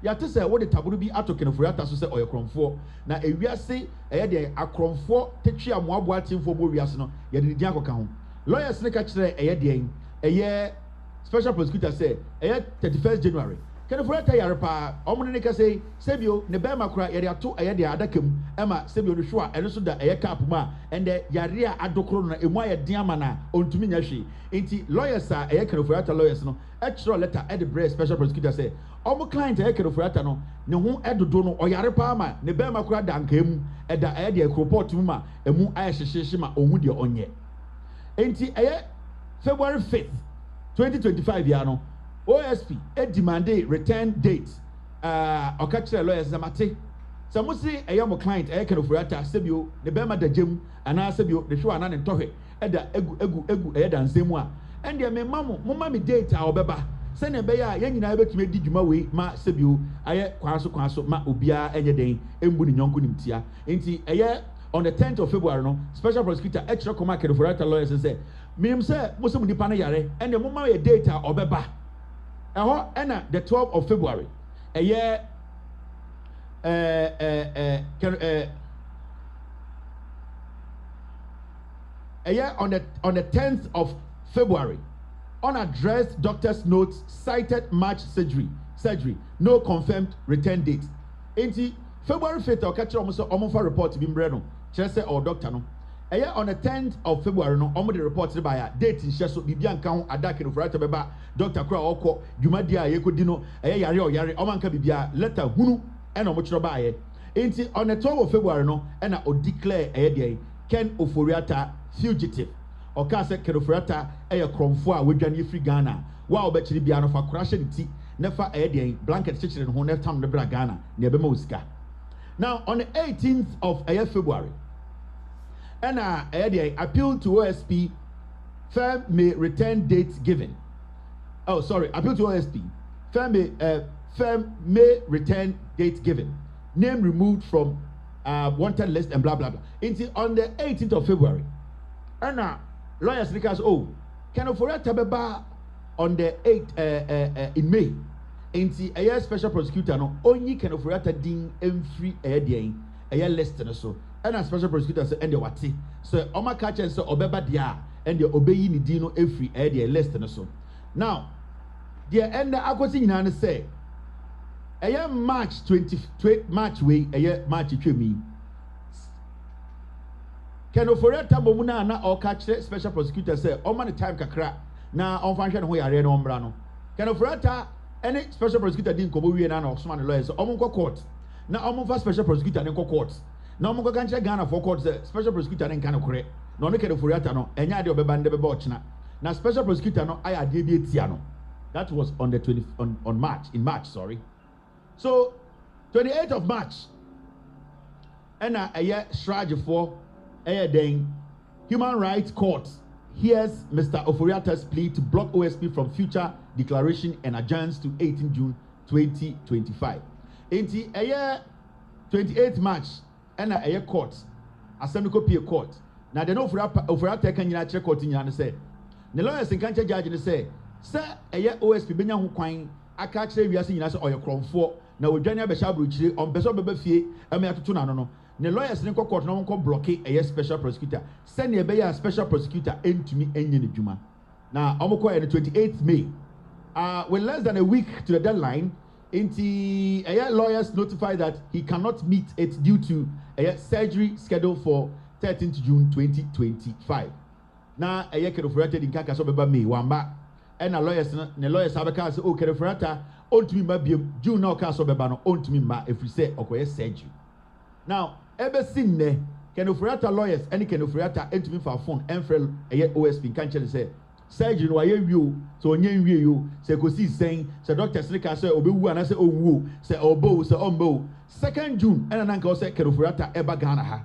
yàtọ̀ sɛ wɔde taboro bi ato Kenoforiata so sɛ ɔyɛ krɔmfoɔ na ewiase ɛyɛ deɛ akrɔmfoɔ tetwi amoaboa atemfoɔ bɔ wiase no yɛde ne din akɔka ho lawyers ne ka kyerɛ ɛyɛ deɛ ɛyɛ special prosecutor sɛ ɛyɛ 31st January Kenoforiata yare paa ɔmo ne kasa yi sɛbio ne bɛrima kora yɛde ato ɛyɛ deɛ adaka mu ɛma sɛbio no hwɛ a ɛno so da ɛyɛ cap mu a ɛndɛ yare a adokoro no emu ayɛ den ama na ɔntumi nya hwee nti lawyers a ɛyɛ Kenoforiata lawyers no ɛkyerɛ letter ɛde brɛ special prosecutor sɛ ɔmo client ɛyɛ Kenoforiata no ne ho ɛdodo no ɔyare paa ma ne bɛrima kora da nkaa mu ɛda ɛyɛ deɛ kuropɔt mu ma emu ayɛ hyehyehye ma ohun deɛ ɔnyɛ nti ɛyɛ February 5th 2025 ya no OSP demanded return date ɔka kyerɛ lawyers sɛ mate sɛ mo si ɛyɛ mo client ɛyɛ Kenoforiata sɛbio ne bɛrima da gyem anaa sɛbio ne hwɛ ana ne ntɔhwɛ ɛda egu ɛyɛ dansɛm mu a ɛndeɛ me ma mo ma me date a ɔbɛba sɛnea ɛbɛyɛ a yɛn nyinaa bɛtumi adi dwuma wei ma sɛbio ayɛ kwan so ma obiara ɛnyɛ den ɛmbu ne nyɔnko nim tia nti ɛyɛ on the 10th of February no special prosecutor ɛkyerɛ kɔma Kenoforiata lawyers sɛ minim sɛ mo sɛ mo nipa no yare ɛndeɛ mo ma yɛ date a ɔbɛba ɛhɔ ɛna the 12th of February ɛyɛ ɛyɛ on the 10th of February unaddressed doctor's notes cited March surgery no confirmed return date nti February 5th ɔka kyerɛ ɔmo sɛ ɔmo fa report bi mbrɛ no kyerɛ sɛ ɔwɔ doctor no ɛyɛ on the 10th of February no ɔmo de report ne ba ya date nhyɛ so biribi anka ho ada Kenoforiata bɛba doctor kora ɔkɔ dwumadi a yɛkɔdi no ɛyɛ yare ɔyare ɔmo anka biribi a letter hunu ɛna ɔmo kyerɛ baayɛ nti on the 12th of February no ɛna o declare ɛyɛ deɛ Ken Oforiata fugitive ɔka sɛ Kenoforiata ɛyɛ krɔmfoɔ a wɔadwane efiri Ghana wa ɔbɛkyerɛ bia no fa kora hyɛ ne ti ne fa ɛyɛ deɛ blanket kyekyere ne ho ne tam ne bra Ghana ne ɛbɛma osika now on the 18th of February ɛna ɛyɛ deɛ appeal to OSP firm may return date given appeal to OSP firm may return date given name removed from wanted list and blah blah blah until on the 18th of February ɛna lawyers because Kenoforiata bɛba on the 8th in May nti ɛyɛ special prosecutor no only Kenoforiata din ɛmfiri ɛyɛ deɛ ɛyɛ list no so ɛna special prosecutor sɛ ɛndeɛ wate sɛ ɔma ka kyɛn sɛ ɔbɛba deɛ a ɛndeɛ ɔbɛyi ne din no ɛfiri ɛyɛ deɛ list no so now deɛ ɛnda akɔsi nyinaa ne sɛ ɛyɛ March 20 March wei ɛyɛ March twɛm yi Kenoforiata bomu na ɔka kyerɛ special prosecutor sɛ ɔma ne time kakra na ɔmfa nhwɛ ne ho yare na ɔmbra no Kenoforiata ɛne special prosecutor di nkɔmɔ wie na ɔsoma ne lawyer sɛ ɔmo nkɔ court na ɔmo fa special prosecutor ne nkɔ court na ɔmo nkɔ kankyerɛ Ghana for court sɛ special prosecutor ne nka ne korɛ na ɔne Kenoforiata no ɛnyɛ adeɛ ɔbɛba ne bɛba ɔkyena na special prosecutor no ayɛ adeɛ bi etia no that was on the 20 on March in March sorry so 28th of March ɛna ɛyɛ Shrage for ɛyɛ den Human Rights Court hears Mr. Oforiata's plea to block OSP from future declaration and adjourns to 18 June 2025. Enti ɛyɛ 28th March ɛna ɛyɛ court Assembly Copy Court na de no Oforiata kan nyina kyerɛ court nyina ne sɛ ne lawyers nka kyerɛ judge ne sɛ ɛyɛ OSP benya ho kwan aka kyerɛ wiase nyina sɛ ɔyɛ krɔmfoɔ na odwane abɛhyɛ abrokyire ɔmpɛ sɛ ɔbɛba fie ɛmɛ atoto na no ne lawyers ne kɔ court na wɔn kɔ block ɛyɛ special prosecutor sɛnea ɛbɛyɛ a special prosecutor ɛntumi ɛnyɛ ne dwuma na wɔn kɔ ɛyɛ 28th May with less than a week to the deadline nti ɛyɛ lawyers notify that he cannot meet it due to ɛyɛ surgery scheduled for 13th June 2025 na ɛyɛ Kenoforiata di nka kasa ɔbɛba May wamba ɛna lawyers ne lawyers abɛka sɛ o Kenoforiata ɔntumi mma biem June na ɔka sɛ ɔbɛba no ɔntumi mma efiri sɛ ɔkɔyɛ surgery now ɛbɛsi nnɛ Kenoforiata lawyers ɛne Kenoforiata ɛntumi fa phone ɛnfrɛ ɛyɛ OSP nka nkyɛn sɛ surgery no aye wi so onye nwie yo se ko si sen se doctor sika say obewu ana say owu se obo se ombo 2nd June ena na nka o say Ofori-Atta eba Ghana ha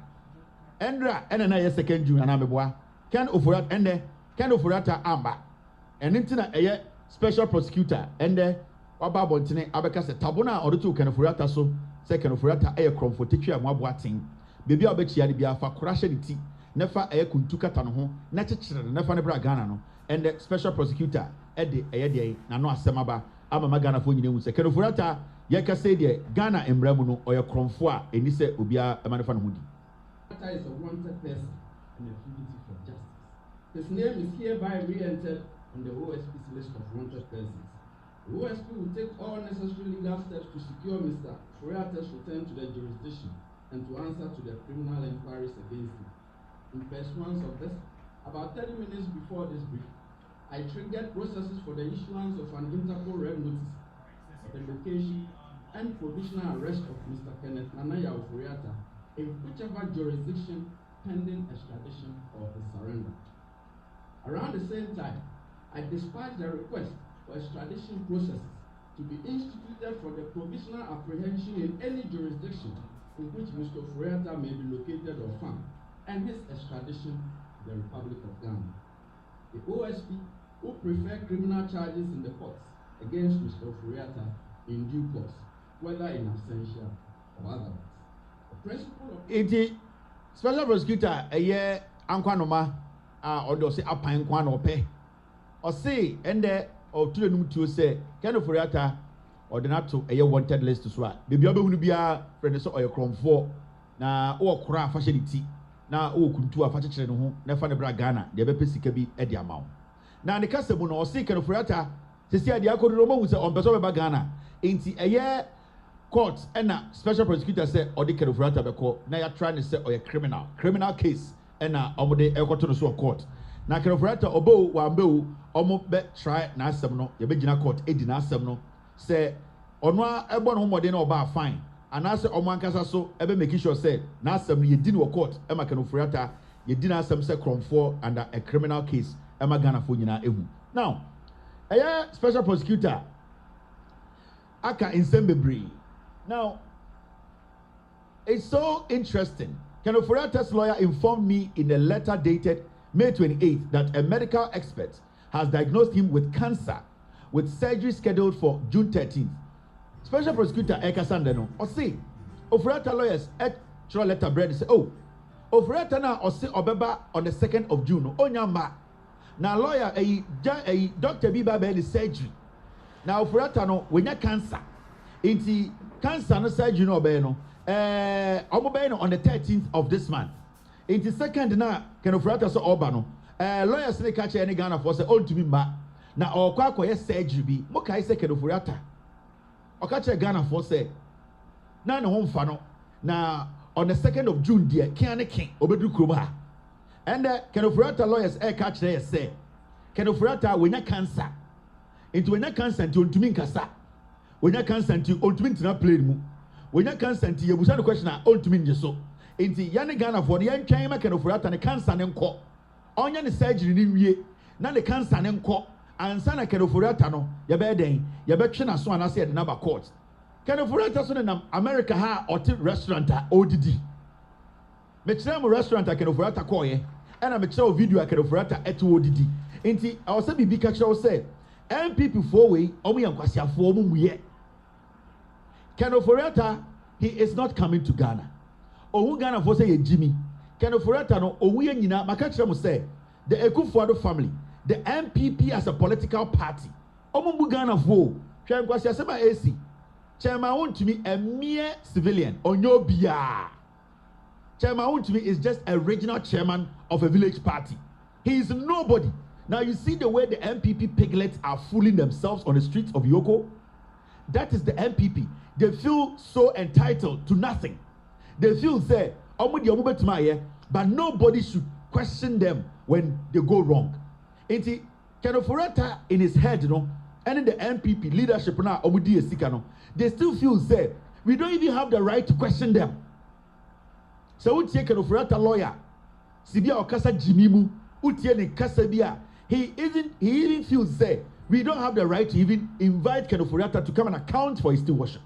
endra ena na ye 2nd June ana meboa Ken Ofori-Atta ende Ken Ofori-Atta amba enintina eye special prosecutor ende waba bontene abeka se tabona odoto Ken Ofori-Atta so se Ken Ofori-Atta eye kromfotetwe amoaboaten bebi a obechia ne bia fa korahye ne ti nefa eye kuntu kata no ho na chechire nefa ne bra Ghana no and the special prosecutor ede eye de na no asemaba ama Ghana fo nyine hu se Ken Ofori-Atta ye ka say de Ghana embramu no oye kromfo a eni se obia emanefa no hudi. Atta is a wanted person and a fugitive for justice. His name is hereby re-entered on the OSP's list of wanted persons. The OSP will take all necessary legal steps to secure Mr. Ofori-Atta's return to the jurisdiction and to answer to the criminal inquiries against him. In pursuance of this, about 30 minutes before this brief, I triggered processes for the issuance of an Interpol red notice for the location and provisional arrest of Mr. Kenneth Nanaya Ofori-Atta in whichever jurisdiction pending extradition or his surrender. Around the same time, I dispatched a request for extradition processes to be instituted for the provisional apprehension in any jurisdiction in which Mr. Ofori-Atta may be located or found, and his extradition to the Republic of Ghana. The OSP will prefer criminal charges in the courts against Mr. Ofori-Atta in due course, whether in absentia or otherwise. The principle of Iti special prosecutor eye ankwanoma odo se apan kwa na ope o se ende o tule num tuo se Ken Ofori-Atta ordinato eye wanted list so a bebi obehunu bia friend so oye kromfo na o kora afa hye ti na o kuntu afa kyekere no ho na fa ne bra Ghana de be pesika bi e de amawo na ne kasabu no o se Ken Ofori-Atta sesi ade akodo mo hu se on peso be ba Ghana enti eye court and special prosecutor say or the Ken Ofori-Atta beko na ya try ne say or criminal case and omode ekoto no so court na Ken Ofori-Atta obo wa mbewu omo be try na asem no ye be gina court edi na asem no say ono ebo no homode na oba fine ana say omo ankasa so ebe make sure say na asem no ye di no court e ma Ken Ofori-Atta ye di na asem say cromfo under a criminal case e ma Ghana fo nyina ehu now special prosecutor aka insem bebre. Now, it's so interesting. Ken Ofori-Atta's lawyer informed me in a letter dated May 28th that a medical expert has diagnosed him with cancer with surgery scheduled for June 13th. Special prosecutor Eka Sandeno, or say, Ofori-Atta lawyers extra letter bread say, oh, Ofori-Atta na or say Obeba on the 2nd of June. Oh, nyama. Now, lawyer, a Dr. Biba Bedi surgery. Now, Ofori-Atta no, when you cancer, into cancer no surgery no obey no obey no on the 13th of this month into second na Ken Ofori-Atta so oba no lawyers dey catch any Ghana for say all to me ma na okwa akoye surgery bi mo kai say Ken Ofori-Atta o catch Ghana for say na ne ho mfa no na on the 2nd of June there kian ken obedu krom ha and Ken Ofori-Atta lawyers catch there say Ken Ofori-Atta we nya cancer into we nya cancer into ntumi nkasa when you can't send you ultimate na play mu when you can't send you busa the question na ultimate nje so enti yane Ghana for the yan twan ma Ken Ofori-Atta ne cancer ne nko onya ne surgery ne wie na ne cancer ne nko ansa na Ken Ofori-Atta no ye be den ye be twe na so anase ye de na ba court Ken Ofori-Atta so ne nam America ha hotel restaurant a odidi me kire mo restaurant a Ken Ofori-Atta call ye na me kire video a Ken Ofori-Atta eto odidi enti I say bibi ka kire say MPP for we omo yankwasiafo omo muye Ken Ofori-Atta, he is not coming to Ghana. Owu Ghana for say Jimmy. Ken Ofori-Atta no owu ye nyina maka kire mo say the Ekufuado family, the MPP as a political party. Omo mu Ghana for hwe nkwasi asema AC. Chairman want to be a mere civilian onyo bia. Chairman want to be is just a regional chairman of a village party. He is nobody. Now you see the way the MPP piglets are fooling themselves on the streets of Yoko. That is the MPP. They feel so entitled to nothing. They feel say, but nobody should question them when they go wrong. And Ken Ofori-Atta in his head, you know, and in the MPP leadership now, they still feel say, we don't even have the right to question them. So we take Ken Ofori-Atta lawyer, Sibia Okasa Jimimu, Utie ne Kasabia, He even feels say we don't have the right to even invite Ken Ofori to come and account for his still worship.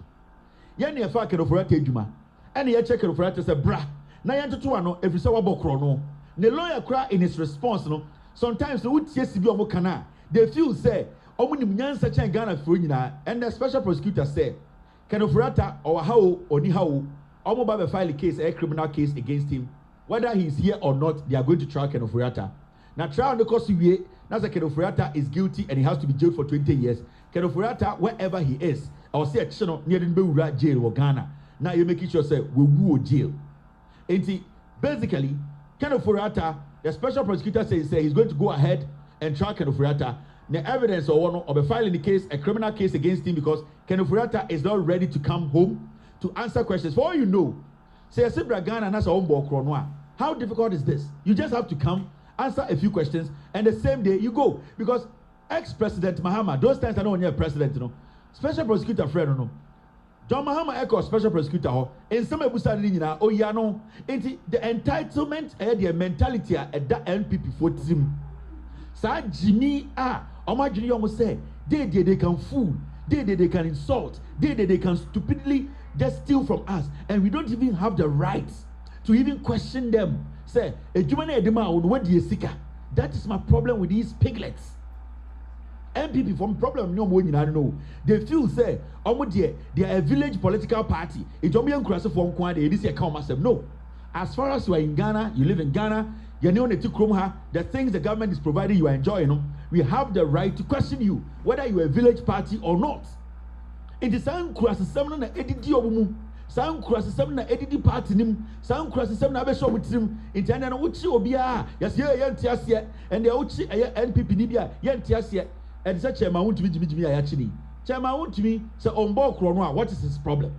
Yen ye fa Ken Ofori adwuma. And ye check Ken Ofori say bra. Na yan to ano every say wabokro no. The lawyer cry in his response no. Sometimes no tie sibi omo kana. They feel say omo nim nyansa chen Ghana fro nyina and the special prosecutor say Ken Ofori or how oni how omo ba file a case, a criminal case against him. Whether he is here or not, they are going to try Ken Ofori. Now trial no cause we now say Ken Ofori is guilty and he has to be jailed for 20 years. Ken Ofori, wherever he is, I will say a channel near the jail or Ghana. Now you make it sure say we will jail. And basically, Ken Ofori, the special prosecutor says he's going to go ahead and try Ken Ofori. The evidence or one of filing the case, a criminal case against him because Ken Ofori is not ready to come home to answer questions. For all you know, say Sibra Ghana and that's our own Bokronoa. How difficult is this? You just have to come, answer a few questions, and the same day you go. Because ex-president Mahama, those times I know when you're president, you know, special prosecutor Fred, you know, John Mahama echo special prosecutor, and some of us are in oh yeah no, the entitlement and the mentality at that NPP for team. Sa Jimmy Oma Jimmy almost say they can fool, they can insult, they can stupidly just steal from us, and we don't even have the right to even question them. Say, that is my problem with these piglets. MPP from problem no more I don't know. They feel say, they are a village political party. It don't be from no. As far as you are in Ghana, you live in Ghana, you know the things the government is providing you are enjoying. We have the right to question you whether you are a village party or not. It is na edidi obumu. Sound cross na edidi party nim. Sound cross na be show with him. Intend na uchi obia. Yes ye and the uchi NPP ni bia ye ntiasie. And say chairman want to be Jimmy Ayachini. Chairman want to me say onbo krono what is his problem?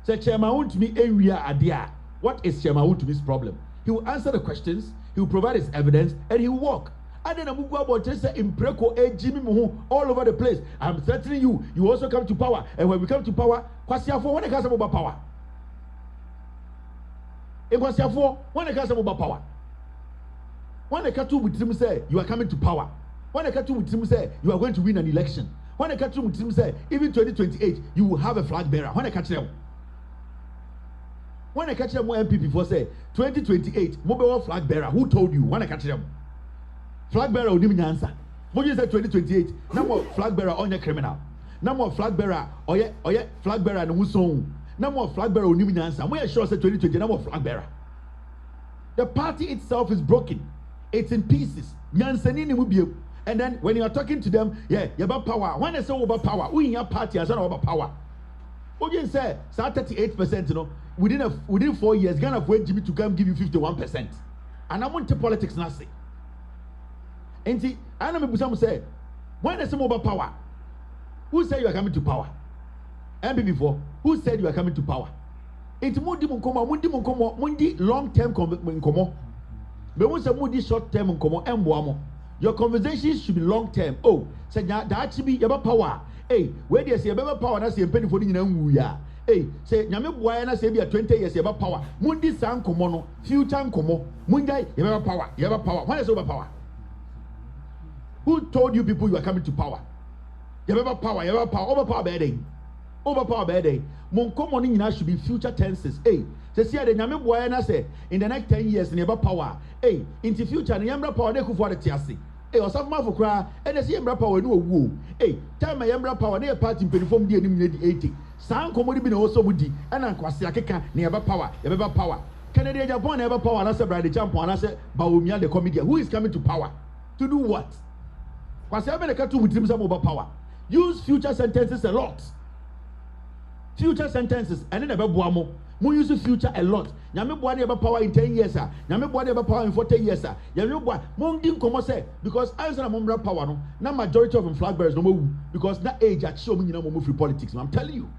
Say chairman want to me area adia. What is chairman want to me's problem? He will answer the questions, he will provide his evidence, and he will walk. And then I'm going to say impreco Jimmy all over the place. I'm threatening you. You also come to power. And when we come to power, Kwasiafo, when they come about power. In Kwasiafo, when they come about power. When they come to with him say you are coming to power. When they come to with him say you are going to win an election. When they come to with him say even 2028 you will have a flag bearer. When they catch them. When I catch them more MPP for say 2028 mobile flag bearer. Who told you? When I catch them? Flag bearer will give me answer. When you say 2028, no more flag bearer on your criminal. No more flag bearer or flag bearer and who's on. No more flag bearer will give me answer. When you sure say 2020, no more flag bearer. The party itself is broken. It's in pieces. And then when you are talking to them, you're about power. When they say about power, we in your party are about power. What you say, 38%, you know, within 4 years, Ghana for Jimmy to come give you 51%. And I want to politics now say. And see, I know people say, when there's some about power, who said you are coming to power? And before, who said you are coming to power? It's mundi long term nkomo. But once mundi short term nkomo, your conversations should be long term. Oh, say that actually be about power. Hey, where they say about power, that's a penny for the hey, say nyame boy na say be 20 years about power. Mundi san nkomo no, future nkomo. Mundi you have power. You have power. What is over power? Who told you people you are coming to power? You have power, overpower bad. Overpower bad. Monkomo ni should be future tenses. Hey, say the nyame boy na say in the next 10 years you have power. Hey, into future the yambra power they could for the tiasi. Hey, or some for cry and the yambra power no woo. Hey, time my yambra power they party in perform the 80. Sound commodity been also woody and kwasi akeka near power. You have power. Canada Japan never power and I said by the champion and I said Baumia the comedian who is coming to power to do what? With power. Use future sentences a lot. Future sentences and then about Boamo. Mo use future a lot. Nyame boa about power in 10 years, sir. Nyame boa about power in 40 years, sir. Nyame boa. Mo ndim komo say because I say na mo power no. Na majority of them flag bearers no mo because that age at show me nyina mo free politics. I'm telling you.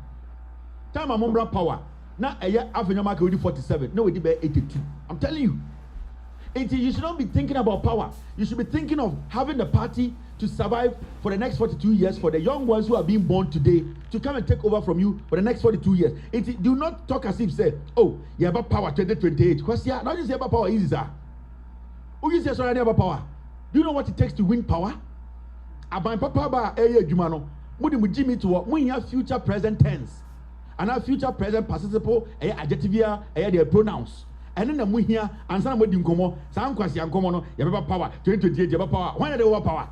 Time mo power. Na eye afenya mark we 47. No we dey 82. I'm telling you. You should not be thinking about power. You should be thinking of having the party to survive for the next 42 years, for the young ones who are being born today to come and take over from you for the next 42 years. Do not talk as if say, oh, you have about power 2028. Because yeah, not just about power easy, sir. Who is already about power? Do you know what it takes to win power? Aban papa ba eye adwuma no. Mudi mu Jimmy to when you future present tense. And our future present participle adjective their pronouns. And then we here and some modi nkomo, some kwasi nkomo no, yeba power, 2028 yeba power. When are they over power?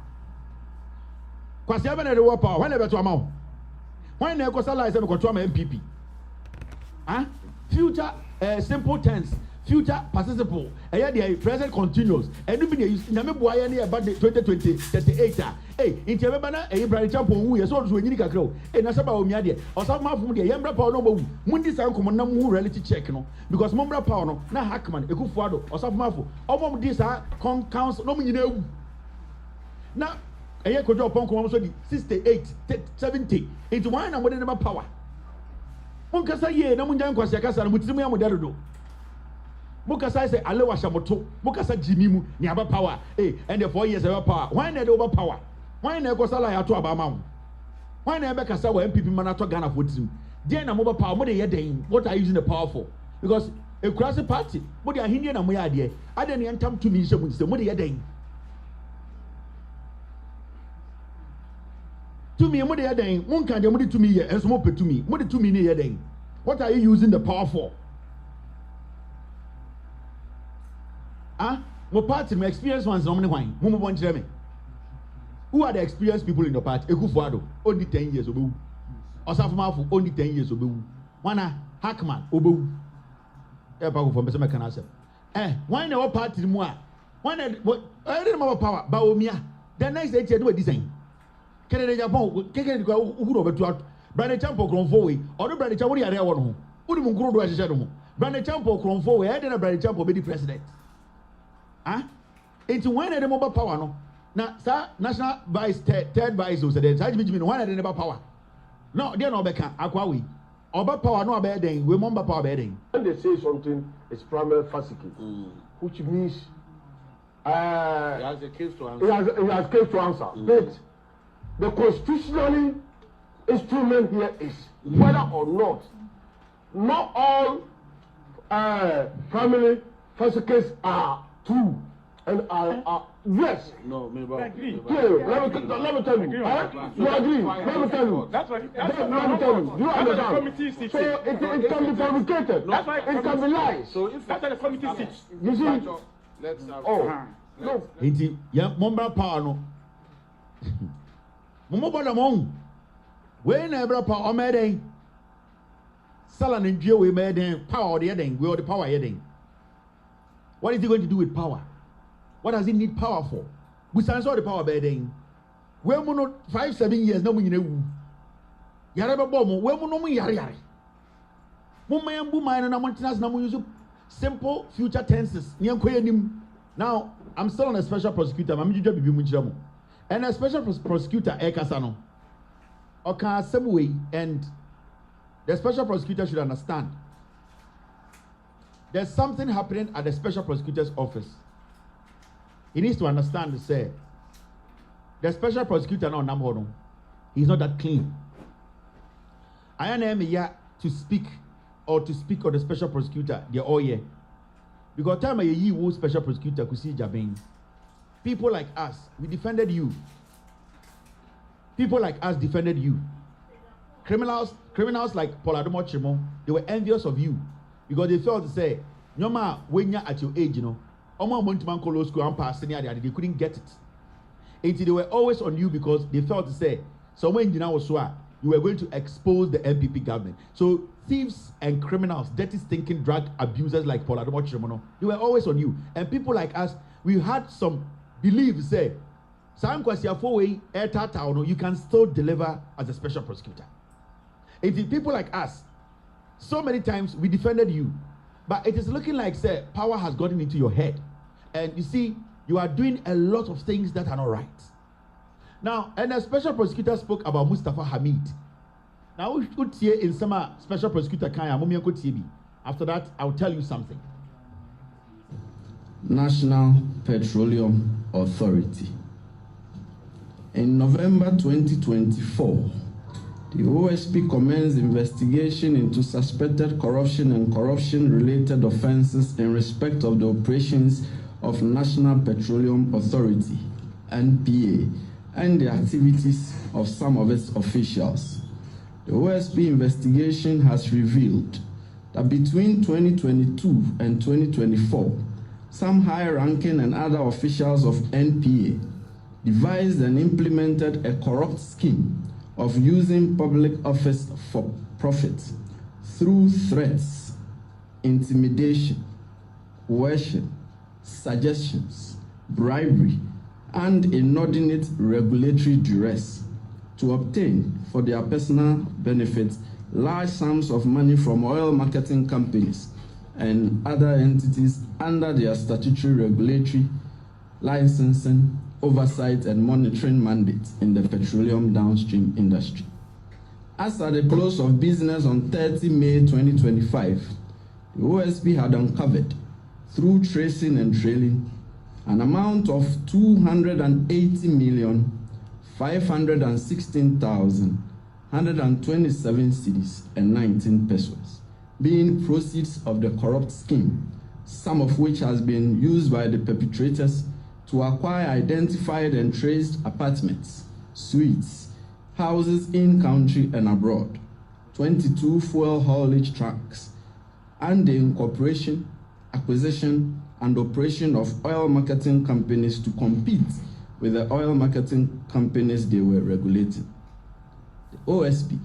Kwasi ebe na they over power. When they to amount? When they go sala is be control MPP. Huh? Future simple tense. Future participle, the present continuous. And you mean Name Boya near about 2020, 38. Hey, in Tebana, a brand champ who is also in Nika and Asaba Omiadia, or some from the Yambra Power no Mundi Sankum no reality check no, because Mombra Power no, na Hackman, a good father, or some Mafu, all of these are counts no mean. Now, a year could drop on 68, 70 into one and whatever power. One Casa ye, no Munjan Kwasiaka, and with Timmy Modero. Mukasa say ale washamoto mukasa jimi mu ni aba power and the 4 years about power why na dey over power why na go sala ya to aba ma why na be kasa wa MPP man to Ghana for team dey na mobile power mo dey ye den what are you using the power for because a cross party mo dey ahinde na mo ya ade ade ne entam to mi nhyem say mo dey ye den to me mo dey ye den won kan dey mo dey to me ye enso mo pe to me ne ye den what are you using the power for? My party, my experienced ones, no money. Who are the experienced people in the party? Ekufuado, only 10 years old. Osafumafu, only 10 years old. Wana Hackman, obu. Epa from Besama Canasa. Why no party more? Why not? I didn't have power. Baomia. The next day, you do a design. Canada Japan, Kaka, who over to Brandon Champo Cronfoy, or the Brandon Champo, I want who would grow as a shadow. Brandon Champo Cronfoy, I didn't Brandon Champo be the president. Into when the mobile power no. Now, sir, national vice third vice was there. Charge me one of the never power. No, they are not beka akwawi. Oba power no be den. We remember power be den. When they say something, it's primary facility, which means he has a case to answer. He has case to answer. But the constitutional instrument here is whether or not all primary facilities are true and are yes. No, maybe. Let me tell you. You agree? Let me tell you. That's why. Let me tell you. Do you understand? So it can be fabricated. That's why it can be lies. So if that's why the committee sits. You see? Let's have. No. Inti ya Mombra power no. Momo boda mon. We na ebra power o meden. Sala na ndue we meden power the eden. We the power eden. What is he going to do with power? What does he need power for? We stand all the power bedding. We will not 5-7 years no we know. Yaraba bomb, we will no yari. Mumayam Bumayan and Montanas Namu use simple future tenses. Now, I'm still on a special prosecutor. And a special prosecutor, Ekasano. Okay, same way, and the special prosecutor should understand. There's something happening at the special prosecutor's office. He needs to understand to say, the special prosecutor now Namhono, he's not that clean. I am here to speak on the special prosecutor, the oye. Because time ye who special prosecutor could see Jabin. People like us, we defended you. People like us defended you. Criminals like Poladomo Chimo, they were envious of you. Because they felt to say, no ma when you're at your age, you know, they couldn't get it. Until they were always on you because they felt to say, so when you were going to expose the MPP government. So thieves and criminals, dirty stinking drug abusers like Paul Adomo Chimono, they were always on you. And people like us, we had some belief say, you can still deliver as a special prosecutor. Until people like us, so many times we defended you, but it is looking like, say, power has gotten into your head. And you see, you are doing a lot of things that are not right. Now, and the special prosecutor spoke about Mustafa Hamid. Now, we could see in some special prosecutor Kaya, after that, I'll tell you something. National Petroleum Authority. In November 2024, the OSP commenced investigation into suspected corruption and corruption-related offenses in respect of the operations of National Petroleum Authority, NPA, and the activities of some of its officials. The OSP investigation has revealed that between 2022 and 2024, some high-ranking and other officials of NPA devised and implemented a corrupt scheme of using public office for profit through threats, intimidation, coercion, suggestions, bribery, and inordinate regulatory duress to obtain for their personal benefit large sums of money from oil marketing companies and other entities under their statutory regulatory, licensing, oversight, and monitoring mandates in the petroleum downstream industry. As at the close of business on 30 May 2025, the OSP had uncovered, through tracing and trailing, an amount of 280,516,127 cedis and 19 pesos, being proceeds of the corrupt scheme, some of which has been used by the perpetrators to acquire identified and traced apartments, suites, houses in country and abroad, 22 fuel haulage trucks, and the incorporation, acquisition, and operation of oil marketing companies to compete with the oil marketing companies they were regulating. The OSP,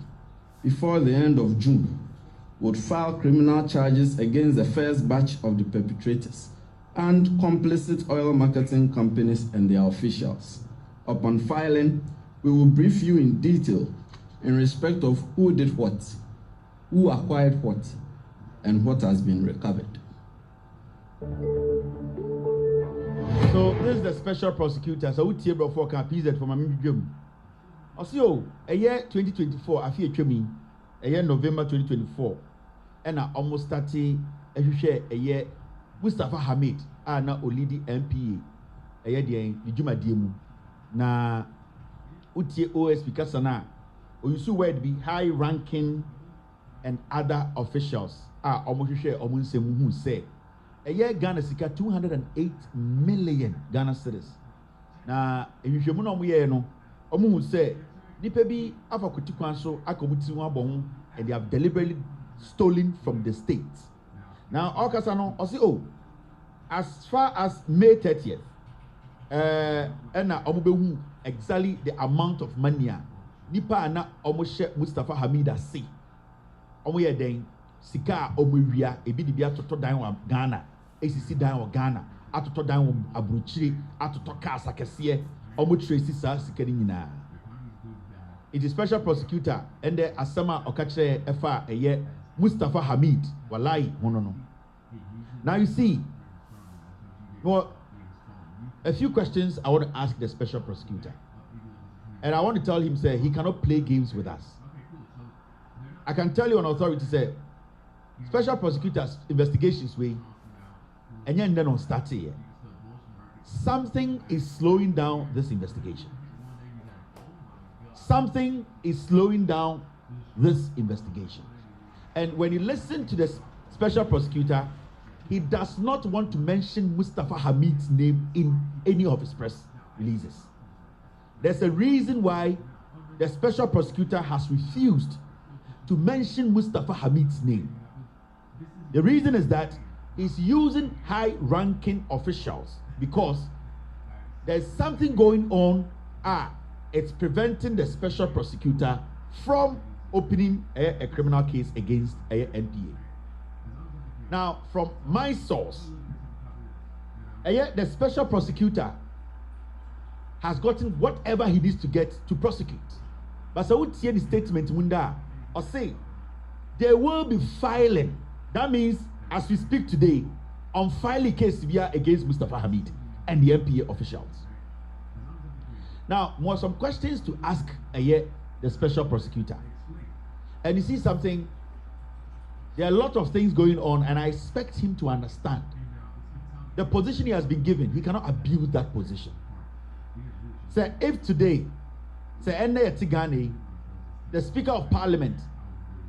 before the end of June, would file criminal charges against the first batch of the perpetrators and complicit oil marketing companies and their officials. Upon filing, we will brief you in detail in respect of who did what, who acquired what, and what has been recovered. So this is the special prosecutor. So we take before can PZ for my medium. Also, a year 2024, I feel me. A year November 2024, and I almost started a year Mustafa Hamid, na Olidi MPA. A year the Juma Diemu. Na utie OSP Kasana. Oyisu word be high ranking and other officials. Almost share almost who say. A year Ghana sika 208 million Ghana cedis. Na if you no we no omu say nipa bi afakuti kwanso akomuti ho abon and they have deliberately stolen from the state. Now okasa no o say oh as far as May 30th na omu behu exactly the amount of money nipa na omu she Mustafa Hamida say omu ye den sika omu wia ebi di bia toto dan wa Ghana esisi dan wa Ghana atoto dan wa abruchiri atoto kasa kese omu tracy sa sika ni nyina. It is special prosecutor and the asama okachre efa eye Mustafa Hamid wallahi no. Now you see, well, a few questions I want to ask the special prosecutor, and I want to tell him say he cannot play games with us. I can tell you on authority say special prosecutors investigations way and then on start here. Something is slowing down this investigation. Something is slowing down this investigation. And when you listen to the special prosecutor, he does not want to mention Mustafa Hamid's name in any of his press releases. There's a reason why the special prosecutor has refused to mention Mustafa Hamid's name. The reason is that he's using high-ranking officials because there's something going on. It's preventing the special prosecutor from opening a criminal case against NPA. Now, from my source, the special prosecutor has gotten whatever he needs to get to prosecute. But so would see the statement or say they will be filing. That means, as we speak today, on filing case via against Mustafa Hamid and the NPA officials. Now, more some questions to ask the special prosecutor. And you see something, there are a lot of things going on, and I expect him to understand the position he has been given. He cannot abuse that position. So if today, the Speaker of Parliament,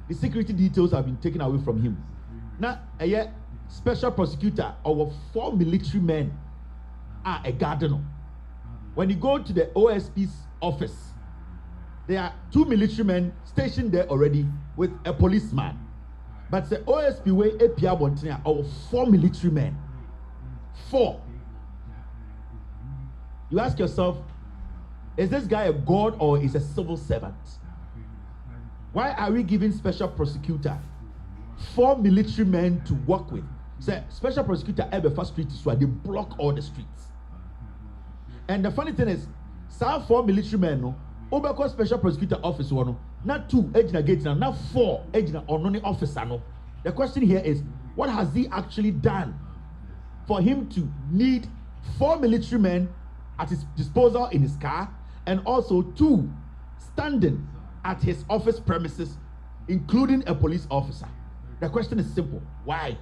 the security details have been taken away from him. Now, a special prosecutor over 4 military men a gardener. When you go to the OSP's office, there are 2 military men stationed there already with a policeman. But the OSP way APR Bontina or 4 military men. 4. You ask yourself, is this guy a god or is a civil servant? Why are we giving special prosecutor 4 military men to work with? Say special prosecutor ever first street so they block all the streets. And the funny thing is, 4 military men no, Obeko special prosecutor office one, not 2 ejina gate now, not 4 ejina only officer no. The question here is, what has he actually done for him to need 4 military men at his disposal in his car, and also 2 standing at his office premises, including a police officer? The question is simple. Why?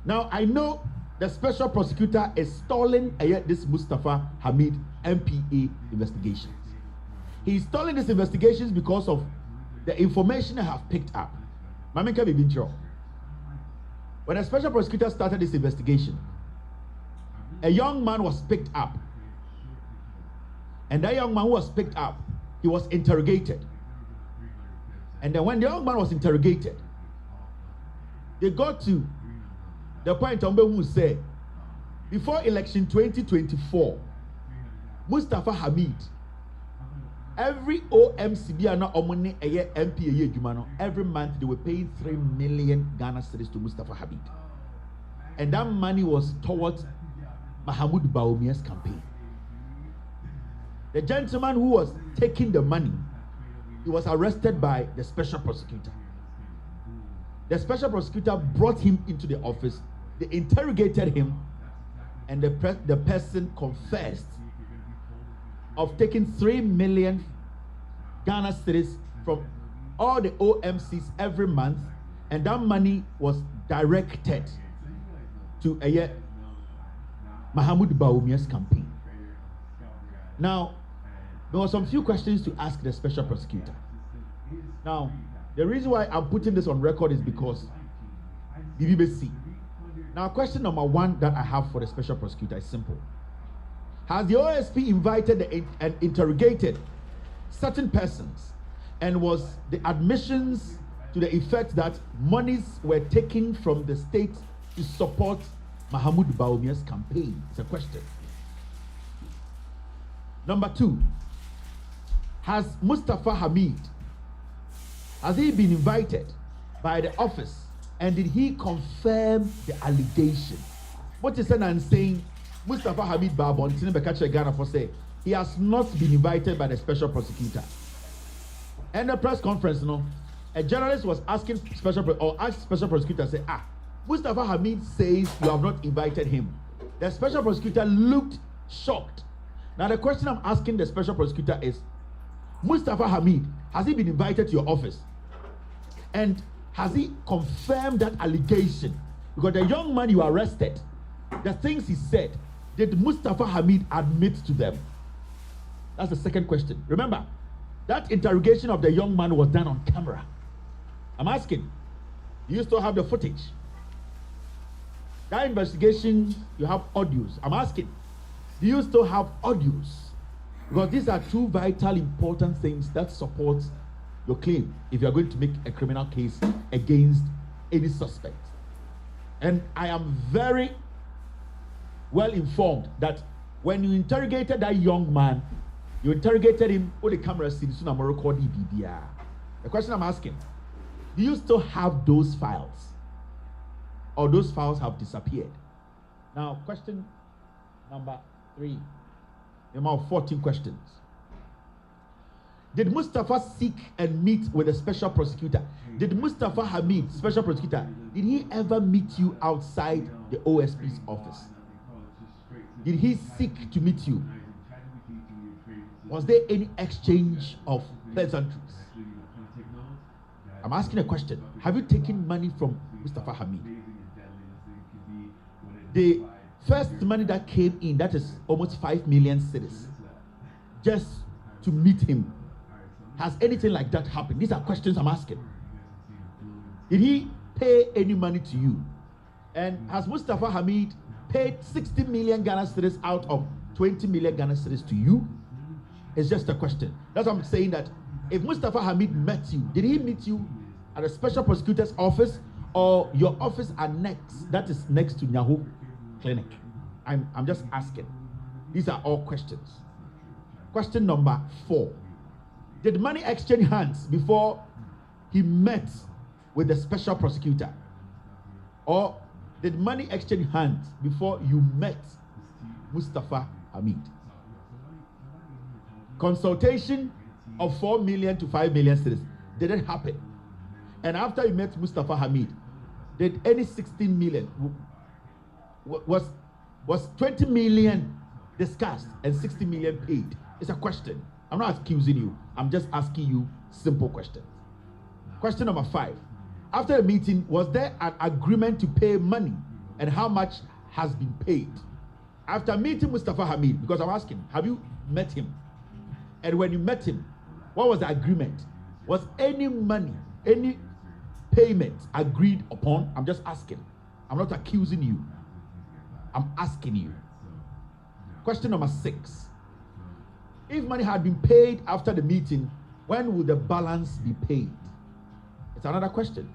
Now, I know the special prosecutor is stalling this Mustafa Hamid MPA investigations. He's stalling these investigations because of the information I have picked up. When the special prosecutor started this investigation, a young man was picked up. And that young man who was picked up, he was interrogated. And then when the young man was interrogated, they got to the point who said, before election 2024, Mustafa Hamid, every OMCB MPA every month they were paying 3 million Ghana cedis to Mustafa Hamid. And that money was towards Mahmoud Bawumia's campaign. The gentleman who was taking the money, he was arrested by the special prosecutor. The special prosecutor brought him into the office. They interrogated him, and the person confessed of taking 3 million Ghana cedis from all the OMCs every month, and that money was directed to Mahmoud Bawumia's campaign. Now, there were some few questions to ask the special prosecutor. Now, the reason why I'm putting this on record is because BBC. Now, question number 1 that I have for the special prosecutor is simple. Has the OSP invited and interrogated certain persons, and was the admissions to the effect that monies were taken from the state to support Mahmoud Bawumia's campaign? It's a question. Number 2, has Mustafa Hamid, has he been invited by the office, and did he confirm the allegation? What is and saying Mustafa Hamid Babon Ghana for say he has not been invited by the special prosecutor. And the press conference, a journalist was asking special prosecutor, say, Mustafa Hamid says you have not invited him. The special prosecutor looked shocked. Now the question I'm asking the special prosecutor is, Mustafa Hamid, has he been invited to your office? And has he confirmed that allegation? Because the young man you arrested, the things he said, did Mustafa Hamid admit to them? That's the second question. Remember, that interrogation of the young man was done on camera. I'm asking, do you still have the footage? That investigation, you have audios. I'm asking, do you still have audios? Because these are 2 vital, important things that support your claim if you are going to make a criminal case against any suspect. And I am very well informed that when you interrogated that young man, you interrogated him with the camera scene. The question I'm asking, do you still have those files? Or those files have disappeared? Now, question number 3. About 14 questions. Did Mustafa seek and meet with a special prosecutor? Did Mustafa Hamid, special prosecutor, did he ever meet you outside the OSP's office? Did he seek to meet you? Was there any exchange of pleasantries? I'm asking a question. Have you taken money from Mustafa Hamid? The first money that came in, that is almost 5 million cedis, just to meet him. Has anything like that happened? These are questions I'm asking. Did he pay any money to you? And has Mustafa Hamid paid 60 million Ghana cedis out of 20 million Ghana cedis to you? It's just a question. That's what I'm saying, that if Mustafa Hamid met you, did he meet you at a special prosecutor's office or your office that is next to Nyahu Clinic? I'm just asking. These are all questions. Question number 4. Did money exchange hands before he met with the special prosecutor? Or did money exchange hands before you met Mustafa Hamid? Consultation of 4 million to 5 million cedis, did it happen? And after you met Mustafa Hamid, did any 16 million, was 20 million discussed and 60 million paid? It's a question. I'm not accusing you. I'm just asking you simple questions. Question number 5. After the meeting, was there an agreement to pay money, and how much has been paid? After meeting Mustafa Hamid, because I'm asking, have you met him? And when you met him, what was the agreement? Was any money, any payment agreed upon? I'm just asking. I'm not accusing you. I'm asking you. Question number 6. If money had been paid after the meeting, when would the balance be paid? It's another question.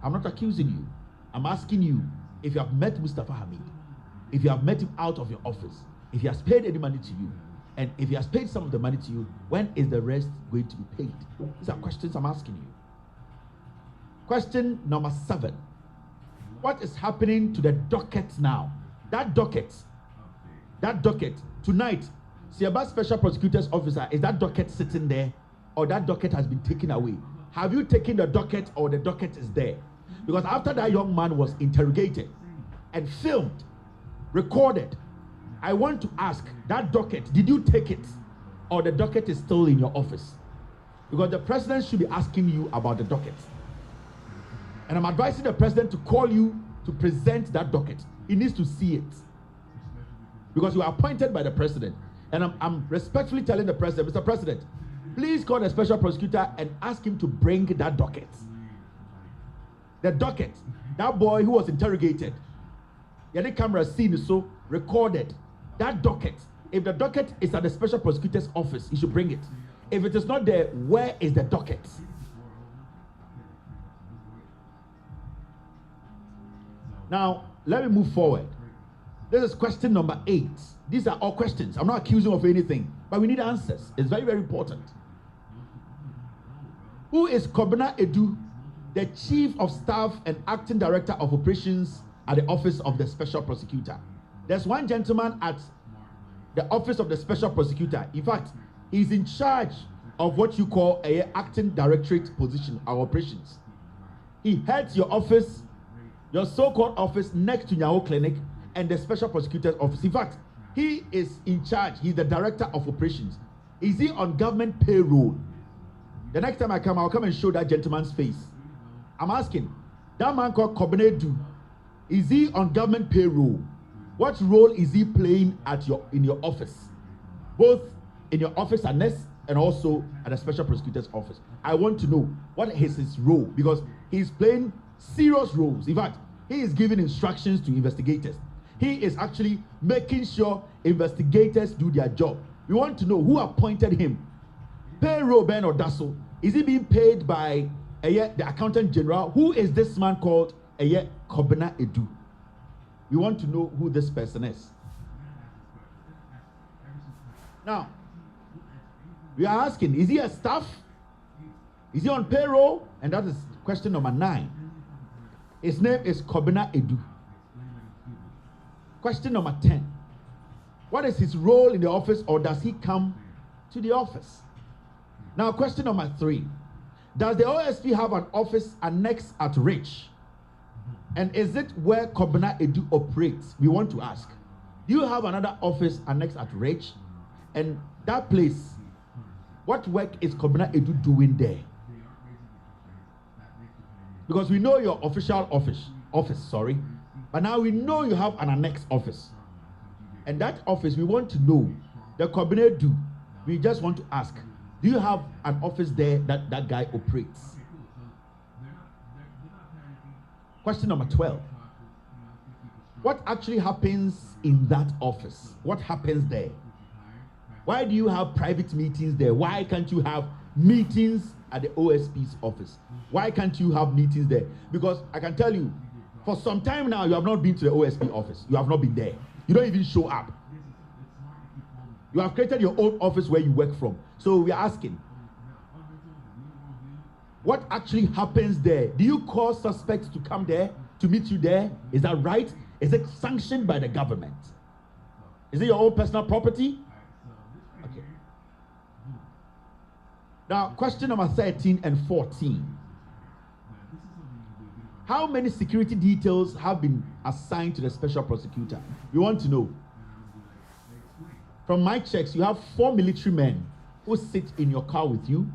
I'm not accusing you. I'm asking you if you have met Mustafa Hamid, if you have met him out of your office, if he has paid any money to you, and if he has paid some of the money to you, when is the rest going to be paid? These are questions I'm asking you. Question number 7. What is happening to the docket now? That docket, tonight, Siaba Special Prosecutor's Officer, is that docket sitting there, or that docket has been taken away? Have you taken the docket, or the docket is there? Because after that young man was interrogated and filmed, recorded, I want to ask, that docket, did you take it, or the docket is still in your office? Because the president should be asking you about the docket. And I'm advising the president to call you to present that docket. He needs to see it. Because you are appointed by the president. And I'm respectfully telling the president, Mr. President, please call the special prosecutor and ask him to bring that docket. The docket, that boy who was interrogated, the camera scene is so recorded. That docket, if the docket is at the special prosecutor's office, he should bring it. If it is not there, where is the docket? Now, let me move forward. This is question number 8. These are all questions. I'm not accusing of anything, but we need answers. It's very, very important. Who is Kobina Edu, the Chief of Staff and Acting Director of Operations at the Office of the Special Prosecutor? There's one gentleman at the Office of the Special Prosecutor. In fact, he's in charge of what you call a Acting Directorate position, our operations. He heads your office, your so-called office next to Nyaho Clinic and the Special Prosecutor's office. In fact, he is in charge. He's the Director of Operations. Is he on government payroll? The next time I come, I'll come and show that gentleman's face. I'm asking, that man called Kobenedu, is he on government payroll? What role is he playing in your office? Both in your office and also at the Special Prosecutor's office. I want to know what is his role, because he's playing serious roles. In fact, he is giving instructions to investigators. He is actually making sure investigators do their job. We want to know who appointed him. Payroll Ben or Dasso. Is he being paid by the Accountant General? Who is this man called Kobina Edu? We want to know who this person is. Now, we are asking, is he a staff? Is he on payroll? And that is question number 9. His name is Kobina Edu. Question number 10. What is his role in the office, or does he come to the office? Now, question number 3. Does the OSP have an office annexed at Rich? And is it where Kobina Edu operates? We want to ask. Do you have another office annexed at Rich? And that place, what work is Kobina Edu doing there? Because we know your official office, but now we know you have an annexed office. And that office, we want to know, the Kobina Edu, we just want to ask, do you have an office there that guy operates? Question number 12. What actually happens in that office? What happens there? Why do you have private meetings there? Why can't you have meetings at the OSP's office? Why can't you have meetings there? Because I can tell you, for some time now, you have not been to the OSP office. You have not been there. You don't even show up. You have created your own office where you work from. So we are asking, what actually happens there? Do you call suspects to come there, to meet you there? Is that right? Is it sanctioned by the government? Is it your own personal property? Okay. Now, question number 13 and 14. How many security details have been assigned to the special prosecutor? We want to know. From my checks, you have 4 military men who sit in your car with you.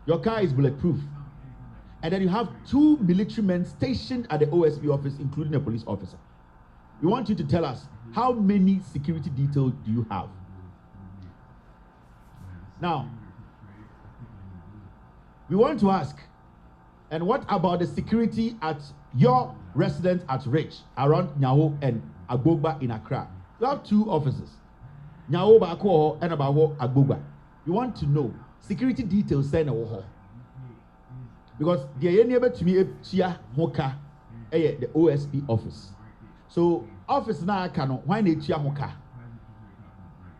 Your car is bulletproof. And then you have 2 military men stationed at the OSP office, including a police officer. We want you to tell us, how many security details do you have? Now, we want to ask, and what about the security at your residence at Rich, around Nyaho and Agbogba in Accra? You have 2 offices, Nyaho Bako and Abawo Agbogba. You want to know security details saying because the neighbor to me hoka the OSP office. So office na kano why na etia hoka.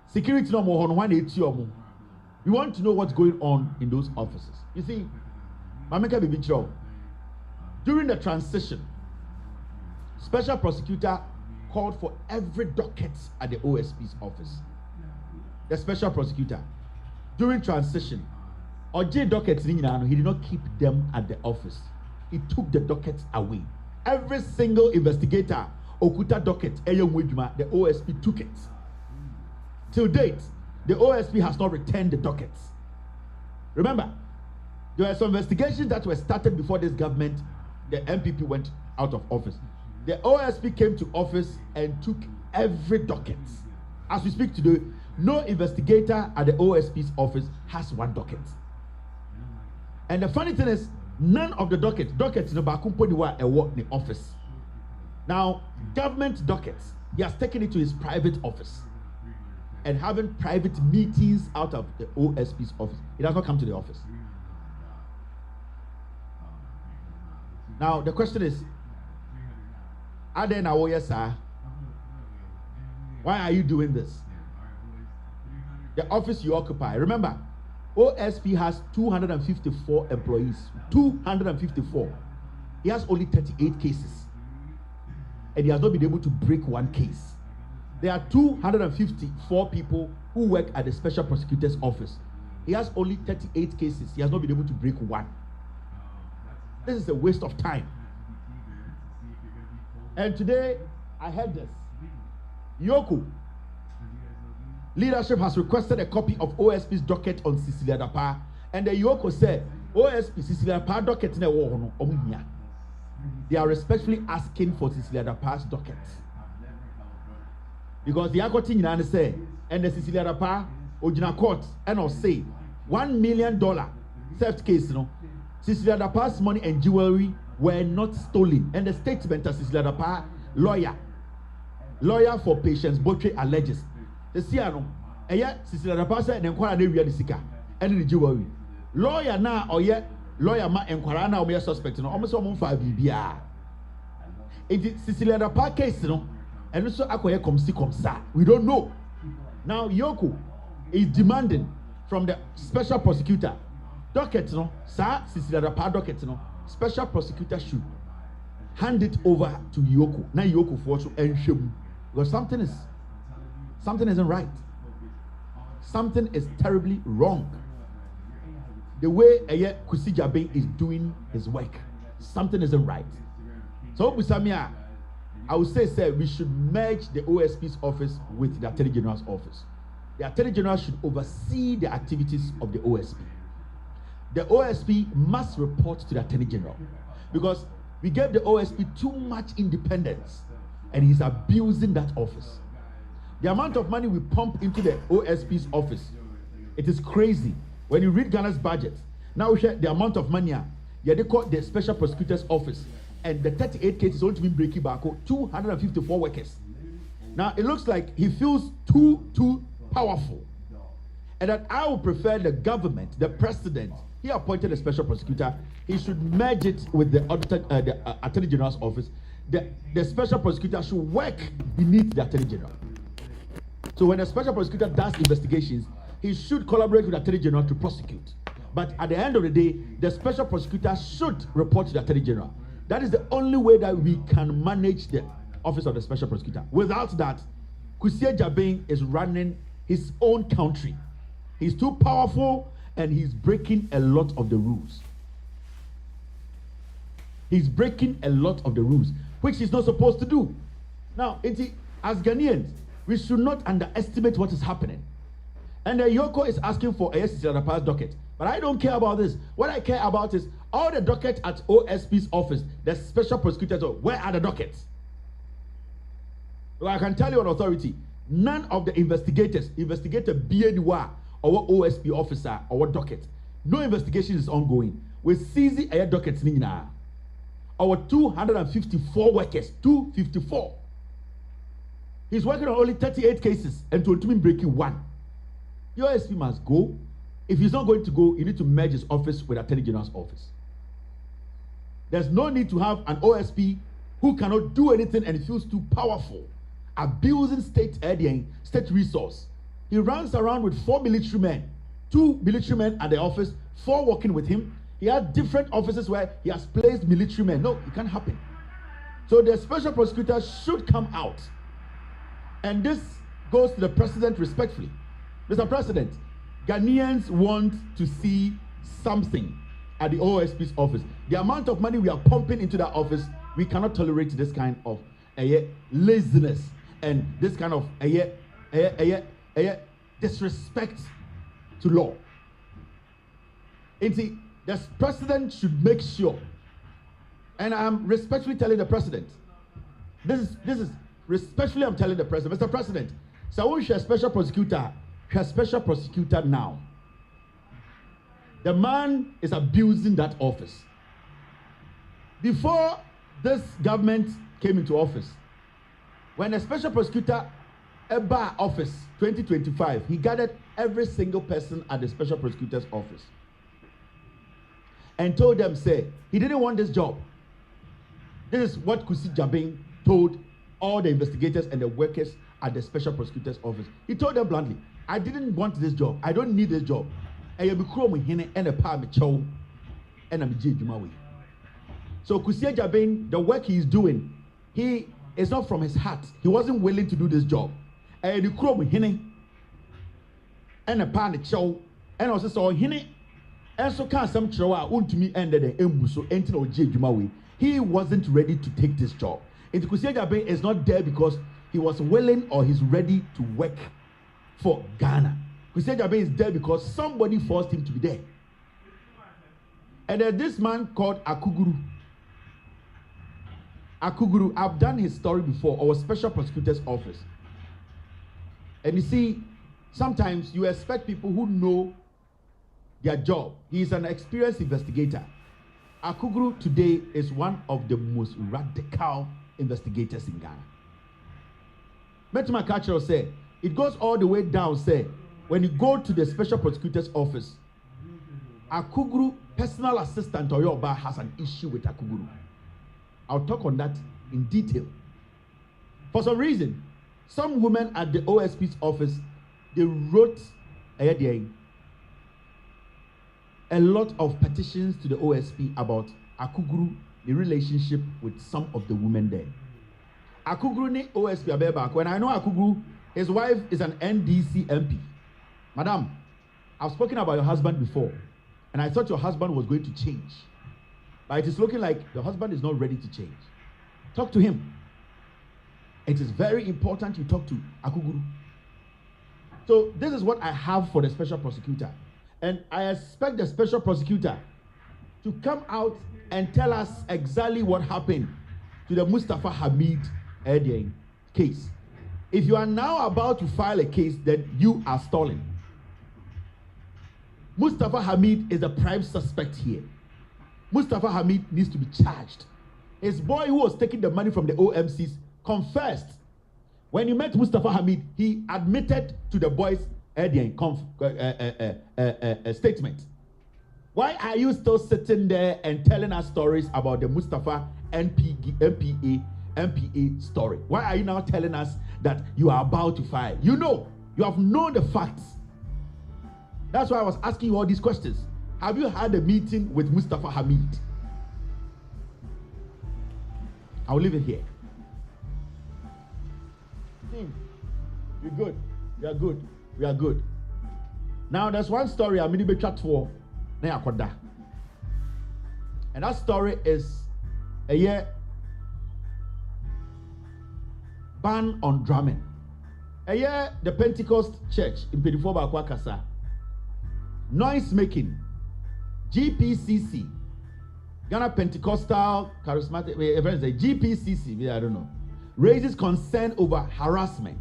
Security no more why na etia mo. We want to know what's going on in those offices. You see, Mameka Bibi Chiro, during the transition, special prosecutor called for every docket at the OSP's office. The special prosecutor, during transition, Oje dockets, he did not keep them at the office. He took the dockets away. Every single investigator, Okuta docket, the OSP took it. Till date, the OSP has not returned the dockets. Remember, there were some investigations that were started before this government, the MPP went out of office. The OSP came to office and took every docket. As we speak today, no investigator at the OSP's office has 1 docket. And the funny thing is, none of the dockets in the Bakumponiwa work in the office. Now, government dockets, he has taken it to his private office and having private meetings out of the OSP's office. It does not come to the office. Now, the question is, are there now, yes, sir? Why are you doing this? The office you occupy. Remember, OSP has 254 employees. 254. He has only 38 cases. And he has not been able to break 1 case. There are 254 people who work at the special prosecutor's office. He has only 38 cases. He has not been able to break 1. This is a waste of time. And today, I heard this. Yoku leadership has requested a copy of OSP's docket on Cecilia Dapa, and the Yoko said, OSP Cecilia Dapa docket in a war. They are respectfully asking for Cecilia Dapa's docket. Because the Akoti Nyan say, and the Cecilia Dapa, Ojina Court, and I'll say, $1 million theft case, Cecilia Dapa's money and jewelry were not stolen. And the statement of Cecilia Dapa, lawyer for Patience Botry alleges. The Siano, and yet Cecilia Dapa said, and inquire the Sika, and the jewelry. Lawyer now, or yet, lawyer ma inquire now, we are suspecting almost 5 BBR. It is Cecilia Dapa case, and also Akoya come sa. We don't know. Now, Yoko is demanding from the special prosecutor, docket, sir, Cecilia Dapa docket, special prosecutor should hand it over to Yoko. Now, Yoko for to ensure. Because something isn't right. Something is terribly wrong. The way Kusi Jabe is doing his work, something isn't right. So, Busamia, I would say, we should merge the OSP's office with the Attorney General's office. The Attorney General should oversee the activities of the OSP. The OSP must report to the Attorney General because we gave the OSP too much independence and he's abusing that office. The amount of money we pump into the OSP's office, it is crazy. When you read Ghana's budget, now we share the amount of money they call the special prosecutor's office and the 38 cases only been breaking back 254 workers. Now it looks like he feels too powerful, and that I would prefer the government, the president. He appointed a special prosecutor. He should merge it with the Attorney General's office. The special prosecutor should work beneath the Attorney General. So when a special prosecutor does investigations, he should collaborate with the Attorney General to prosecute. But at the end of the day, the special prosecutor should report to the Attorney General. That is the only way that we can manage the office of the special prosecutor. Without that, Kusie Jabin is running his own country. He's too powerful and he's breaking a lot of the rules. He's breaking a lot of the rules, which he's not supposed to do. Now, as Ghanaians, we should not underestimate what is happening. And Yoko is asking for a Sisiadapa's docket. But I don't care about this. What I care about is all the dockets at OSP's office, the special prosecutors, where are the dockets? Well, I can tell you on authority, none of the investigator BNY or OSP officer or docket, no investigation is ongoing. We're seizing a docket now. Our 254 workers, 254. He's working on only 38 cases and to ultimately breaking one. Your OSP must go. If he's not going to go, you need to merge his office with Attorney General's office. There's no need to have an OSP who cannot do anything and feels too powerful, abusing state resource. He runs around with 4 military men, 2 military men at the office, 4 working with him. He has different offices where he has placed military men. No, it can't happen. So the special prosecutor should come out. And this goes to the president respectfully. Mr. President, Ghanaians want to see something at the OSP's office. The amount of money we are pumping into that office, we cannot tolerate this kind of laziness and this kind of disrespect to law. And see, the president should make sure, and I'm respectfully telling the president, this is respectfully I'm telling the president, Mr. President, so we should special prosecutor now. The man is abusing that office. Before this government came into office, when a special prosecutor bar office 2025, he gathered every single person at the special prosecutor's office and told them, say, he didn't want this job. This is what Kusi Jabin told all the investigators and the workers at the special prosecutor's office. He told them bluntly, I didn't want this job. I don't need this job. So Kusi Jabin, the work he is doing, he is not from his heart. He wasn't willing to do this job. And also saw hine and so can some trawa untumi ended the embuso enti o je he wasn't ready to take this job. And Kusi Jabin is not there because he was willing or he's ready to work for Ghana. Kusi Jabin is there because somebody forced him to be there. And there's this man called Akuguru. I've done his story before, our special prosecutor's office. And you see, sometimes you expect people who know their job. He is an experienced investigator. Akuguru today is one of the most radical investigators in Ghana. Metima Kachero said, it goes all the way down, say, when you go to the special prosecutor's office, Akuguru, personal assistant Oyoba, has an issue with Akuguru. I'll talk on that in detail. For some reason, some women at the OSP's office, they wrote a lot of petitions to the OSP about Akuguru, the relationship with some of the women there. Akuguru ni OSP abeba. When I know Akuguru, his wife is an NDC MP. Madam, I've spoken about your husband before, and I thought your husband was going to change. But it is looking like the husband is not ready to change. Talk to him. It is very important you talk to Akuguru. So this is what I have for the special prosecutor. And I expect the special prosecutor to come out and tell us exactly what happened to the Mustafa Hamid case. If you are now about to file a case, then you are stalling. Mustafa Hamid is the prime suspect here. Mustafa Hamid needs to be charged. His boy who was taking the money from the OMCs confessed. When he met Mustafa Hamid, he admitted to the boys' statement. Why are you still sitting there and telling us stories about the Mustafa MPA story? Why are you now telling us that you are about to file? You know, you have known the facts. That's why I was asking you all these questions. Have you had a meeting with Mustafa Hamid? I'll leave it here. You're good. We are good. We are good. Now there's one story I'm going to chat for. And that story is a year ban on drumming. A year the Pentecost Church in Pedifo Bakwakasa, noise making, GPCC, Ghana Pentecostal Charismatic, GPCC, I don't know, raises concern over harassment,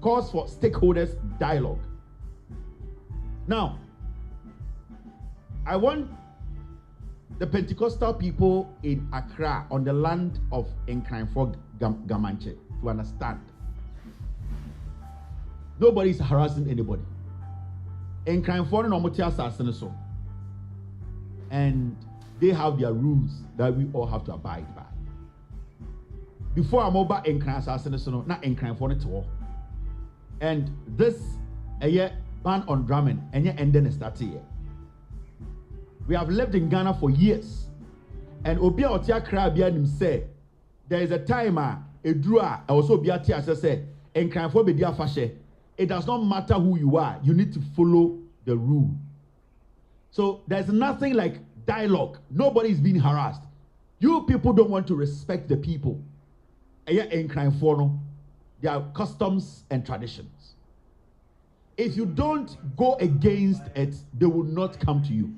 calls for stakeholders dialogue. Now, I want the Pentecostal people in Accra on the land of Nkranfo Gamanche to understand. Nobody is harassing anybody. Nkranfo no motia asasene so. And they have their rules that we all have to abide by. Before I'm over Nkran asasene so no, na Nkranfo no to. And this a year ban on drumming and yet ending start here. We have lived in Ghana for years. And Obia Otia Krabianim say there is a time Edrua also Biatia say Nkranfo be dia fashe. It does not matter who you are, you need to follow the rule. So there's nothing like dialogue. Nobody is being harassed. You people don't want to respect the people. Their customs and traditions. If you don't go against it, they will not come to you.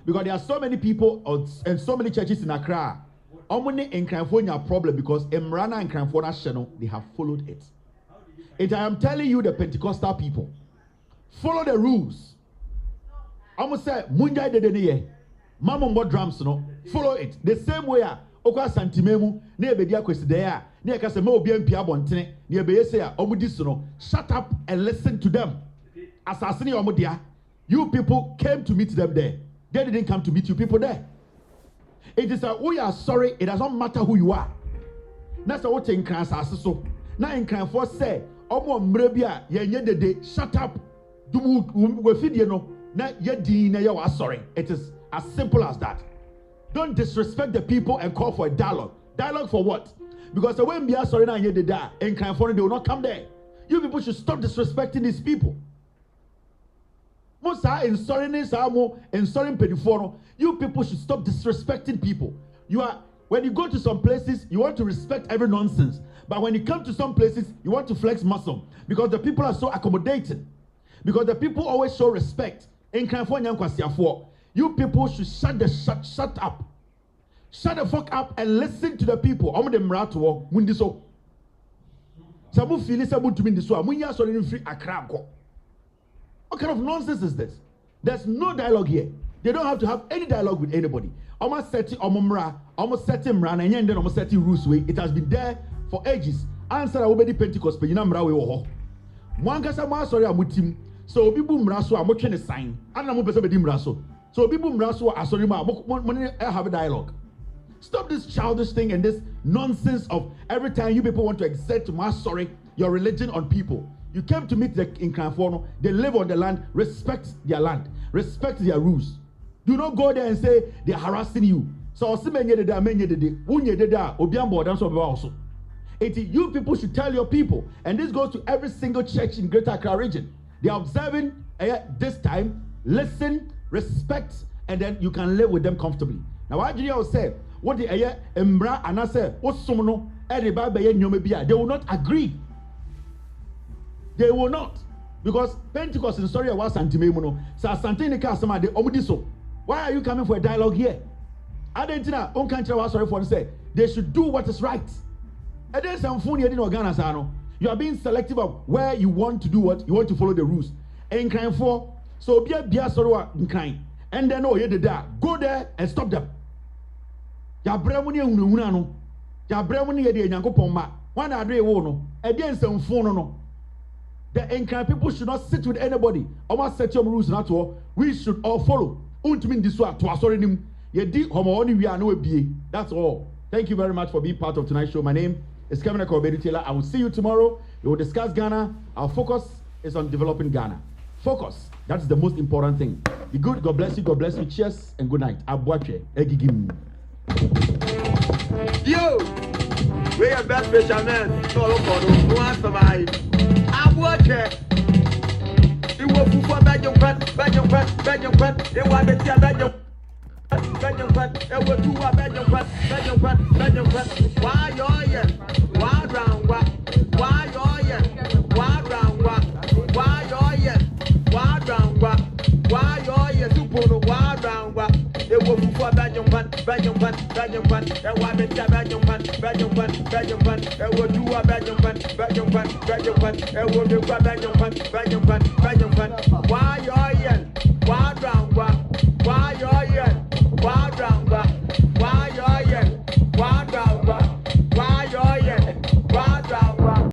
Because there are so many people and so many churches in Accra. Omone Nkranfonia problem because Emrana and Nkranfona Sheno, they have followed it. And I am telling you, the Pentecostal people, follow the rules. I'm going to say, Munjai de Deniye, Mammo drums, no, follow it. The same way, Oka Santimemu, near Bedia Quesidea, near Casamo BMP Abontene, near Beesea, Omudisuno, shut up and listen to them. Assassini Omudia, you people came to meet them there. They didn't come to meet you people there. It is we are sorry, it does not matter who you are. That's what in Kansas so. Now in Kansas say, Omo Mrebia, ye shut up. Do we feed you no? Na ye di na you are sorry. It is as simple as that. Don't disrespect the people and call for a dialogue. Dialogue for what? Because the when we are sorry now ye de da in Kansas they will not come there. You people should stop disrespecting these people. You people should stop disrespecting people. When you go to some places, you want to respect every nonsense. But when you come to some places, you want to flex muscle. Because the people are so accommodating. Because the people always show respect. You people should shut up. Shut the fuck up and listen to the people. What kind of nonsense is this? There's no dialogue here. They don't have to have any dialogue with anybody. Almost setting Mran, and then almost setting rules way. It has been there for ages. Answer obedi Pentecost, but you know Mrawe wo. One kasa ma sorry amutim. So people mraso amotwe ne sign. Ana mo pese bedi mraso. So people mraso asori ma mo have a dialogue. Stop this childish thing and this nonsense of every time you people want to exert your religion on people. You came to meet the Nkranfono. They live on the land. Respect their land. Respect their rules. Do not go there and say they are harassing you. So you people should tell your people. And this goes to every single church in Greater Accra region. They are observing this time. Listen, respect, and then you can live with them comfortably. Now, what do you say? What the Embra and I say, what someone they will not agree. They will not. Because Pentecost in Soria was Santimemono. So Santinica Sama de Omudiso. Why are you coming for a dialogue here? Adentina, on country was sorry for say they should do what is right. And then some phone in Organasano. You are being selective of where you want to do what you want to follow the rules. And crime for so be a sorrow in kind. And then oh yeah, go there and stop them. Ya bremu ni ehunahuna no. Ya bremu ni ye de Nyankopon ma. Wan adwe wo no. E de nsamfo no. The Nkran people should not sit with anybody. Almost set your rules not to. We should all follow. Untumin this one to sorry nim. Ye di homo oni we are no be. That's all. Thank you very much for being part of tonight's show. My name is Kevin Taylor. I will see you tomorrow. We will discuss Ghana. Our focus is on developing Ghana. Focus. That's the most important thing. Be good. God bless you. God bless you. Cheers and good night. Abuache. Egigim. Yo! We are best fishermen. So look for those who are survive. Abuache. You will for Belgium Fat. They want to see a Belgium. Belgium Fat. They will do a Belgium Fat. Why you're here? Why round? Why you're here? Why round? Why you're here? Why round? Why you're here? Super why round? They will for Belgium Fat. They want to see a Belgium Fat. They will do a Belgium Fat. They will do a Belgium Fat.